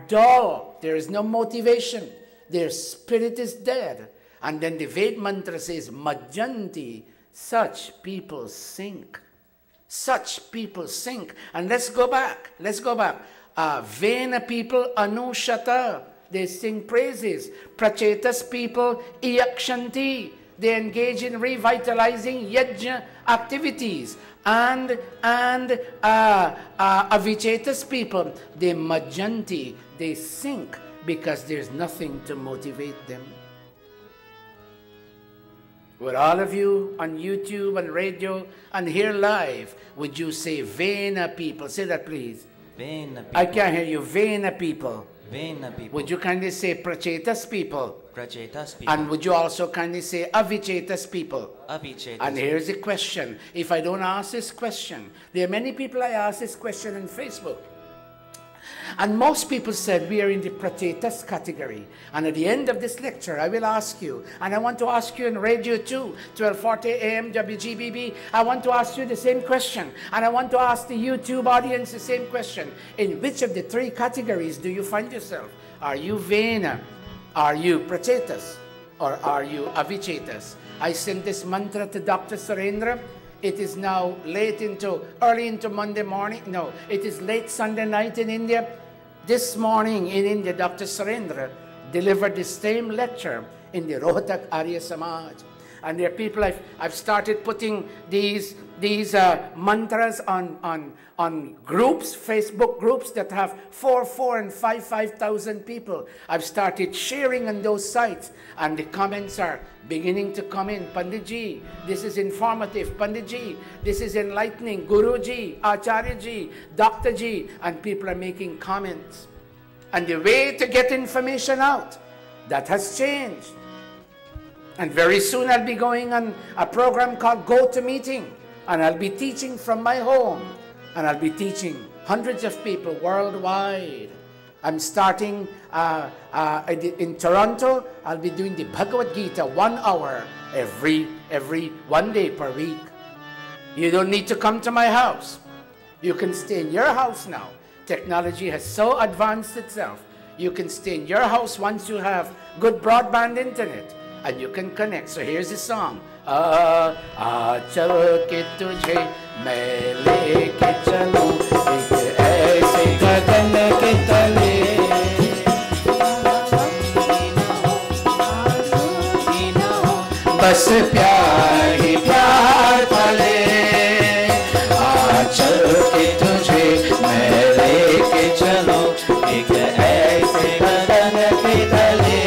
dull. There is no motivation. Their spirit is dead. And then the Ved mantra says, Majjanti, such people sink. Such people sink. And let's go back. Vena people anushata. They sing praises. Prachetas people iyakshanti. They engage in revitalizing yajna activities. And avichetas people, they majjanti. They sink because there's nothing to motivate them. Would all of you on YouTube and radio and here live, would you say Vena people? Say that please. Vena people. I can't hear you. Vena people. Vena people. Would you kindly say Prachetas people? Prachetas people. And would you also kindly say Avichetas people? Avichetas. And here's the question. If I don't ask this question, there are many people I ask this question on Facebook. And most people said we are in the Prachetas category. And at the end of this lecture, I will ask you, and I want to ask you in radio too, 1240 AM WGBB, I want to ask you the same question. And I want to ask the YouTube audience the same question. In which of the three categories do you find yourself? Are you Vena? Are you Prachetas? Or are you Avichetas? I sent this mantra to Dr. Surendra. It is now early into Monday morning. No, it is late Sunday night in India. This morning in India, Dr. Surendra delivered the same lecture in the Rohtak Arya Samaj. And there are people, I've started putting these mantras on groups, Facebook groups that have 4,000 and 5,000 people. I've started sharing on those sites, and the comments are beginning to come in. Panditji, this is informative. Panditji, this is enlightening. Guruji, Acharyaji, Doctorji, and people are making comments. And the way to get information out, that has changed. And very soon I'll be going on a program called Go to Meeting. And I'll be teaching from my home. And I'll be teaching hundreds of people worldwide. I'm starting in Toronto. I'll be doing the Bhagavad Gita 1 hour every 1 day per week. You don't need to come to my house. You can stay in your house now. Technology has so advanced itself. You can stay in your house once you have good broadband internet. And you can connect. So here's the song. चल के तुझे मैं लेके चलूं एक ऐसे गगन के तले बस प्यार ही प्यार पले चल के तुझे मैं लेके चलूं एक ऐसे गगन के तले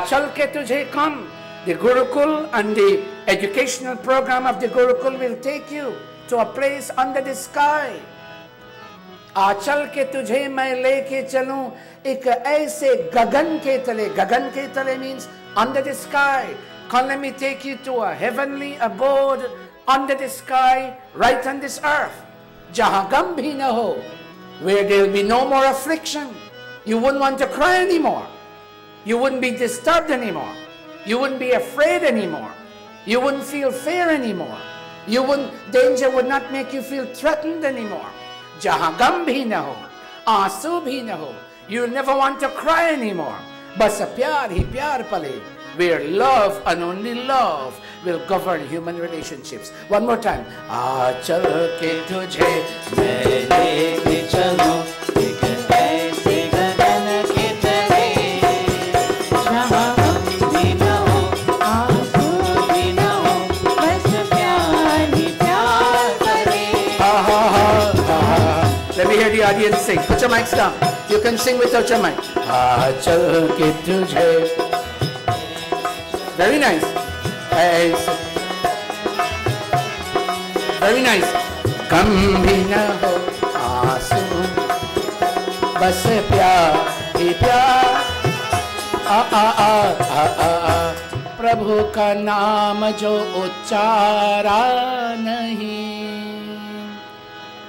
Chal ke tujhe come. The Gurukul and the educational program of the Gurukul will take you to a place under the sky. Achal ke tujhe main leke chalun ek aise gagan ke tale. Gagan ke tale means under the sky. Come, let me take you to a heavenly abode under the sky, right on this earth. Jahan gam bhi na ho, where there will be no more affliction. You wouldn't want to cry anymore. You wouldn't be disturbed anymore. You wouldn't be afraid anymore. You wouldn't feel fear anymore. Danger would not make you feel threatened anymore. Jahan gam bhi na ho, aansu bhi na ho. You'll never want to cry anymore. Bas pyar hi pyar pale, where love and only love will govern human relationships. One more time. Chal ke tujhe main leke chalu, ek aise gagan ki tarah, jahan gam bhi na ho, aansu bhi na ho, bas pyar hi pyar pale. Let me hear the audience sing. Put your mics down. You can sing without your mic. Chal ke tujhe. Very nice. Very nice. Gam bhi na ho, aansu, bas pyar hi pyar. Prabhu ka naam jo uchara nahi.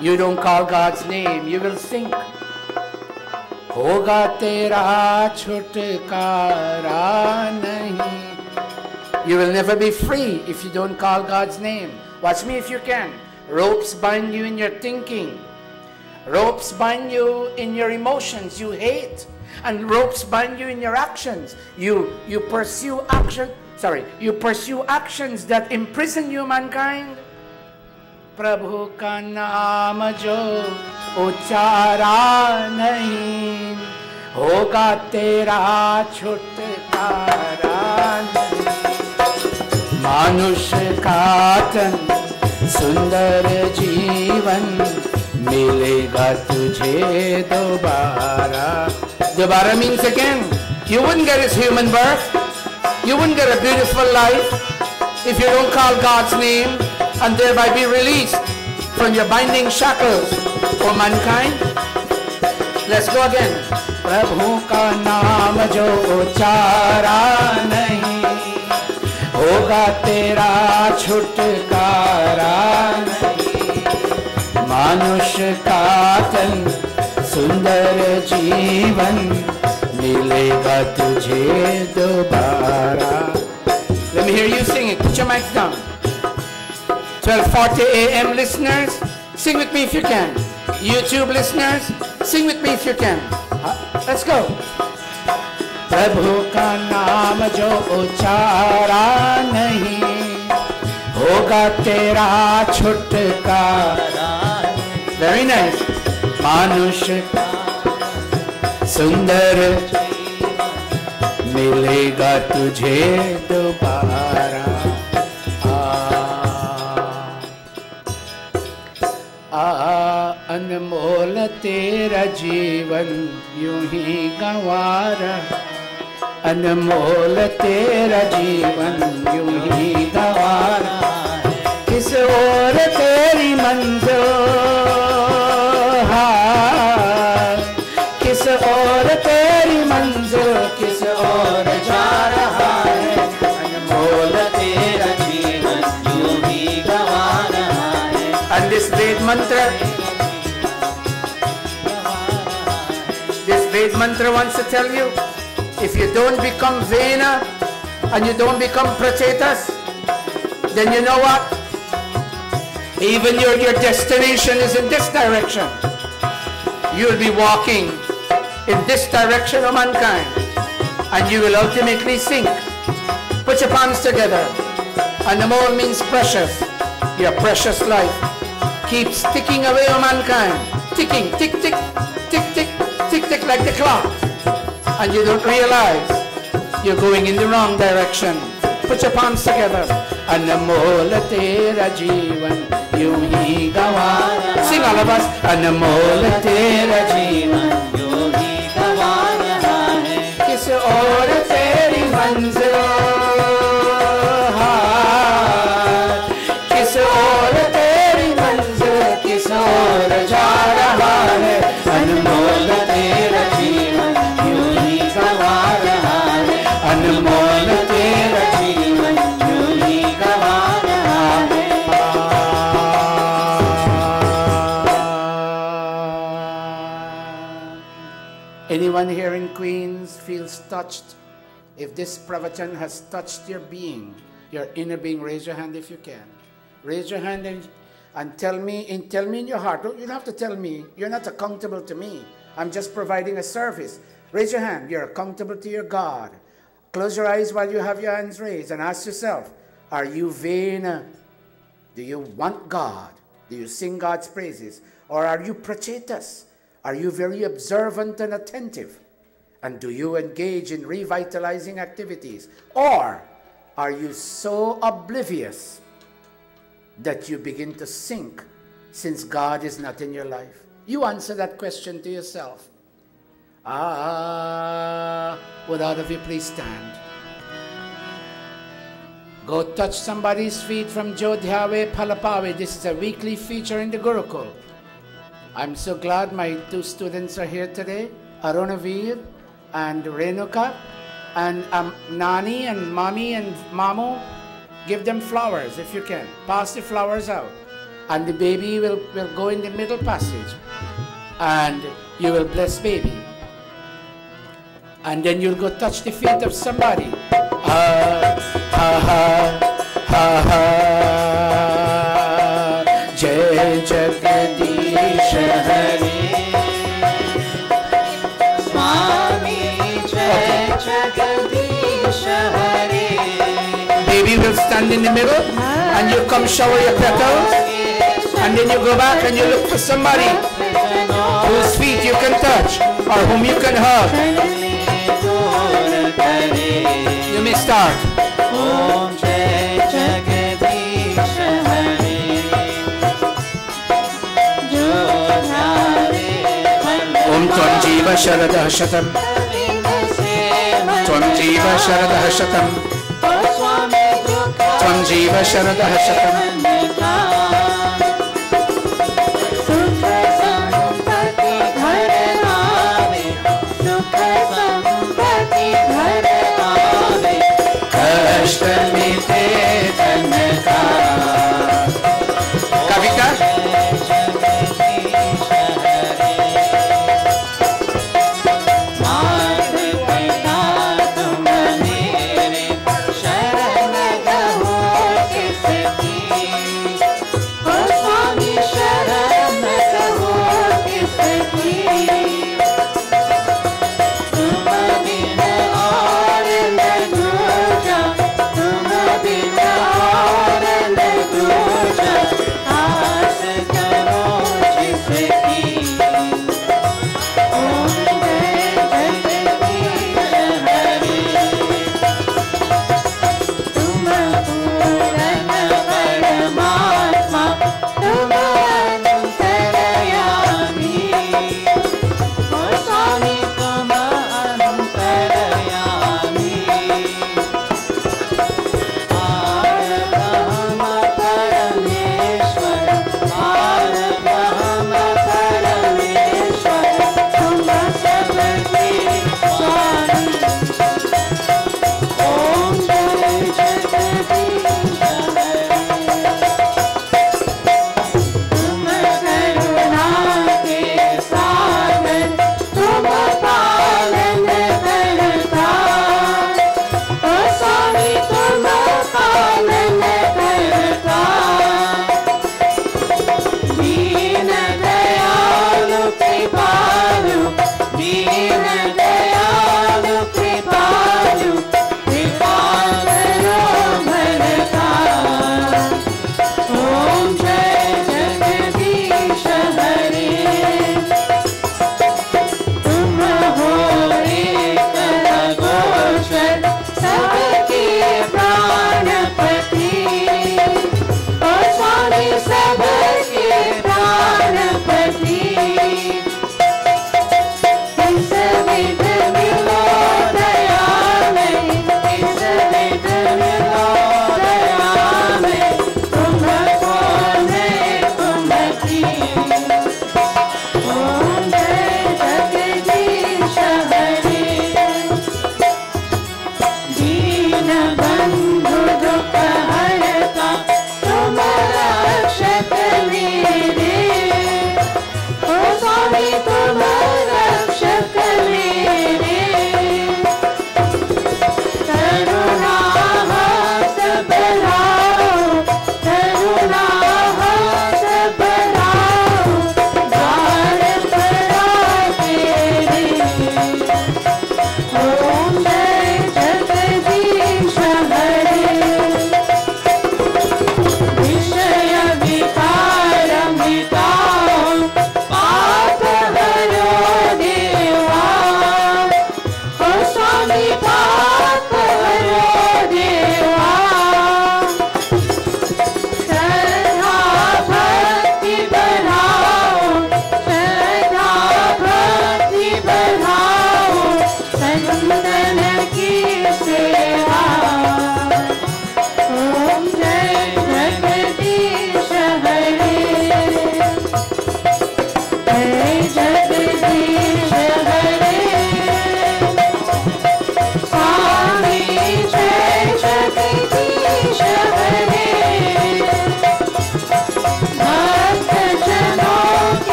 You don't call God's name, you will sink. Hoga tera chutkara nahi. You will never be free if you don't call God's name. Watch me if you can. Ropes bind you in your thinking. Ropes bind you in your emotions you hate. And ropes bind you in your actions. You pursue actions that imprison you, mankind. Prabhu ka naam jo uchara nahi, hoga tera chutkara nahi. Manush ka tan sundar jeevan, milega tujhe dobara. Dobara means again. You wouldn't get his human birth. You wouldn't get a beautiful life if you don't call God's name and thereby be released from your binding shackles for mankind. Let's go again. Prabhu ka naam jo uchara nahi, hoga tera chutkara nahi. Manush ka tan sundar jeevan, milega tujhe dobara. Let me hear you sing it. Put your mics down. 12:40 a.m. listeners, sing with me if you can. YouTube listeners, sing with me if you can. Let's go. Prabhu ka naam jo uchara nahi, hoga tera chutkara. Very nice. Manush sundar, milega tujhe dobara. अनमोल तेरा जीवन यूं ही गंवारा, अनमोल तेरा जीवन यूं ही गंवारा. किस ओर तेरी मंजिल, किस ओर तेरी मंजिल, किस ओर जा रहा है. अनमोल तेरा जीवन यूं ही गंवारा है. And this Ved mantra, Ved mantra wants to tell you, if you don't become Vena and you don't become Prachetas, then you know what? Even your destination is in this direction. You'll be walking in this direction of mankind and you will ultimately sink. Put your palms together. Anamol means precious. Your precious life keeps ticking away on mankind. Ticking, tick, tick, tick, tick. Tick tick like the clock, and you don't realize you're going in the wrong direction. Put your palms together. Anamol tera jeevan यूं ही गंवारा. Sing all of us. अनमोल तेरा जीवन यूं ही गंवारा है. किस ओर तेरी मंजिल, किस ओर तेरी मंजिल, किस ओर जा रहा है. अनमोल तेरा जीवन यूं ही गंवारा है. अनमोल Anyone here in Queens feels touched? If this pravachan has touched your being, your inner being, raise your hand if you can. Raise your hand and tell me in your heart. You don't have to tell me. You're not accountable to me. I'm just providing a service. Raise your hand. You're accountable to your God. Close your eyes while you have your hands raised and ask yourself, are you vain? Do you want God? Do you sing God's praises? Or are you prachetas? Are you very observant and attentive? And do you engage in revitalizing activities? Or are you so oblivious that you begin to sink since God is not in your life? You answer that question to yourself. Would all of you please stand? Go touch somebody's feet from Jodhyawe Palapawe. This is a weekly feature in the Gurukul. I'm so glad my two students are here today, Arunavir and Renuka, and Nani and Mommy and Mamu. Give them flowers if you can. Pass the flowers out. And the baby will go in the middle passage. And you will bless baby. And then you'll go touch the feet of somebody. Jai Jagadish Hari. Swami Jai Jagadish Hari. Baby will stand in the middle and you come shower your petals. And then you go back and you look for somebody whose feet you can touch or whom you can hug. You may start. Om Jai Jagadish Hari. Om Tvam Jiva Sharadah Shatam. Tvam Jiva Sharadah Shatam. Tvam Jiva Sharadah Shatam. Kavita?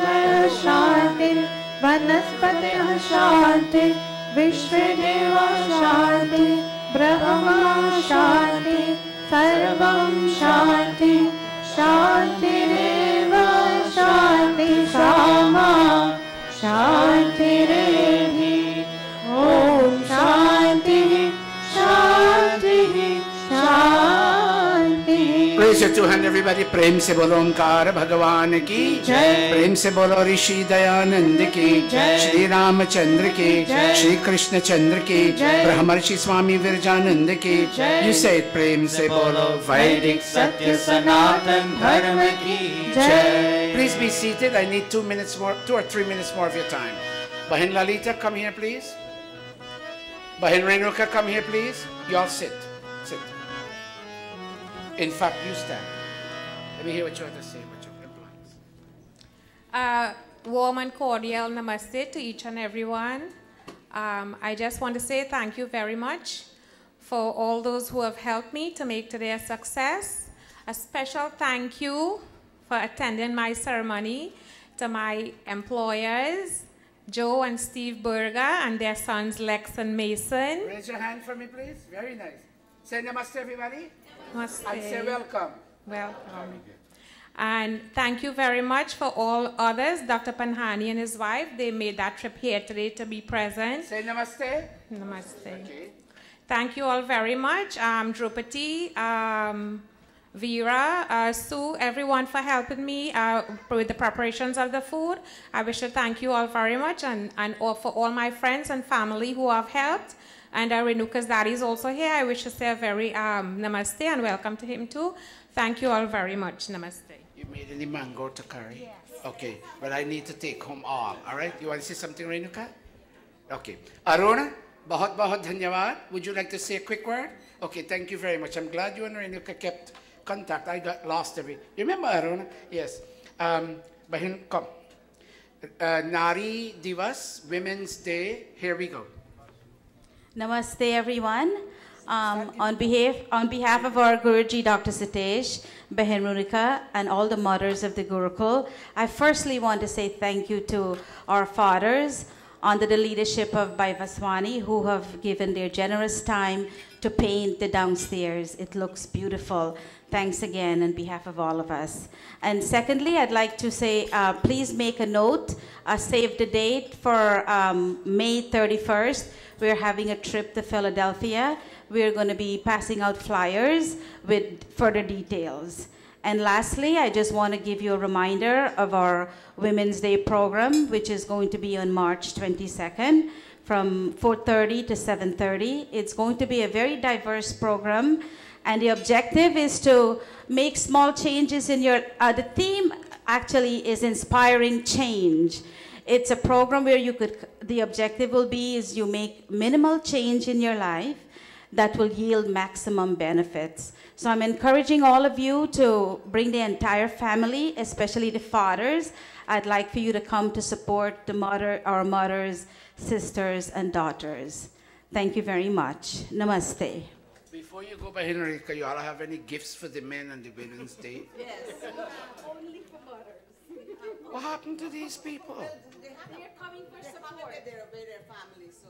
Mangalaya Shanti, Vanaspatya Shanti, Vishwadeva Shanti, Brahma Shanti, Sarvam Shanti, Shanti Deva Shanti, Shama Shanti Rehi, Om Shanti, Shanti, Shanti. Raise your two hands, everybody. Prem se bolo Omkar Bhagavan ki Jai. Prem se bolo Rishi Dayanand ki Jai. Shri Ramachandra ki Jai. Shri Krishna Chandra ki Jai. Brahmarshi Swami Virjanand ki Jai. You say it. Prem se bolo Vaidik Satya Sanatan Dharma ki Jai. Please be seated. I need 2 minutes more, 2 or 3 minutes more of your time. Bahin Lalita, come here, please. Bahin Renuka, come here, please. You all sit. Sit. In fact, you stand. Let me hear what you have to say about your implants. Warm and cordial namaste to each and everyone. I just want to say thank you very much for all those who have helped me to make today a success. A special thank you for attending my ceremony to my employers, Joe and Steve Berger, and their sons Lex and Mason. Raise your hand for me, please. Very nice. Say namaste, everybody. Namaste. And say welcome. Welcome. And thank you very much for all others. Dr. Panhani and his wife, they made that trip here today to be present. Say namaste. Namaste. Okay. Thank you all very much. Drupati, Veera, Sue, everyone for helping me with the preparations of the food. I wish to thank you all very much, and for all my friends and family who have helped. And Renuka's daddy is also here. I wish to say a very namaste and welcome to him too. Thank you all very much. Namaste. You made any mango to curry? Yes. Okay, but I need to take home all right? You want to say something, Renuka? Okay. Aruna, bahut bahut dhanyawad. Would you like to say a quick word? Okay, thank you very much. I'm glad you and Renuka kept contact. I got lost You remember Aruna? Yes. Bahin, come. Nari Divas, Women's Day. Here we go. Namaste, everyone. On behalf of our Guruji, Dr. Sitesh, Behin Runika, and all the mothers of the Gurukul, I firstly want to say thank you to our fathers under the leadership of Bhai Vaswani, who have given their generous time to paint the downstairs. It looks beautiful. Thanks again on behalf of all of us. And secondly, I'd like to say, please make a note, save the date for May 31st. We're having a trip to Philadelphia. We're going to be passing out flyers with further details. And lastly, I just want to give you a reminder of our Women's Day program, which is going to be on March 22nd from 4:30 to 7:30. It's going to be a very diverse program. And the objective is to make small changes in your, the theme actually is inspiring change. It's a program where the objective will be is you make minimal change in your life that will yield maximum benefits. So I'm encouraging all of you to bring the entire family, especially the fathers. I'd like for you to come to support our mothers, sisters, and daughters. Thank you very much. Namaste. Before you go by Henrika, you all have any gifts for the men on the Women's Day? Yes, only for mothers. What happened to these people? They're coming for support. They're their families, so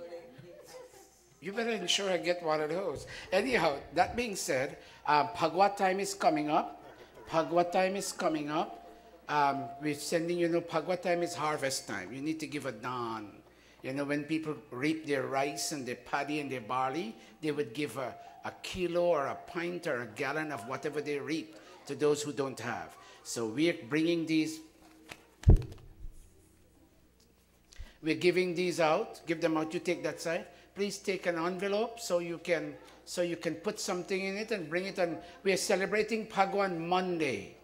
You better ensure I get one of those. Anyhow, that being said, Phagwat time is coming up. Phagwat time is coming up. We're sending, Phagwat time is harvest time. You need to give a dan. When people reap their rice and their paddy and their barley, they would give a kilo or a pint or a gallon of whatever they reap to those who don't have. So we're bringing these, we're giving these out. Give them out. You take that side. Please take an envelope so you can put something in it and bring it on. We are celebrating Phagwan Monday.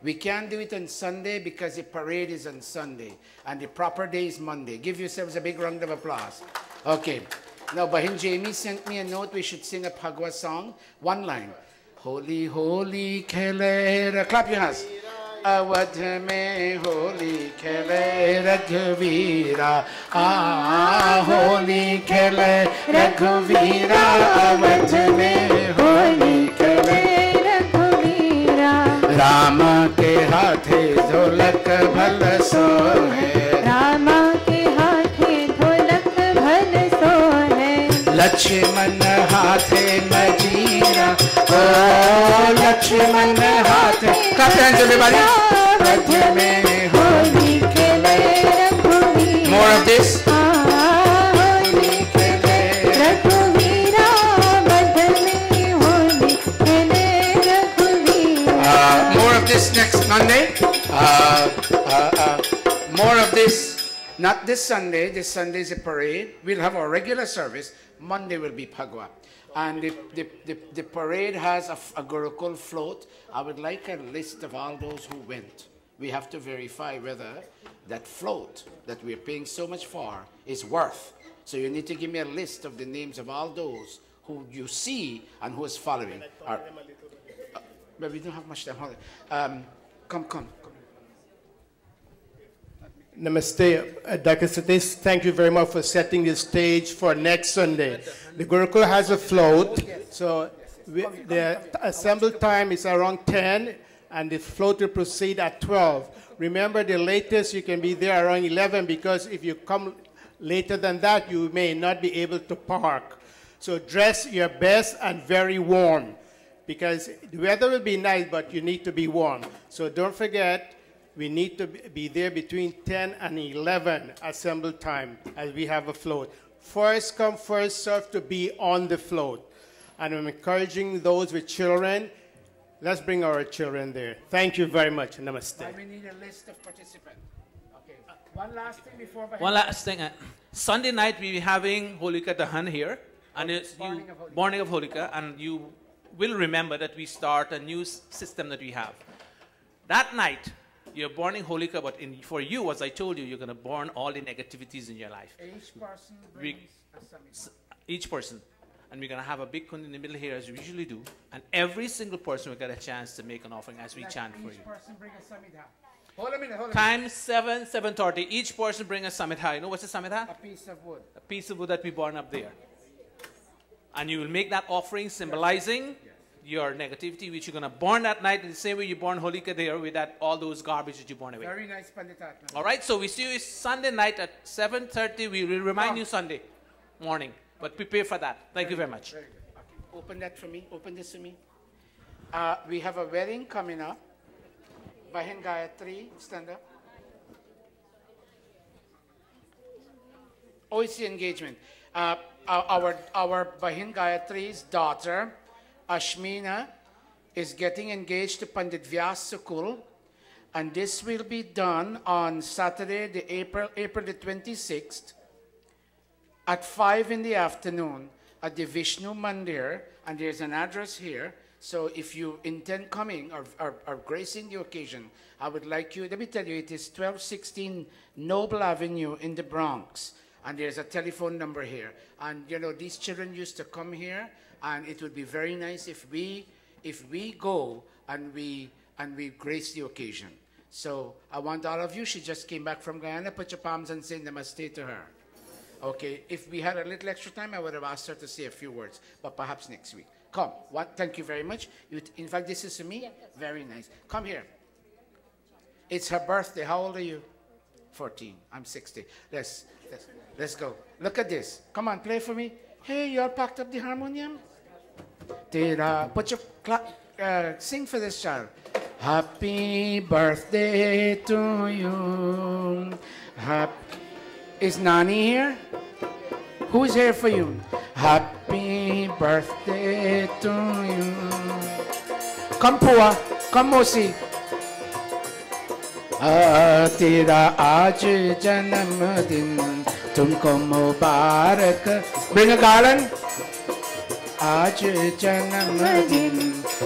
We can't do it on Sunday because the parade is on Sunday and the proper day is Monday. Give yourselves a big round of applause. Okay. Now, Bahin Jamie sent me a note. We should sing a Phagwa song. One line. Holy, holy, Kele. Clap your hands. Awadh mein holi khele Raghuvira. Holy khele Raghuvira. Awadh mein holi khele Raghuvira. Rama ke हाथे ढोलक भल सोहे, रामा के हाथे ढोलक भल सोहे, लक्ष्मण हाथे मजीरा, ओ लक्ष्मण हाथे। Clap your hands everybody. मध्य में होली खेले रघुवीर। More of this. होली खेले रघुवीरा, मध्य में होली खेले रघुवीर। More of this next Monday. More of this. Not this Sunday. This Sunday is a parade. We'll have our regular service. Monday will be Phagwa. And the parade has a Gurukul float. I would like a list of all those who went. We have to verify whether that float that we're paying so much for is worth. So you need to give me a list of the names of all those who you see and who is following. But we don't have much time. Come. Namaste, Dr. Satish. Thank you very much for setting the stage for next Sunday. The Gurukul has a float, so the assembled time is around 10, and the float will proceed at 12. Remember, the latest you can be there around 11, because if you come later than that, you may not be able to park. So dress your best and very warm, because the weather will be nice, but you need to be warm. So don't forget, we need to be there between 10 and 11 assembled time as we have a float. First come, first serve to be on the float. And I'm encouraging those with children, let's bring our children there. Thank you very much. Namaste. We need a list of participants. Okay. One last thing before. One last thing. Sunday night we will be having Holika Dahan here. And it's Burning of Holika. And you will remember that we start a new system that we have. That night, you're burning Holika, but for you, as I told you, you're going to burn all the negativities in your life. Each person brings a samita. Each person. And we're going to have a big kun in the middle here, as we usually do. And every single person will get a chance to make an offering as we chant for you. Each person bring a samita. Hold a minute. Time 7:30. Each person bring a samita. You know what's a samita? A piece of wood. A piece of wood that we burn up there. And you will make that offering symbolizing your negativity, which you're going to burn that night in the same way you burn Holika there with all those garbage that you burn away. Very nice, Panditatma. All right, so we see you Sunday night at 7:30. We will remind you Sunday morning, but prepare for that. Thank you very much. Very good. Okay. Open that for me. Open this for me. We have a wedding coming up. Bahin Gayatri, stand up. Oh, it's the engagement. Our Bahin Gayatri's daughter, Ashmina, is getting engaged to Pandit Vyas Sukul, and this will be done on Saturday, April the 26th, at 5 in the afternoon at the Vishnu Mandir, and there's an address here. So if you intend coming or gracing the occasion, I would like you, let me tell you, it is 1216 Noble Avenue in the Bronx, and there's a telephone number here. And you know, these children used to come here, and it would be very nice if we go and we grace the occasion. So I want all of you, she just came back from Guyana, put your palms and say namaste to her. Okay, if we had a little extra time, I would have asked her to say a few words, but perhaps next week. Come, thank you very much. In fact, this is to me, very nice. Come here. It's her birthday. How old are you? 14. I'm 60. Let's go. Look at this. Come on, play for me. Hey, you all packed up the harmonium? Put your sing for this child. Happy birthday to you. Is Nani here? Who's here for you? Happy birthday to you. Come, Pua. Come, Mosi. तेरा आज जन्मदिन तुमको मुबारक. Bring a garland. आज जन्मदिन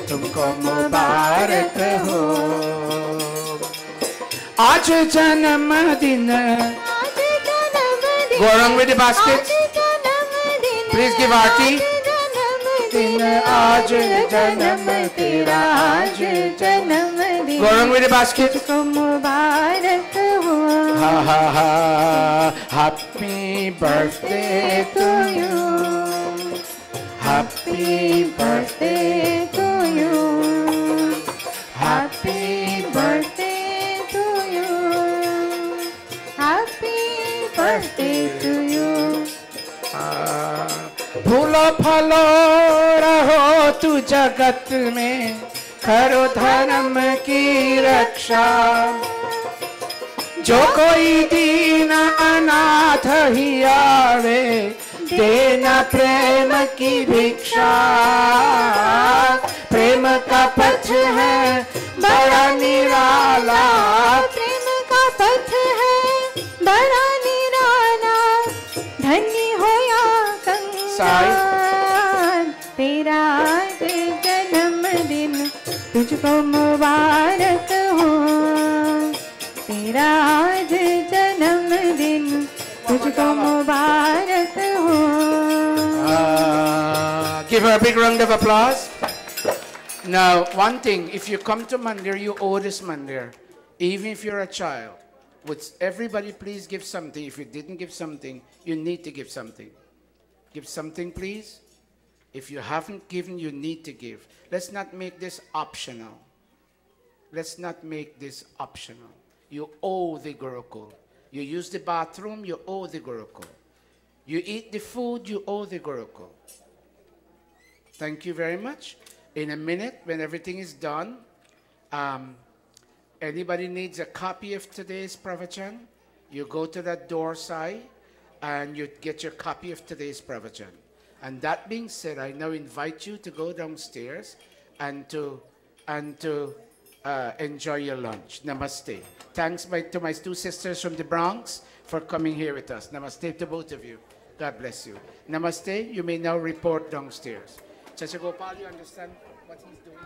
तुमको मुबारक हो. आज जन्मदिन. Go along with the basket. Please give Aarti. आज जन्म तेरा आज जन्मदिन. Go along with the basket. मुबारक हो. Ha ha ha. Happy birthday to you. Happy birthday to you. Happy birthday. birthday to you. फूलो फलो रहो तू जगत में, करो धर्म की रक्षा। जो कोई दीन अनाथ ही आवे, देना प्रेम की भिक्षा। प्रेम का पथ है बड़ा निराला, प्रेम का पथ है बड़ा निराला, धन्य हो या कंगाल। तेरा आज जन्मदिन तुझको मुबारक हो, तेरा आज जन्मदिन तुझको मुबारक हो। Give her a big round of applause. Now, one thing, if you come to Mandir, you owe this Mandir. Even if you're a child, would everybody please give something? If you didn't give something, you need to give something. Give something, please. If you haven't given, you need to give. Let's not make this optional. Let's not make this optional. You owe the Gurukul. You use the bathroom, you owe the Gurukul. You eat the food, you owe the Gurukul. Thank you very much. In a minute, when everything is done, anybody needs a copy of today's pravachan, you go to that door side and you get your copy of today's pravachan. And that being said, I now invite you to go downstairs and to enjoy your lunch. Namaste. Thanks to my two sisters from the Bronx for coming here with us. Namaste to both of you. God bless you. Namaste. You may now report downstairs. Chacha Gopal, you understand what he's doing?